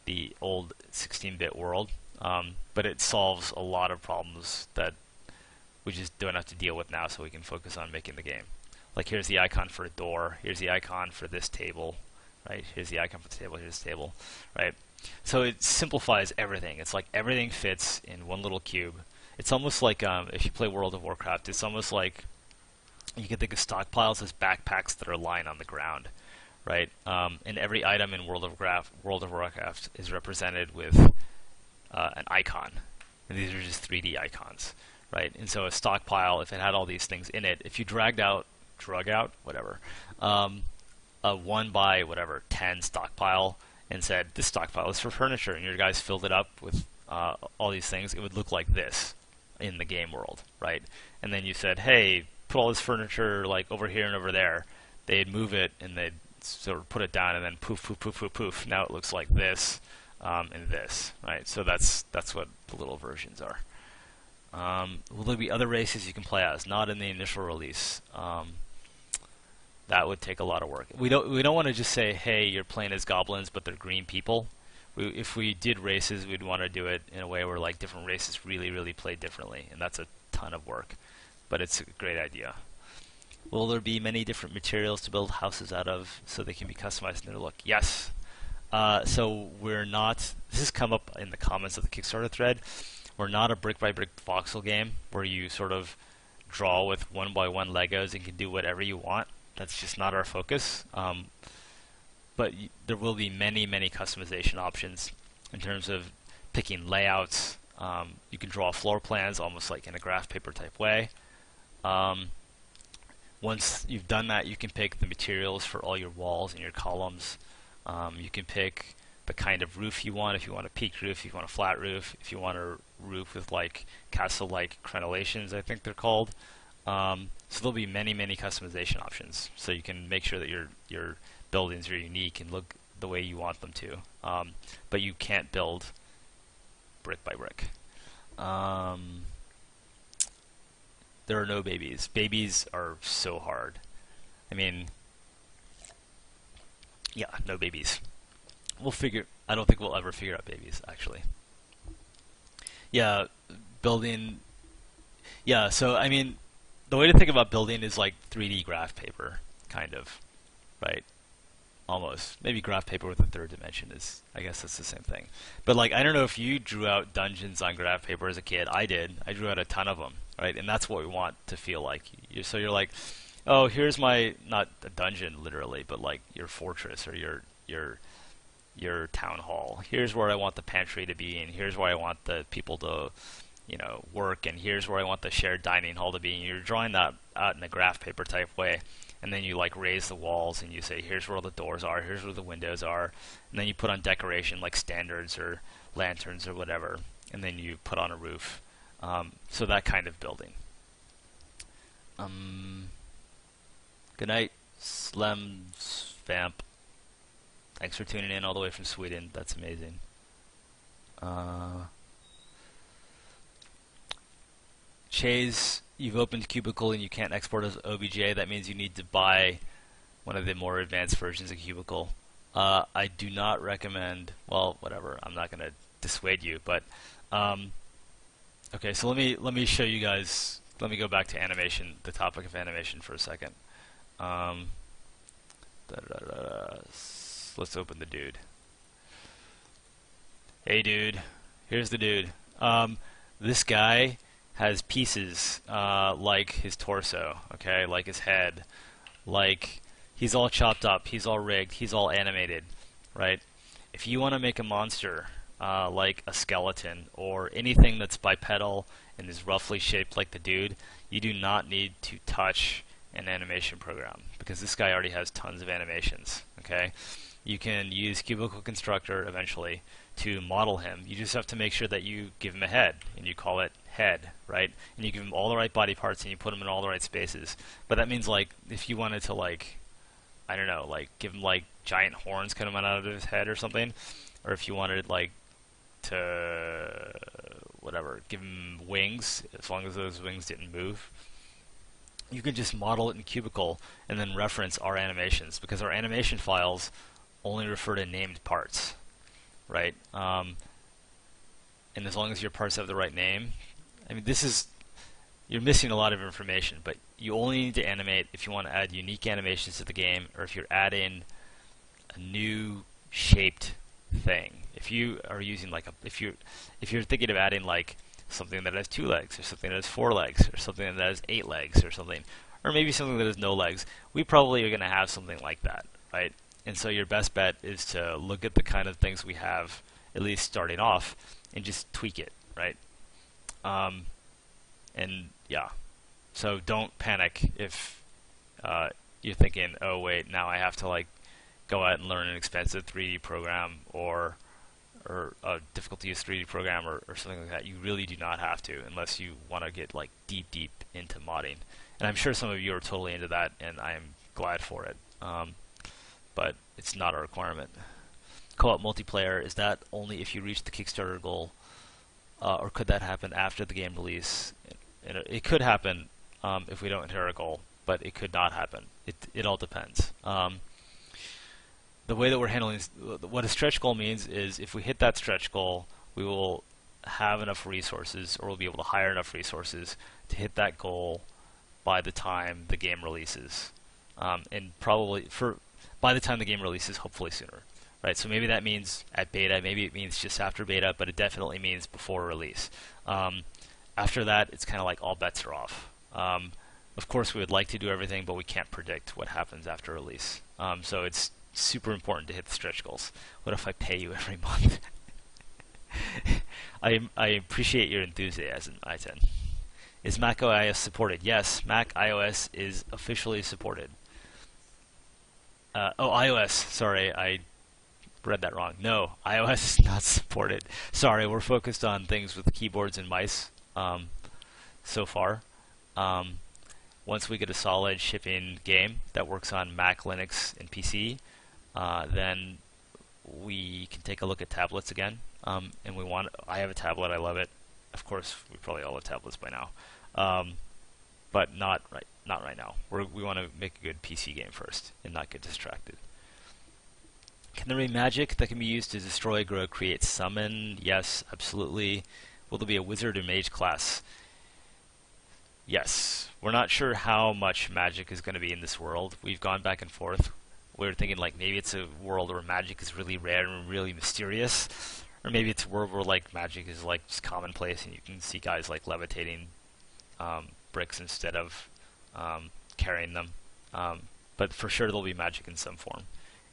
the old 16-bit world, but it solves a lot of problems that we just don't have to deal with now, so we can focus on making the game. Like here's the icon for a door. Here's the icon for this table, right? Here's the icon for the table. Here's the table, right? So it simplifies everything. It's like everything fits in one little cube. It's almost like if you play World of Warcraft, it's almost like you can think of stockpiles as backpacks that are lying on the ground, right? And every item in World of Warcraft is represented with an icon, and these are just 3D icons, right? And so a stockpile, if it had all these things in it, if you drug out, whatever, a 1 by whatever 10 stockpile, and said this stockpile is for furniture, and your guys filled it up with all these things, it would look like this in the game world, right? And then you said, hey, put all this furniture like over here and over there. They'd move it and they'd sort of put it down, and then poof, poof, poof, poof, poof. Now it looks like this and this, right? So that's what the little versions are. Will there be other races you can play as? Not in the initial release. That would take a lot of work. We don't want to just say, hey, you're playing as goblins, but they're green people. If we did races, we'd want to do it in a way where like different races really play differently, and that's a ton of work, but it's a great idea. Will there be many different materials to build houses out of so they can be customized in their look? Yes. So we're not, this has come up in the comments of the Kickstarter thread, we're not a brick-by-brick voxel game where you sort of draw with 1-by-1 Legos and can do whatever you want. That's just not our focus. But there will be many customization options in terms of picking layouts. You can draw floor plans almost like in a graph paper type way. Once you've done that, you can pick the materials for all your walls and your columns. You can pick the kind of roof you want, if you want a peaked roof, if you want a flat roof, if you want a roof with like castle-like crenellations, I think they're called. So there'll be many customization options, so you can make sure that your buildings are unique and look the way you want them to. But you can't build brick by brick. There are no babies. Babies are so hard. I mean, yeah, no babies. I don't think we'll ever figure out babies, actually. Yeah, building. Yeah, so I mean, the way to think about building is like 3D graph paper, kind of, right? Almost. Maybe graph paper with a third dimension is, I guess that's the same thing. But like, I don't know if you drew out dungeons on graph paper as a kid. I did. I drew out a ton of them, right? And that's what we want to feel like. So you're like, oh, here's my, not a dungeon literally, but like your fortress or your town hall. Here's where I want the pantry to be, and here's where I want the people to, you know, work, and here's where I want the shared dining hall to be. And you're drawing that out in a graph paper type way. And then you like raise the walls and you say, here's where all the doors are, here's where the windows are. And then you put on decoration like standards or lanterns or whatever. And then you put on a roof. So that kind of building. Good night, Slem Vamp. Thanks for tuning in all the way from Sweden. That's amazing. Chase, you've opened Cubicle and you can't export as OBJ. That means you need to buy one of the more advanced versions of Cubicle. I do not recommend, well, whatever, I'm not going to dissuade you, but okay, so let me show you guys, let me go back to animation, the topic of animation for a second. Let's open the dude. Hey dude, here's the dude. This guy has pieces like his torso, okay, like his head, like he's all chopped up, he's all rigged, he's all animated, right? If you want to make a monster like a skeleton or anything that's bipedal and is roughly shaped like the dude, you do not need to touch an animation program because this guy already has tons of animations, okay? You can use Cubicle Constructor eventually to model him. You just have to make sure that you give him a head and you call it head, right? And you give him all the right body parts and you put him in all the right spaces. But that means like if you wanted to like, I don't know, like give him like giant horns coming out of his head or something, or if you wanted like to whatever, give him wings, as long as those wings didn't move, you can just model it in Cubicle and then reference our animations because our animation files only refer to named parts, right? And as long as your parts have the right name, I mean, you're missing a lot of information, but you only need to animate if you want to add unique animations to the game, or if you're adding a new shaped thing. If you are using like if you're thinking of adding like something that has 2 legs, or something that has 4 legs, or something that has 8 legs, or something, or maybe something that has no legs, we probably are going to have something like that, right? And so your best bet is to look at the kind of things we have, at least starting off, and just tweak it, right? And yeah, so don't panic if you're thinking, oh wait, now I have to like go out and learn an expensive 3D program or a difficult to use 3D program or something like that. You really do not have to unless you want to get like deep into modding. And I'm sure some of you are totally into that, and I am glad for it. But it's not a requirement. Co-op multiplayer, is that only if you reach the Kickstarter goal, or could that happen after the game release? And it could happen if we don't hit our goal, but it could not happen. It all depends. The way that we're handling what a stretch goal means is if we hit that stretch goal, we will have enough resources, or we'll be able to hire enough resources to hit that goal by the time the game releases, and probably by the time the game releases, hopefully sooner, right? So maybe that means at beta, maybe it means just after beta, but it definitely means before release. After that, it's kind of like all bets are off. Of course, we would like to do everything, but we can't predict what happens after release. So it's super important to hit the stretch goals. What if I pay you every month? I appreciate your enthusiasm, I10. Is Mac OS supported? Yes, Mac iOS is officially supported. iOS. Sorry, I read that wrong. No, iOS is not supported. Sorry, we're focused on things with keyboards and mice so far. Once we get a solid shipping game that works on Mac, Linux, and PC, then we can take a look at tablets again. And I have a tablet, I love it. Of course, we probably all have tablets by now. But not right now. We want to make a good PC game first and not get distracted. Can there be magic that can be used to destroy, grow, create, summon? Yes, absolutely. Will there be a wizard or mage class? Yes. We're not sure how much magic is going to be in this world. We've gone back and forth. We were thinking like maybe it's a world where magic is really rare and really mysterious, or maybe it's a world where like magic is like just commonplace and you can see guys like levitating bricks instead of carrying them. But for sure there'll be magic in some form,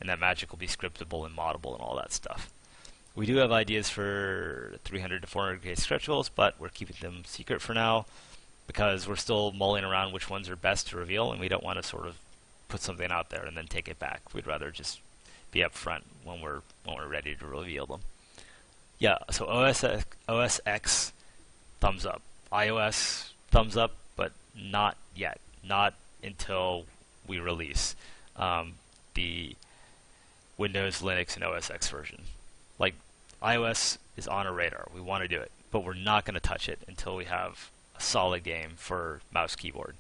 and that magic will be scriptable and moddable and all that stuff. We do have ideas for 300 to 400k stretch goals, but we're keeping them secret for now because we're still mulling around which ones are best to reveal, and we don't want to sort of put something out there and then take it back. We'd rather just be upfront when we're ready to reveal them. Yeah, so OS X, thumbs up. iOS, thumbs up, but not yet. Not until we release the Windows, Linux, and OS X version. Like, iOS is on our radar. We want to do it, but we're not going to touch it until we have a solid game for mouse keyboard.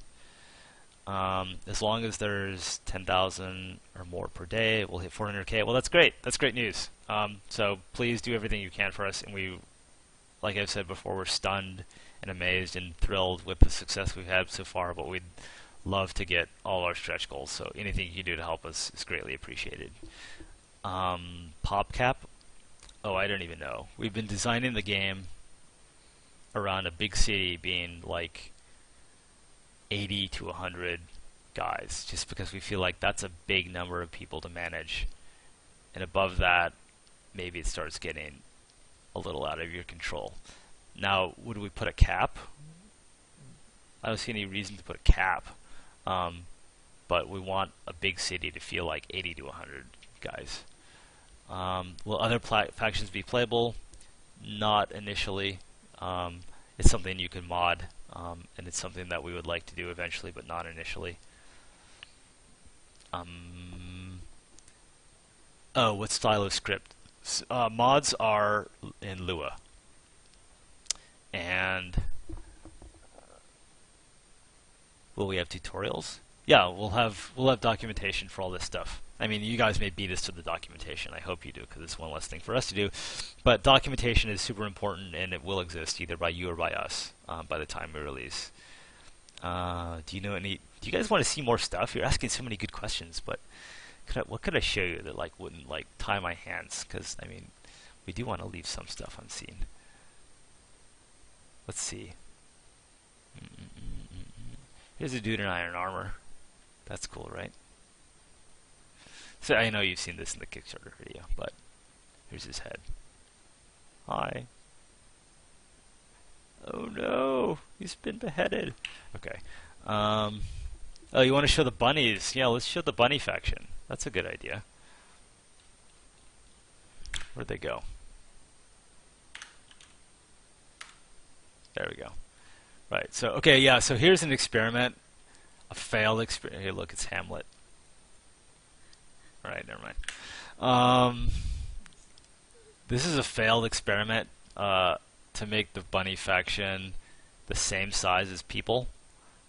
As long as there's 10,000 or more per day, we'll hit 400K. Well, that's great. That's great news. So please do everything you can for us. And we, like I've said before, we're stunned and amazed and thrilled with the success we've had so far. But we'd love to get all our stretch goals. So anything you can do to help us is greatly appreciated. PopCap. Oh, I don't even know. We've been designing the game around a big city being like 80 to 100 guys, just because we feel like that's a big number of people to manage. And above that, maybe it starts getting a little out of your control. Now, would we put a cap? I don't see any reason to put a cap, but we want a big city to feel like 80 to 100 guys. Will other factions be playable? Not initially. It's something you can mod. And it's something that we would like to do eventually, but not initially. Oh, what style of script? Mods are in Lua. And will we have tutorials? Yeah, we'll have documentation for all this stuff. I mean, you guys may beat us to the documentation. I hope you do, because it's one less thing for us to do. But documentation is super important, and it will exist either by you or by us by the time we release. Do you guys want to see more stuff? You're asking so many good questions, but what could I show you that like wouldn't like tie my hands? Because I mean, we do want to leave some stuff unseen. Let's see. Here's a dude in iron armor. That's cool, right? So I know you've seen this in the Kickstarter video, but here's his head. Hi. Oh no, he's been beheaded. Okay. Oh, you want to show the bunnies? Yeah, let's show the bunny faction. That's a good idea. Where'd they go? There we go. Right, so, okay, yeah, so here's an experiment. A failed experiment. Hey, look, it's Hamlet. Alright, never mind. This is a failed experiment to make the bunny faction the same size as people,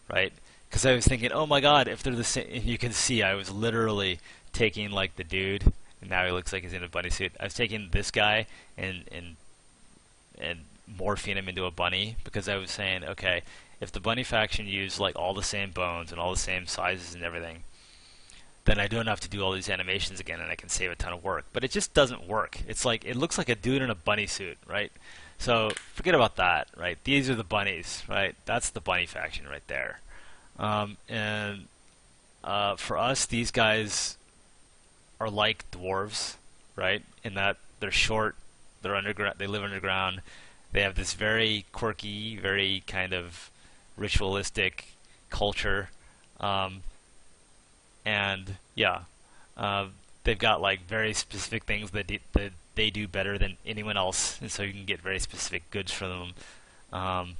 right? Because I was thinking, oh my god, if they're the same, and you can see I was literally taking like the dude, and now he looks like he's in a bunny suit. I was taking this guy and morphing him into a bunny, because I was saying, okay, if the bunny faction used like all the same bones and all the same sizes and everything, then I don't have to do all these animations again, and I can save a ton of work. But it just doesn't work. It's like, it looks like a dude in a bunny suit, right? So forget about that, right? These are the bunnies, right? That's the bunny faction right there. For us, these guys are like dwarves, right? In that they're short, they're underground, they live underground. They have this very quirky, very kind of ritualistic culture. And yeah, they've got like very specific things that they do better than anyone else, and so you can get very specific goods from them.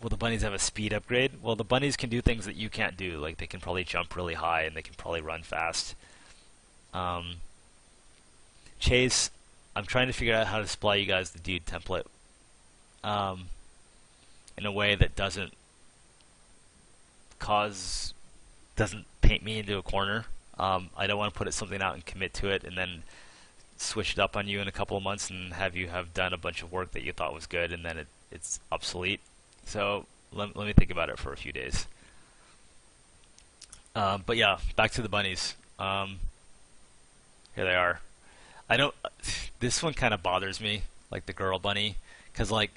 Will the bunnies have a speed upgrade? Well, the bunnies can do things that you can't do, like they can probably jump really high and they can probably run fast. Chase, I'm trying to figure out how to supply you guys the dude template in a way that doesn't paint me into a corner. I don't want to put something out and commit to it and then switch it up on you in a couple of months and have you have done a bunch of work that you thought was good and then it's obsolete. So let me think about it for a few days. But yeah, back to the bunnies. Here they are. This one kind of bothers me, like the girl bunny, because like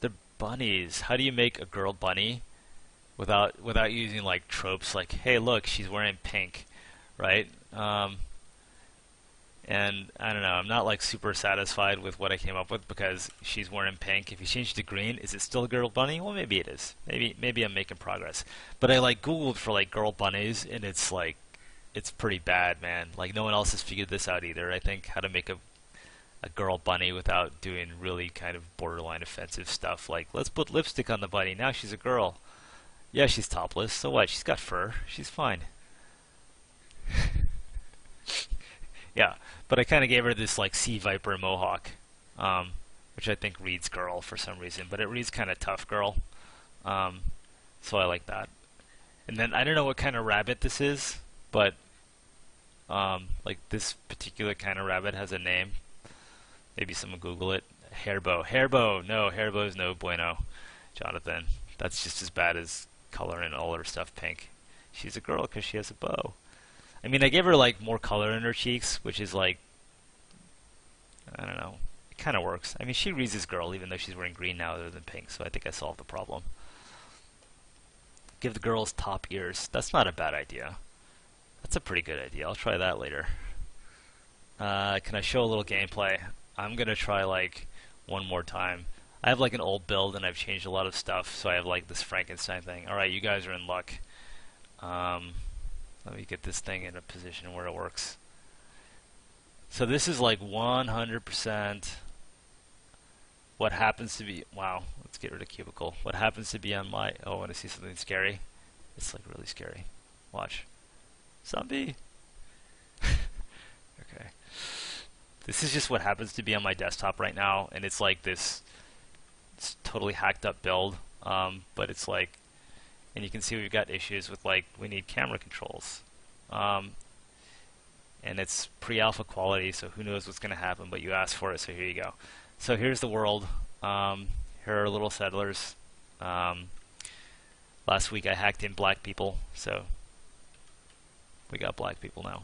the bunnies. How do you make a girl bunny without using like tropes like, hey, look, she's wearing pink, right? And I don't know, I'm not like super satisfied with what I came up with because she's wearing pink. If you change it to green, is it still a girl bunny? Well, maybe it is. Maybe I'm making progress. But I like Googled for like girl bunnies, and it's like, it's pretty bad, man. Like no one else has figured this out either. I think how to make a girl bunny without doing really kind of borderline offensive stuff. Like, let's put lipstick on the bunny. Now she's a girl. Yeah, she's topless. So what? She's got fur. She's fine. Yeah, but I kind of gave her this like sea viper mohawk, and which I think reads girl for some reason, but it reads kind of tough girl. Um, so I like that. And then I don't know what kind of rabbit this is, but like this particular kind of rabbit has a name. Maybe someone Google it. Hairbow. Hairbow. No, hairbow is no bueno, Jonathan. That's just as bad as coloring all her stuff pink. She's a girl because she has a bow. I mean, I gave her like more color in her cheeks, which is like, I don't know. It kind of works. I mean, she reads as girl even though she's wearing green now other than pink, so I think I solved the problem. Give the girls top ears. That's not a bad idea. That's a pretty good idea. I'll try that later. Can I show a little gameplay? I'm going to try like one more time. I have like an old build and I've changed a lot of stuff, so I have like this Frankenstein thing. Alright, you guys are in luck. Let me get this thing in a position where it works. So this is like 100% what happens to be, wow, let's get rid of cubicle. What happens to be on my, oh, I want to see something scary. It's like really scary. Watch. Zombie. Okay. This is just what happens to be on my desktop right now, and it's like this, it's totally hacked up build, but it's like, and you can see we've got issues with like, we need camera controls. And it's pre-alpha quality, so who knows what's going to happen, but you asked for it, so here you go. So here's the world. Here are little settlers. Last week I hacked in black people, so we got black people now.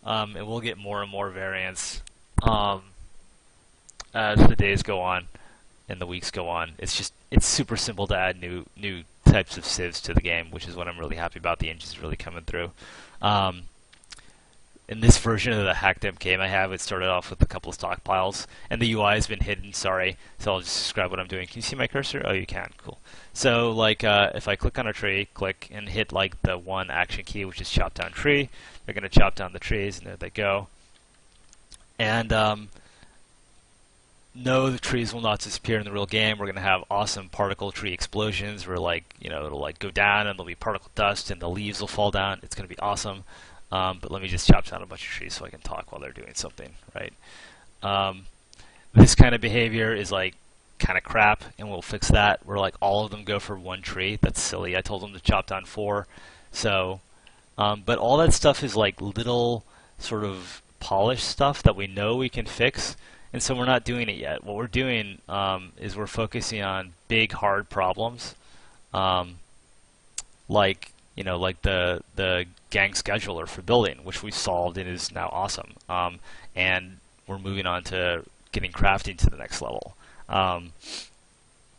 And we'll get more and more variants as the days go on and the weeks go on. It's super simple to add new types of civs to the game, which is what I'm really happy about. The engine's really coming through. In this version of the hacked up game I have, it started off with a couple of stockpiles, and the UI has been hidden, sorry, so I'll just describe what I'm doing. Can you see my cursor? Oh, you can, cool. So, like, if I click on a tree, click, and hit, like, the one action key, which is chop down tree, they're going to chop down the trees, and there they go. And, no, the trees will not disappear in the real game. We're going to have awesome particle tree explosions where, like, you know, it'll, like, go down, and there'll be particle dust, and the leaves will fall down. It's going to be awesome. But let me just chop down a bunch of trees so I can talk while they're doing something, right? This kind of behavior is like kind of crap, and we'll fix that. Where like all of them go for one tree. That's silly. I told them to chop down 4. So, but all that stuff is like little sort of polished stuff that we know we can fix, and so we're not doing it yet. What we're doing is we're focusing on big, hard problems, like, you know, like the gang scheduler for building, which we solved and is now awesome. And we're moving on to getting crafting to the next level,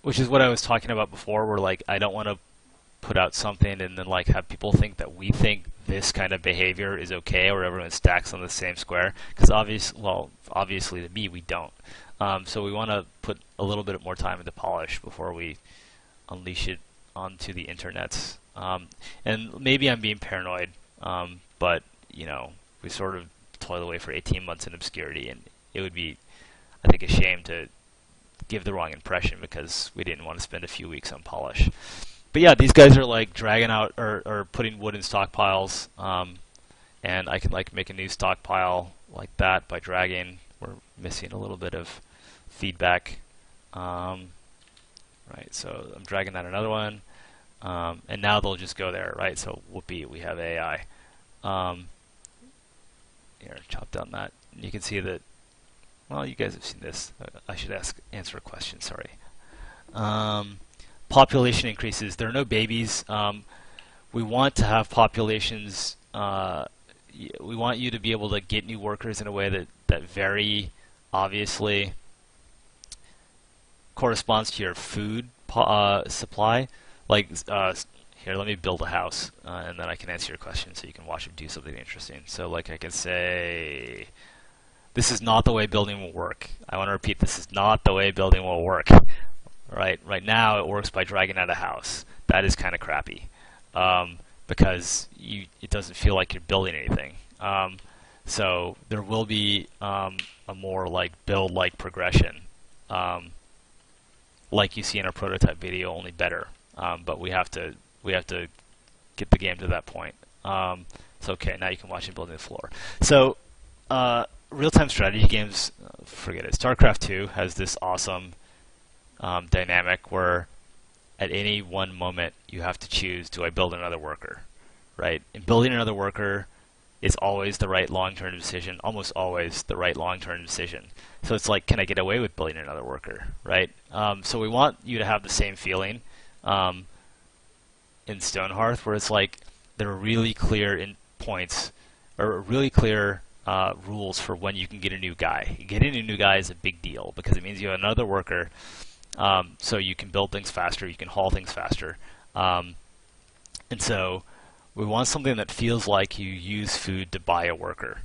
which is what I was talking about before, where like I don't want to put out something and then like have people think that we think this kind of behavior is okay, or everyone stacks on the same square, because obviously to me we don't. So we want to put a little bit more time into polish before we unleash it onto the internets. And maybe I'm being paranoid, but you know, we sort of toiled away for 18 months in obscurity, and it would be, I think, a shame to give the wrong impression because we didn't want to spend a few weeks on polish. But yeah, these guys are like dragging out or putting wood in stockpiles, and I can like make a new stockpile like that by dragging. We're missing a little bit of feedback, right? So I'm dragging out another one. And now they'll just go there, right? So whoopee, we have AI. Here, chop down that. And you can see that, well, you guys have seen this. I should answer a question, sorry. Population increases. There are no babies. We want to have populations, we want you to be able to get new workers in a way that very obviously corresponds to your food supply. Like, here, let me build a house, and then I can answer your question so you can watch it do something interesting. So, like, I can say, this is not the way building will work. I want to repeat, this is not the way building will work. Right now, it works by dragging out a house. That is kind of crappy, because it doesn't feel like you're building anything. So there will be a more like build-like progression, like you see in our prototype video, only better. But we have to get the game to that point. So okay, now you can watch it building the floor. So real-time strategy games, forget it. StarCraft 2 has this awesome dynamic where at any one moment you have to choose, do I build another worker, right? And building another worker is always the right long-term decision, almost always the right long-term decision. So it's like, can I get away with building another worker, right? So we want you to have the same feeling in Stonehearth, where it's like there are really clear points, or really clear rules for when you can get a new guy. Getting a new guy is a big deal because it means you have another worker, so you can build things faster, you can haul things faster. And so we want something that feels like you use food to buy a worker.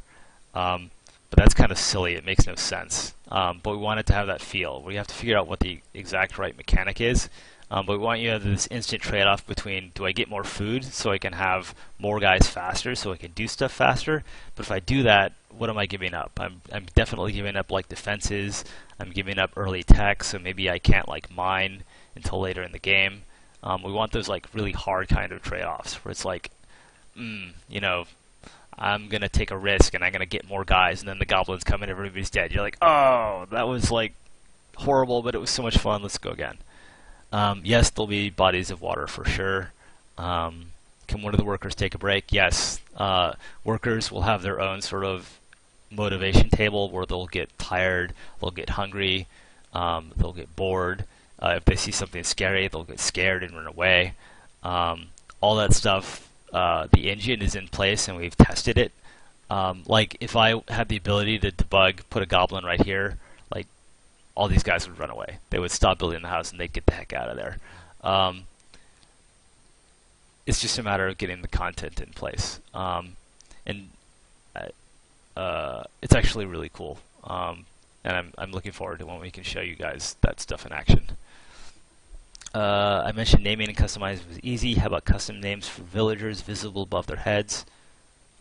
But that's kind of silly. It makes no sense. But we want it to have that feel. We have to figure out what the exact right mechanic is. But we want you to have this instant trade-off between, do I get more food so I can have more guys faster, so I can do stuff faster? But if I do that, what am I giving up? I'm definitely giving up like defenses. I'm giving up early tech, so maybe I can't like mine until later in the game. We want those like really hard kind of trade-offs where it's like, you know, I'm gonna take a risk and I'm gonna get more guys, and then the goblins come and everybody's dead. You're like, oh, that was like horrible, but it was so much fun. Let's go again. Yes, there'll be bodies of water for sure. Can one of the workers take a break? Yes. Workers will have their own sort of motivation table where they'll get tired, they'll get hungry, they'll get bored. If they see something scary, they'll get scared and run away. All that stuff, the engine is in place and we've tested it. Like if I had the ability to debug, put a goblin right here, like all these guys would run away. They would stop building the house and they'd get the heck out of there. It's just a matter of getting the content in place. And it's actually really cool. And I'm looking forward to when we can show you guys that stuff in action. I mentioned naming and customizing was easy. How about custom names for villagers visible above their heads?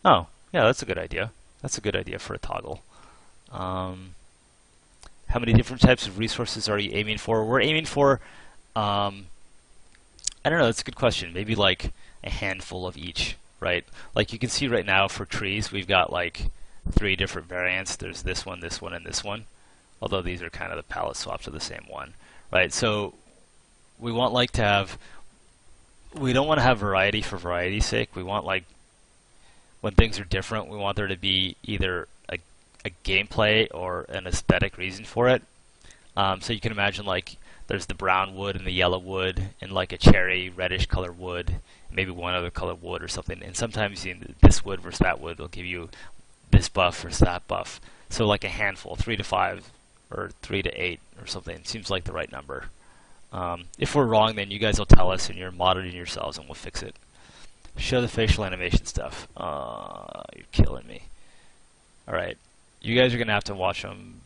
Oh, yeah, that's a good idea. That's a good idea for a toggle. How many different types of resources are you aiming for? We're aiming for, I don't know, that's a good question. Maybe like a handful of each, right? Like you can see right now for trees, we've got like 3 different variants. There's this one, and this one. Although these are kind of the palette swaps of the same one, right? So we want like to have, we don't want to have variety for variety's sake. We want like, when things are different, we want there to be either a gameplay or an aesthetic reason for it. So you can imagine like there's the brown wood and the yellow wood and like a cherry reddish color wood, maybe one other color wood or something. And sometimes this wood versus that wood will give you this buff versus that buff. So like a handful, 3 to 5 or 3 to 8 or something seems like the right number. If we're wrong, then you guys will tell us and you're monitoring yourselves and we'll fix it. Show the facial animation stuff. You're killing me. Alright. You guys are going to have to watch them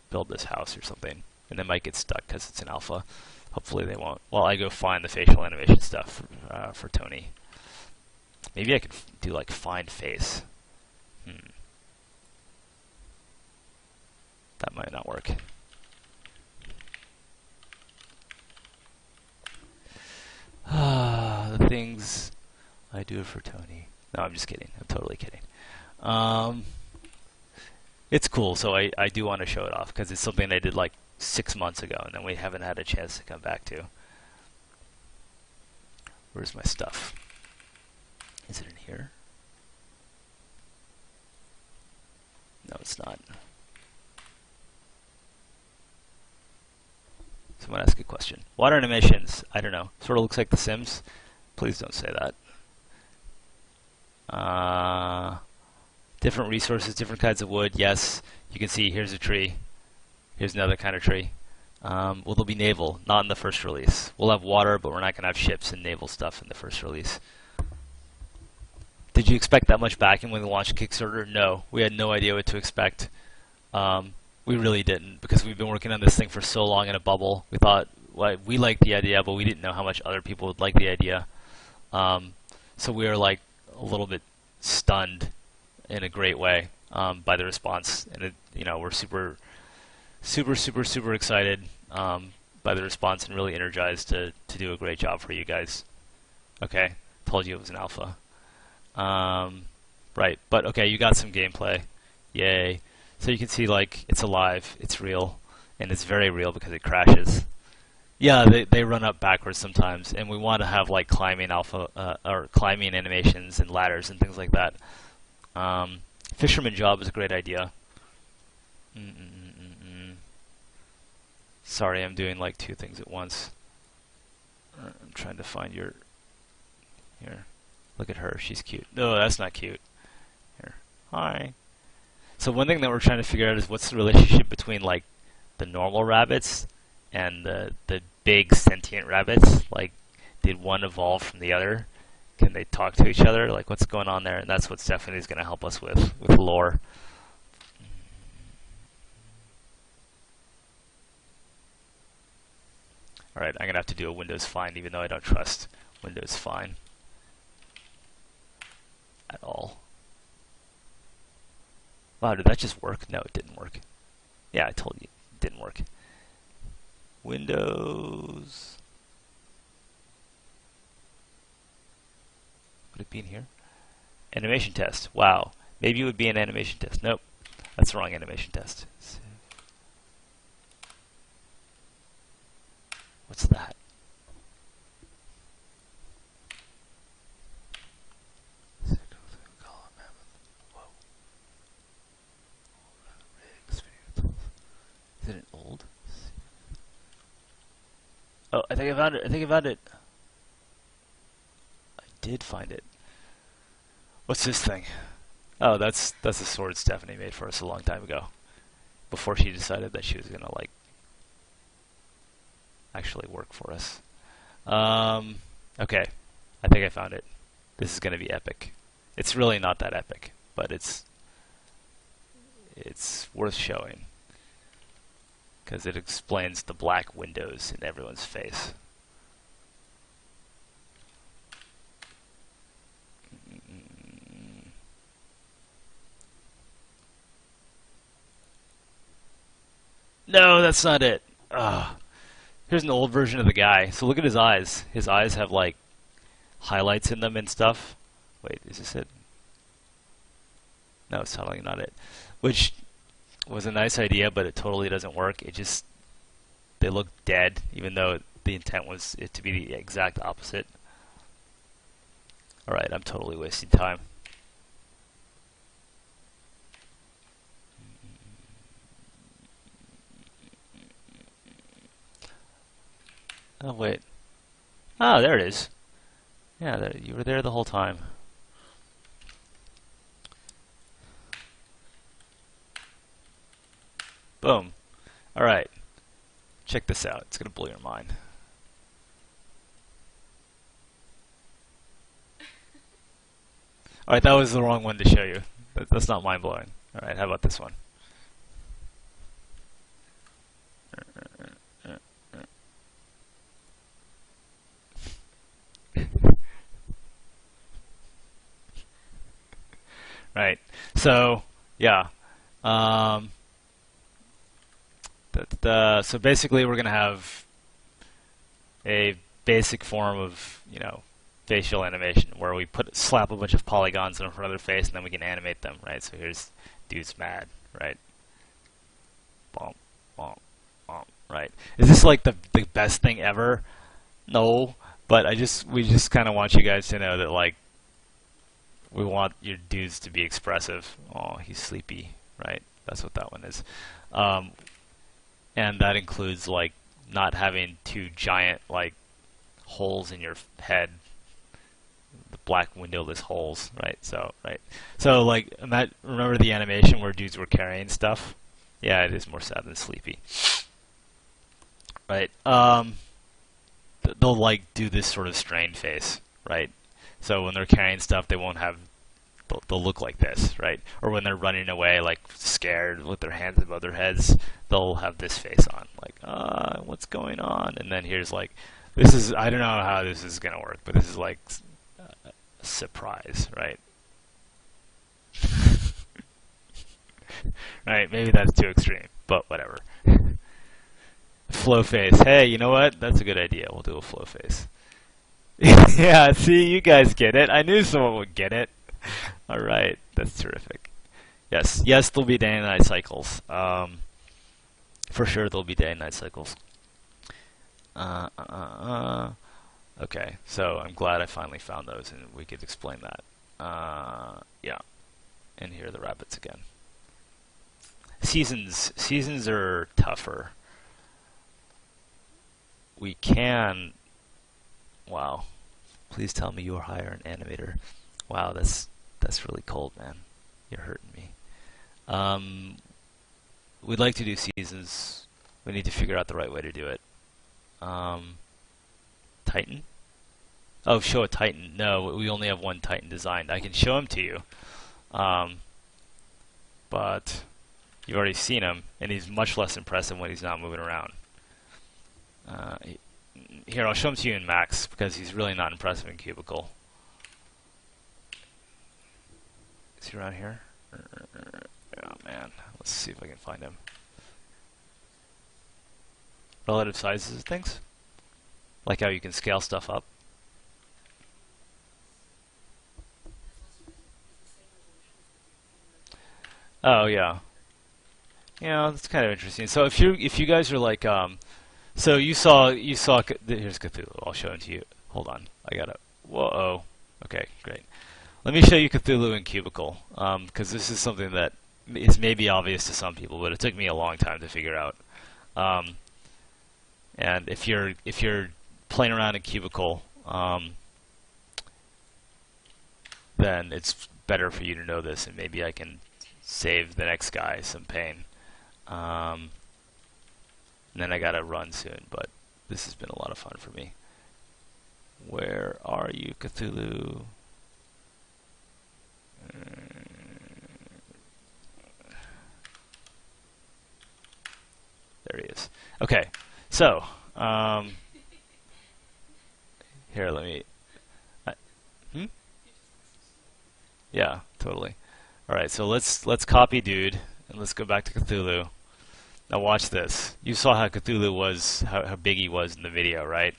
build this house or something. And they might get stuck because it's an alpha. Hopefully they won't. While I go find the facial animation stuff for Tony. Maybe I could do like find face. That might not work. The things I do for Tony. No, I'm just kidding. I'm totally kidding. It's cool, so I do want to show it off because it's something I did like 6 months ago and then we haven't had a chance to come back to. Where's my stuff? Is it in here? No, it's not. Someone ask a question. Water animations. I don't know. Sort of looks like The Sims. Please don't say that. Different resources, different kinds of wood. Yes, you can see here's a tree. Here's another kind of tree. Well, there'll be naval, not in the first release. We'll have water, but we're not going to have ships and naval stuff in the first release. Did you expect that much backing when we launched Kickstarter? No, we had no idea what to expect. We really didn't, because we've been working on this thing for so long in a bubble. We thought, well, we liked the idea, but we didn't know how much other people would like the idea. So we were like a little bit stunned in a great way by the response, and we're super excited by the response and really energized to do a great job for you guys. Okay, told you it was an alpha. Right, but okay, you got some gameplay. Yay. So you can see like it's alive, it's real, and it's very real because it crashes. Yeah, they run up backwards sometimes, and we want to have like climbing alpha or climbing animations and ladders and things like that. Fisherman job is a great idea. Mm-mm-mm-mm. Sorry, I'm doing like two things at once. I'm trying to find your here. Look at her, she's cute. No, that's not cute. Here, hi. So one thing that we're trying to figure out is what's the relationship between like the normal rabbits and the big sentient rabbits. Like, did one evolve from the other? Can they talk to each other? Like, what's going on there? And that's what Stephanie is going to help us with lore. All right, I'm going to have to do a Windows find, even though I don't trust Windows find at all. Wow, did that just work? No, it didn't work. Yeah, I told you, it didn't work. Windows. Would it be in here? Animation test. Wow. Maybe it would be an animation test. Nope. That's the wrong animation test. What's that? Is it an old? Oh, I think I found it. I think I found it. I did find it. What's this thing? Oh, that's a sword Stephanie made for us a long time ago. Before she decided that she was gonna like actually work for us. Okay. I think I found it. This is gonna be epic. It's really not that epic, but it's worth showing because it explains the black windows in everyone's face. No, that's not it. Ugh. Here's an old version of the guy. So look at his eyes. His eyes have like highlights in them and stuff. Wait, is this it? No, it's totally not it. Which was a nice idea, but it totally doesn't work. It just, they look dead, even though the intent was it to be the exact opposite. Alright, I'm totally wasting time. Oh, wait. Ah, there it is. Yeah, there, you were there the whole time. Boom. Alright. Check this out. It's going to blow your mind. Alright, that was the wrong one to show you. That's not mind-blowing. Alright, how about this one? Right. So, yeah. So basically we're going to have a basic form of, facial animation where we slap a bunch of polygons in front of their face and then we can animate them, right? So here's dude's mad, right? Bump, bump, bump, right? Is this like the best thing ever? No, but we just kind of want you guys to know that like we want your dudes to be expressive. Oh, he's sleepy, right? That's what that one is. And that includes like not having two giant like holes in your head, the black windowless holes, right? So like remember the animation where dudes were carrying stuff? Yeah, it is more sad than sleepy, right? They'll like do this sort of strained face, right? So when they're carrying stuff, they won't have. They'll look like this, right? Or when they're running away, like scared, with their hands above their heads, they'll have this face on, like, what's going on? And then here's like, this is, I don't know how this is gonna work, but this is like a surprise, right? Right? Maybe that's too extreme, but whatever. Flow face. Hey, you know what? That's a good idea. We'll do a flow face. Yeah, see, you guys get it. I knew someone would get it. All right, that's terrific. Yes, there'll be day and night cycles. For sure, there'll be day and night cycles. Okay, so I'm glad I finally found those and we could explain that. Yeah, and here are the rabbits again. Seasons are tougher. We can. Wow. Please tell me you'll hire an animator. Wow, that's really cold, man. You're hurting me. We'd like to do seasons. We need to figure out the right way to do it. Titan? Oh, show a Titan. No, we only have one Titan designed. I can show him to you. But you've already seen him, and he's much less impressive when he's not moving around. Here, I'll show him to you in Max, because he's really not impressive in Cubicle. Is he around here? Oh man, let's see if I can find him. Relative sizes of things? Like how you can scale stuff up? Oh yeah. Yeah, that's kind of interesting. So if you guys are like so you saw here's Cthulhu. I'll show it to you. Hold on. I got it. Whoa. Okay, great. Let me show you Cthulhu in Cubicle, because this is something that is maybe obvious to some people, but it took me a long time to figure out. And if you're playing around in Cubicle, then it's better for you to know this, and maybe I can save the next guy some pain. And then I gotta run soon, but this has been a lot of fun for me. Where are you, Cthulhu? There he is. Okay, so here, let me. Hmm? Yeah, totally. All right, so let's copy dude and let's go back to Cthulhu. Now watch this. You saw how Cthulhu was, how big he was in the video, right?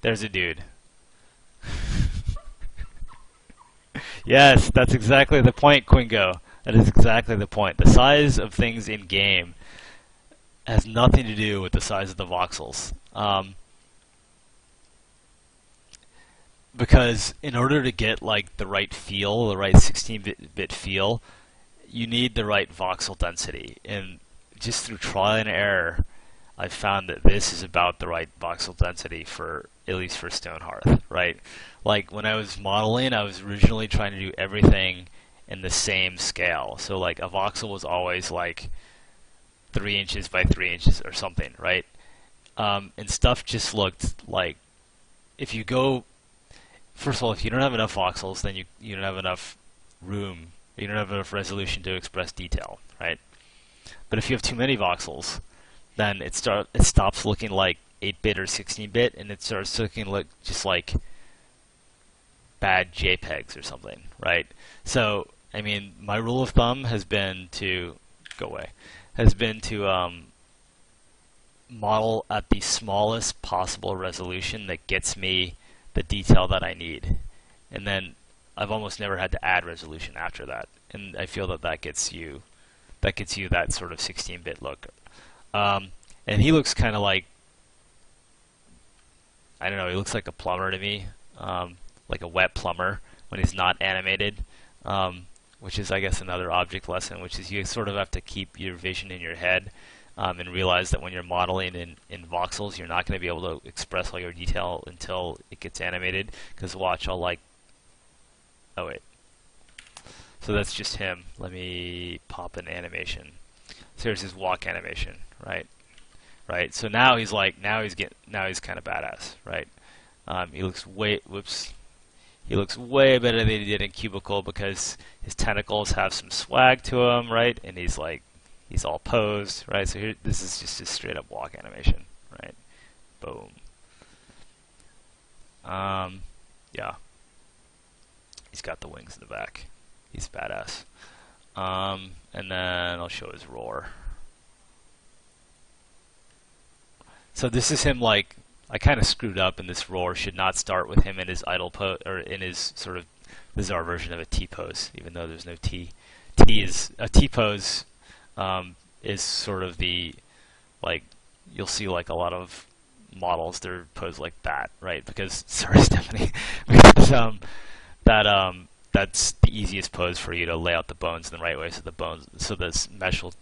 There's a dude. Yes, that's exactly the point, Quingo. That is exactly the point. The size of things in game has nothing to do with the size of the voxels. Because in order to get like the right feel, the right 16-bit feel, you need the right voxel density. And just through trial and error, I've found that this is about the right voxel density for, at least for Stonehearth, right? Like when I was modeling, I was originally trying to do everything in the same scale. So like a voxel was always like 3 inches by 3 inches or something, right? And stuff just looked like, if you go, first of all, if you don't have enough voxels, then you don't have enough room, you don't have enough resolution to express detail, right? But if you have too many voxels, then it stops looking like 8-bit or 16-bit, and it starts looking like just like bad JPEGs or something, right? So, I mean, my rule of thumb has been to model at the smallest possible resolution that gets me the detail that I need, and then I've almost never had to add resolution after that, and I feel that that gets you that sort of 16-bit look. And he looks kind of like, I don't know, he looks like a plumber to me, like a wet plumber when he's not animated, which is, I guess, another object lesson, which is you sort of have to keep your vision in your head and realize that when you're modeling in voxels, you're not going to be able to express all your detail until it gets animated. Because watch, I'll like, oh wait, so that's just him. Let me pop an animation. So here's his walk animation, right? Right. So now he's like, now he's kind of badass, right? He looks he looks way better than he did in Cubicle because his tentacles have some swag to him, right? And he's like, he's all posed, right? So here, this is just a straight up walk animation, right? Boom. Yeah. He's got the wings in the back. He's badass. And then I'll show his roar. So this is him like, I kind of screwed up, and this roar should not start with him in his idle pose, or in his sort of bizarre version of a T pose, even though there's no T. A T pose is sort of the, like, you'll see like a lot of models, they're posed like that, right? Because sorry, Stephanie, because that's the easiest pose for you to lay out the bones in the right way, so this mesh will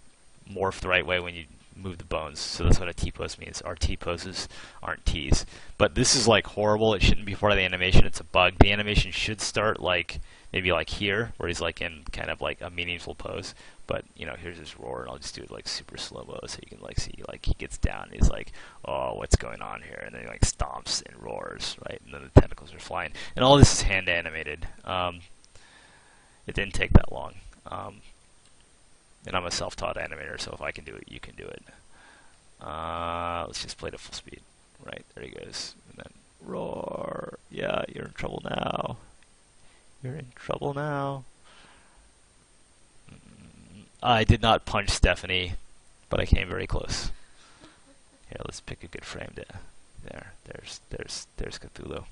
morph the right way when you move the bones. So that's what a T-pose means. Our T-poses aren't T's. But this is like horrible. It shouldn't be part of the animation. It's a bug. The animation should start like maybe like here, where he's like in kind of like a meaningful pose. But you know, here's his roar, and I'll just do it like super slow-mo so you can like see like he gets down. And he's like, oh, what's going on here? And then he like stomps and roars, right? And then the tentacles are flying. And all this is hand animated. It didn't take that long. And I'm a self-taught animator, so if I can do it, you can do it. Let's just play it at full speed. Right, there he goes. And then roar. Yeah, you're in trouble now. You're in trouble now. I did not punch Stephanie, but I came very close. Here, let's pick a good frame. There's Cthulhu.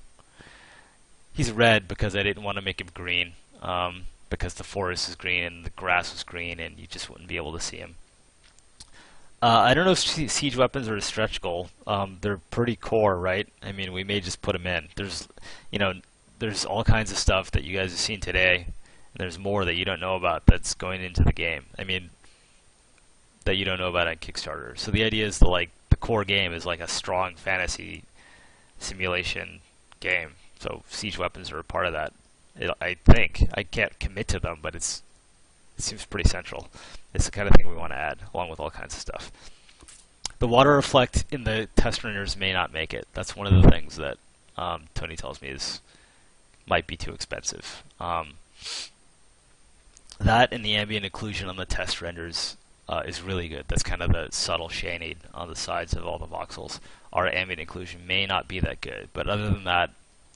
He's red because I didn't want to make him green. Because the forest is green and the grass was green, and you just wouldn't be able to see him. I don't know if siege weapons are a stretch goal. They're pretty core, right? I mean, we may just put them in. There's all kinds of stuff that you guys have seen today, and there's more that you don't know about that's going into the game. I mean, that you don't know about on Kickstarter. So the idea is the core game is like a strong fantasy simulation game. So siege weapons are a part of that. I think. I can't commit to them, but it seems pretty central. It's the kind of thing we want to add, along with all kinds of stuff. The water reflect in the test renders may not make it. That's one of the things that Tony tells me might be too expensive. That and the ambient occlusion on the test renders is really good. That's kind of the subtle shading on the sides of all the voxels. Our ambient occlusion may not be that good, but other than that,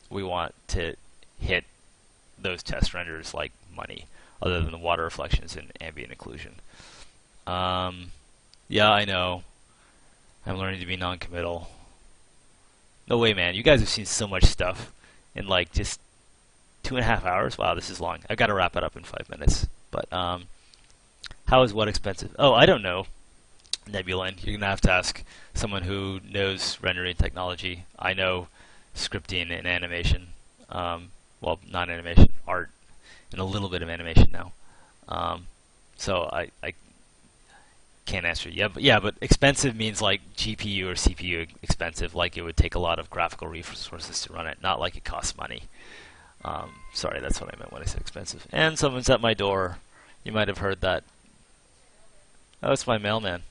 we want to hit those test renders like money, other than the water reflections and ambient occlusion. Yeah, I know. I'm learning to be non-committal. No way, man. You guys have seen so much stuff in like just 2.5 hours. Wow, this is long. I've got to wrap it up in 5 minutes. But how is what expensive? Oh, I don't know. Nebulan, you're gonna have to ask someone who knows rendering technology. I know scripting and animation. Well, not animation, art, and a little bit of animation now. So I can't answer. Yeah, but expensive means like GPU or CPU expensive, like it would take a lot of graphical resources to run it, not like it costs money. Sorry, that's what I meant when I said expensive. And someone's at my door. You might have heard that. Oh, it's my mailman.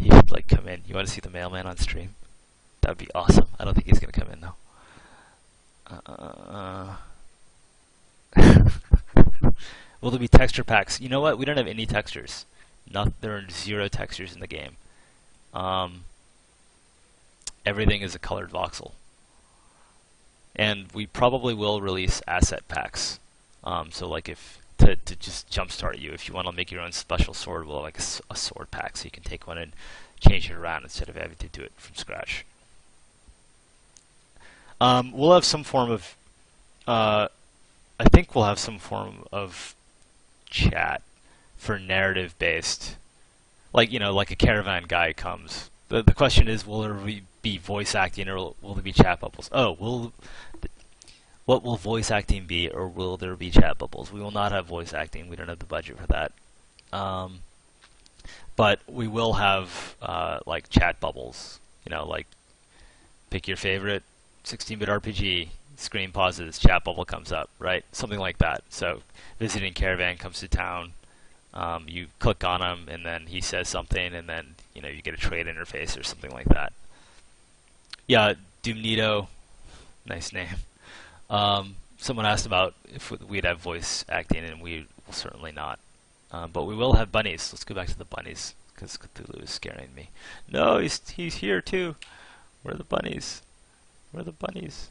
He should like come in. You want to see the mailman on stream? That would be awesome. I don't think he's going to come in, though. Will there be texture packs? You know what? We don't have any textures. There are 0 textures in the game. Everything is a colored voxel. And we probably will release asset packs. So like to just jumpstart you, if you want to make your own special sword, we'll have like a sword pack so you can take one and change it around instead of having to do it from scratch. We'll have some form of, I think we'll have some form of chat for narrative-based, like a caravan guy comes. The question is, will there be voice acting or will there be chat bubbles? Oh, what will voice acting be, or will there be chat bubbles? We will not have voice acting. We don't have the budget for that. But we will have like chat bubbles. Like pick your favorite 16-bit RPG, screen pauses, chat bubble comes up, right? Something like that. So visiting caravan comes to town, you click on him, and then he says something, and then you get a trade interface or something like that. Yeah, Doomnito, nice name. Someone asked about if we'd have voice acting, and we will certainly not. But we will have bunnies. Let's go back to the bunnies, because Cthulhu is scaring me. No, he's here too. Where are the bunnies? Where are the bunnies?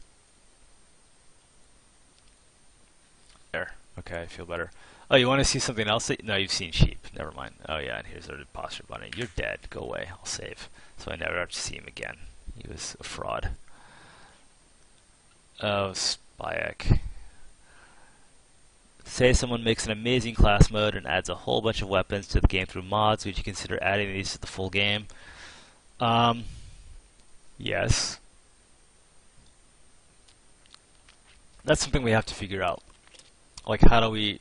There. Okay, I feel better. Oh, you want to see something else? No, you've seen sheep. Never mind. Oh yeah, and here's our imposter bunny. You're dead. Go away. I'll save. So I never have to see him again. He was a fraud. Oh, Spyac. Say someone makes an amazing class mode and adds a whole bunch of weapons to the game through mods. Would you consider adding these to the full game? Yes. That's something we have to figure out. Like, how do we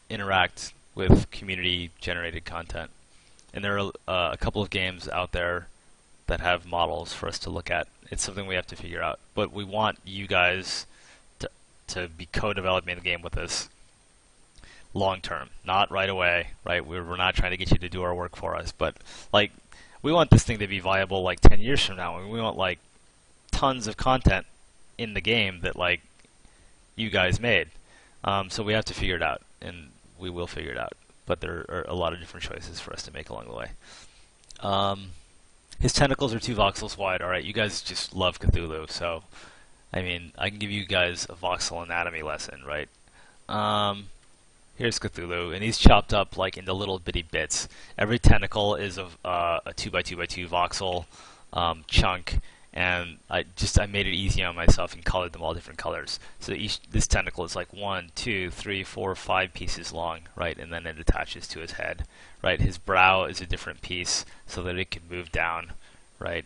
interact with community-generated content? And there are a couple of games out there that have models for us to look at. It's something we have to figure out. But we want you guys to be co-developing the game with us long term, not right away, right? We're not trying to get you to do our work for us, but like we want this thing to be viable like 10 years from now, and we want like tons of content in the game that like you guys made. So we have to figure it out, and we will figure it out. But there are a lot of different choices for us to make along the way. His tentacles are 2 voxels wide. All right, you guys just love Cthulhu, so I mean, I can give you guys a voxel anatomy lesson, right? Here's Cthulhu, and he's chopped up like into little bitty bits. Every tentacle is a 2x2x2 voxel chunk, and I made it easy on myself and colored them all different colors. So this tentacle is like 1, 2, 3, 4, 5 pieces long, right? And then it attaches to his head, right? His brow is a different piece so that it can move down, right?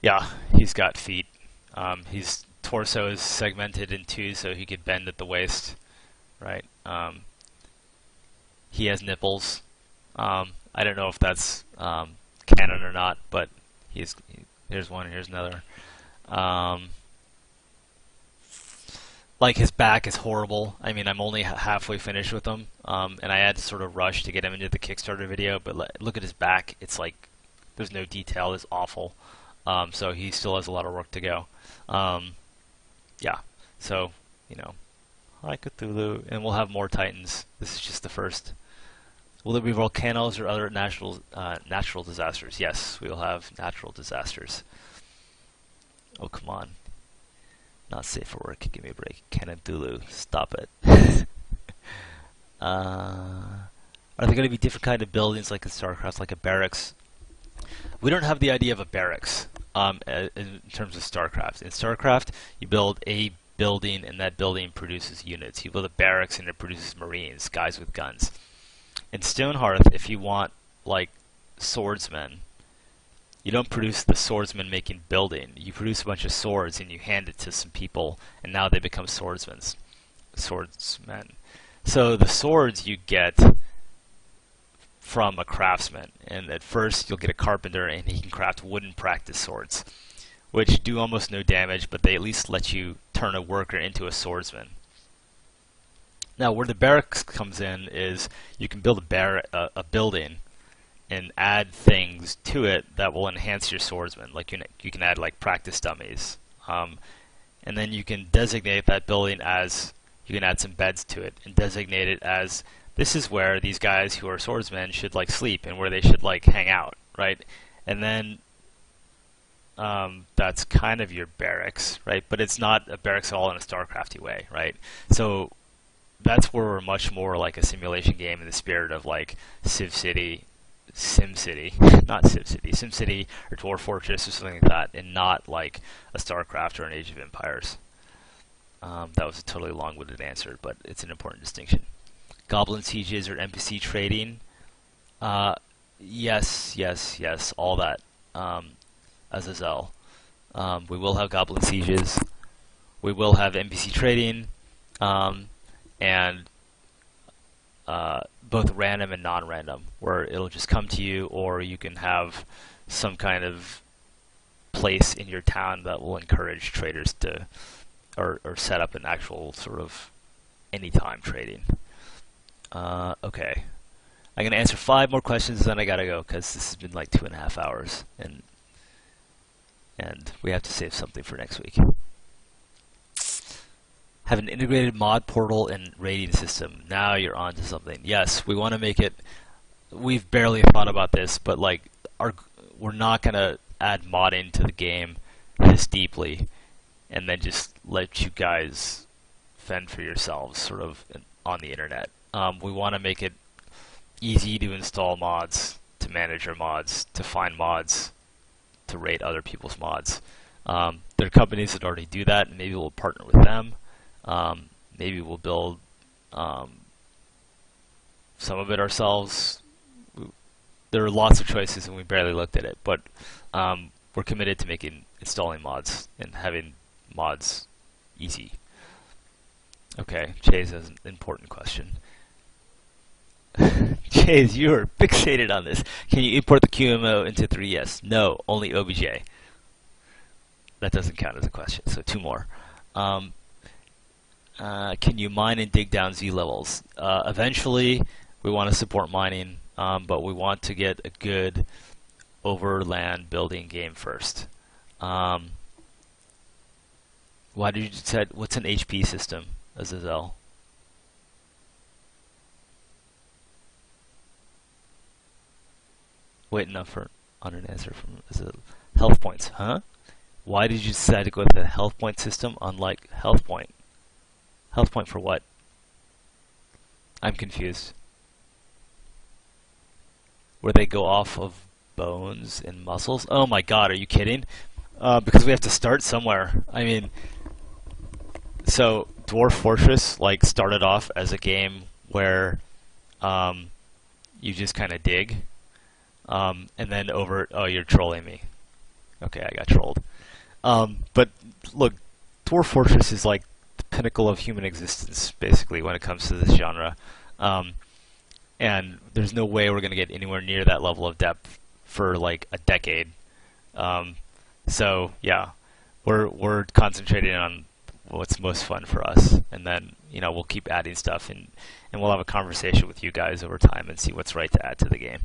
Yeah, he's got feet. His torso is segmented in 2 so he could bend at the waist, right? He has nipples. I don't know if that's canon or not, but here's one, here's another. Like his back is horrible. I mean, I'm only halfway finished with him, and I had to sort of rush to get him into the Kickstarter video, but look at his back. It's like there's no detail. It's awful. So he still has a lot of work to go. Yeah, so, you know, hi Cthulhu, and we'll have more Titans. This is just the first. Will there be volcanoes or other natural disasters? Yes, we will have natural disasters. Oh, come on. Not safe for work. Give me a break. Cthulhu, stop it. Are there going to be different kind of buildings like in StarCraft, like a barracks? We don't have the idea of a barracks in terms of StarCraft. In StarCraft, you build a building, and that building produces units. You build a barracks, and it produces Marines, guys with guns. In Stonehearth, if you want like swordsmen, you don't produce the swordsman making building. You produce a bunch of swords and you hand it to some people, and now they become swordsmen. So the swords you get from a craftsman, and at first you'll get a carpenter and he can craft wooden practice swords, which do almost no damage, but they at least let you turn a worker into a swordsman. Now, where the barracks comes in is you can build a building and add things to it that will enhance your swordsman. Like you can add like practice dummies, and then you can designate that building as, you can add some beds to it and designate it as, this is where these guys who are swordsmen should like sleep and where they should like hang out, right? And then that's kind of your barracks, right? But it's not a barracks at all in a StarCrafty way, right? So that's where we're much more like a simulation game in the spirit of like SimCity, not SimCity, SimCity or Dwarf Fortress or something like that, and not like a StarCraft or an Age of Empires. That was a totally long-winded answer, but it's an important distinction. Goblin sieges or NPC trading? Yes, all that. Azazel. We will have goblin sieges. We will have NPC trading, and both random and non-random, where it'll just come to you, or you can have some kind of place in your town that will encourage traders to, or set up an actual sort of anytime trading. Okay. I'm going to answer 5 more questions, then I got to go, because this has been like 2.5 hours, and we have to save something for next week. Have an integrated mod portal and rating system. Now you're on to something. Yes, we want to make it, we've barely thought about this, but like we're not going to add modding to the game this deeply and then just let you guys fend for yourselves sort of on the internet. We want to make it easy to install mods, to manage your mods, to find mods, to rate other people's mods. There are companies that already do that, and maybe we'll partner with them. Maybe we'll build some of it ourselves. There are lots of choices, and we barely looked at it. But we're committed to installing mods and having mods easy. Okay, Chase has an important question. Chase, you are fixated on this. Can you import the QMO into 3DS? No, only OBJ. That doesn't count as a question, so 2 more. Can you mine and dig down Z levels? Eventually, we want to support mining, but we want to get a good overland building game first. Why did you decide? What's an HP system, Azazel? Waiting up on an answer from Azazel. Health points, huh? Why did you decide to go with the health point system unlike health point? Health point for what? I'm confused. Where they go off of bones and muscles? Oh my god, are you kidding? Because we have to start somewhere. I mean, so Dwarf Fortress like started off as a game where you just kind of dig, and then oh, you're trolling me. Okay, I got trolled. But look, Dwarf Fortress is like the pinnacle of human existence, basically, when it comes to this genre. And there's no way we're going to get anywhere near that level of depth for like a decade. So yeah, we're concentrating on what's most fun for us, and then we'll keep adding stuff, and we'll have a conversation with you guys over time and see what's right to add to the game.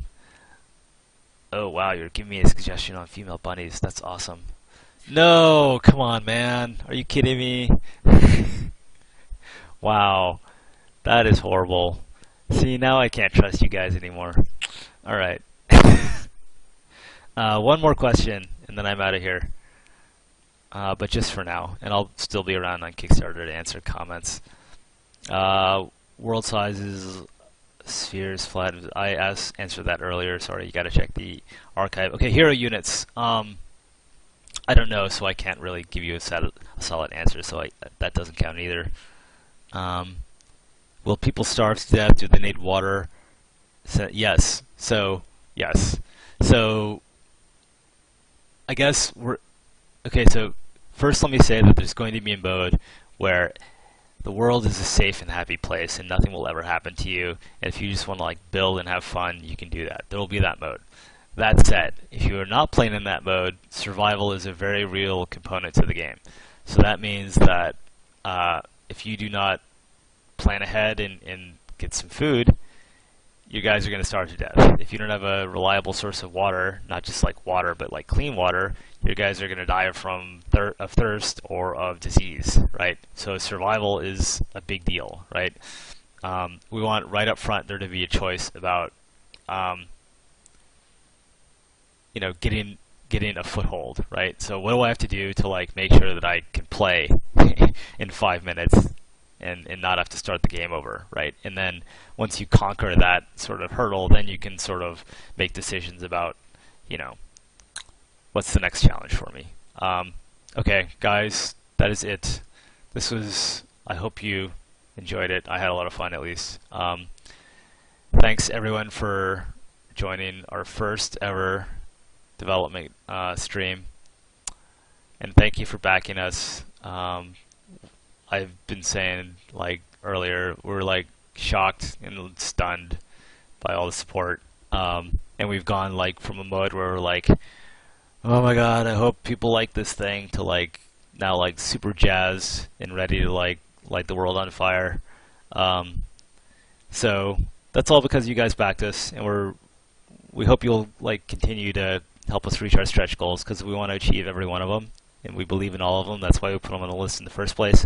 Oh wow, you're giving me a suggestion on female bunnies. That's awesome. No, come on, man. Are you kidding me? Wow, that is horrible. See, now I can't trust you guys anymore. All right. One more question, and then I'm out of here. But just for now, and I'll still be around on Kickstarter to answer comments. World sizes, spheres, flat. I answered that earlier. Sorry, you got to check the archive. Okay, hero units. I don't know, so I can't really give you a solid answer. So that doesn't count either. Will people starve to death? Do they need water? Yes. So yes. So I guess we're okay. So first, let me say that there's going to be a mode where the world is a safe and happy place, and nothing will ever happen to you. And if you just want to like build and have fun, you can do that. There will be that mode. That said, if you are not playing in that mode, survival is a very real component to the game. So that means that if you do not plan ahead and get some food, you guys are going to starve to death. If you don't have a reliable source of water, not just like water, but like clean water, you guys are going to die from of thirst or of disease, right? So survival is a big deal, right? We want right up front there to be a choice about getting a foothold, right? So what do I have to do to like make sure that I can play in 5 minutes and not have to start the game over, right? And then once you conquer that sort of hurdle, then you can sort of make decisions about, what's the next challenge for me. Okay, guys, that is it. I hope you enjoyed it. I had a lot of fun, at least. Thanks everyone for joining our first ever development stream, and thank you for backing us. I've been saying like earlier, we're like shocked and stunned by all the support, and we've gone like from a mode where we're like, oh my god, I hope people like this thing, to like now like super jazzed and ready to like light the world on fire. So that's all because you guys backed us, and we hope you'll like continue to help us reach our stretch goals, because we want to achieve every one of them, and we believe in all of them. That's why we put them on the list in the first place.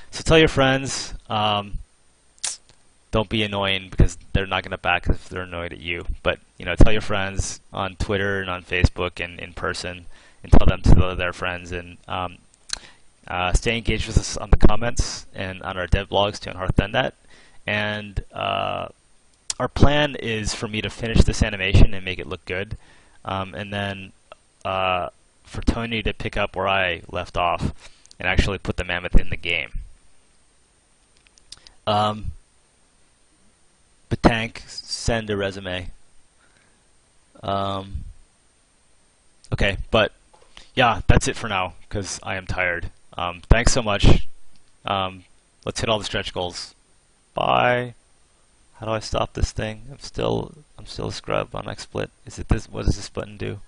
So tell your friends. Don't be annoying, because they're not going to back if they're annoyed at you. But tell your friends on Twitter and on Facebook and in person, and tell them to their friends. And stay engaged with us on the comments and on our dev blogs, Stonehearth.net. And our plan is for me to finish this animation and make it look good, and then for Tony to pick up where I left off and actually put the Mammoth in the game. Batank, send a resume. Um, okay, but yeah, that's it for now because I am tired. Thanks so much. Let's hit all the stretch goals. Bye. How do I stop this thing? I'm still a scrub on XSplit. Is it this? What does this button do?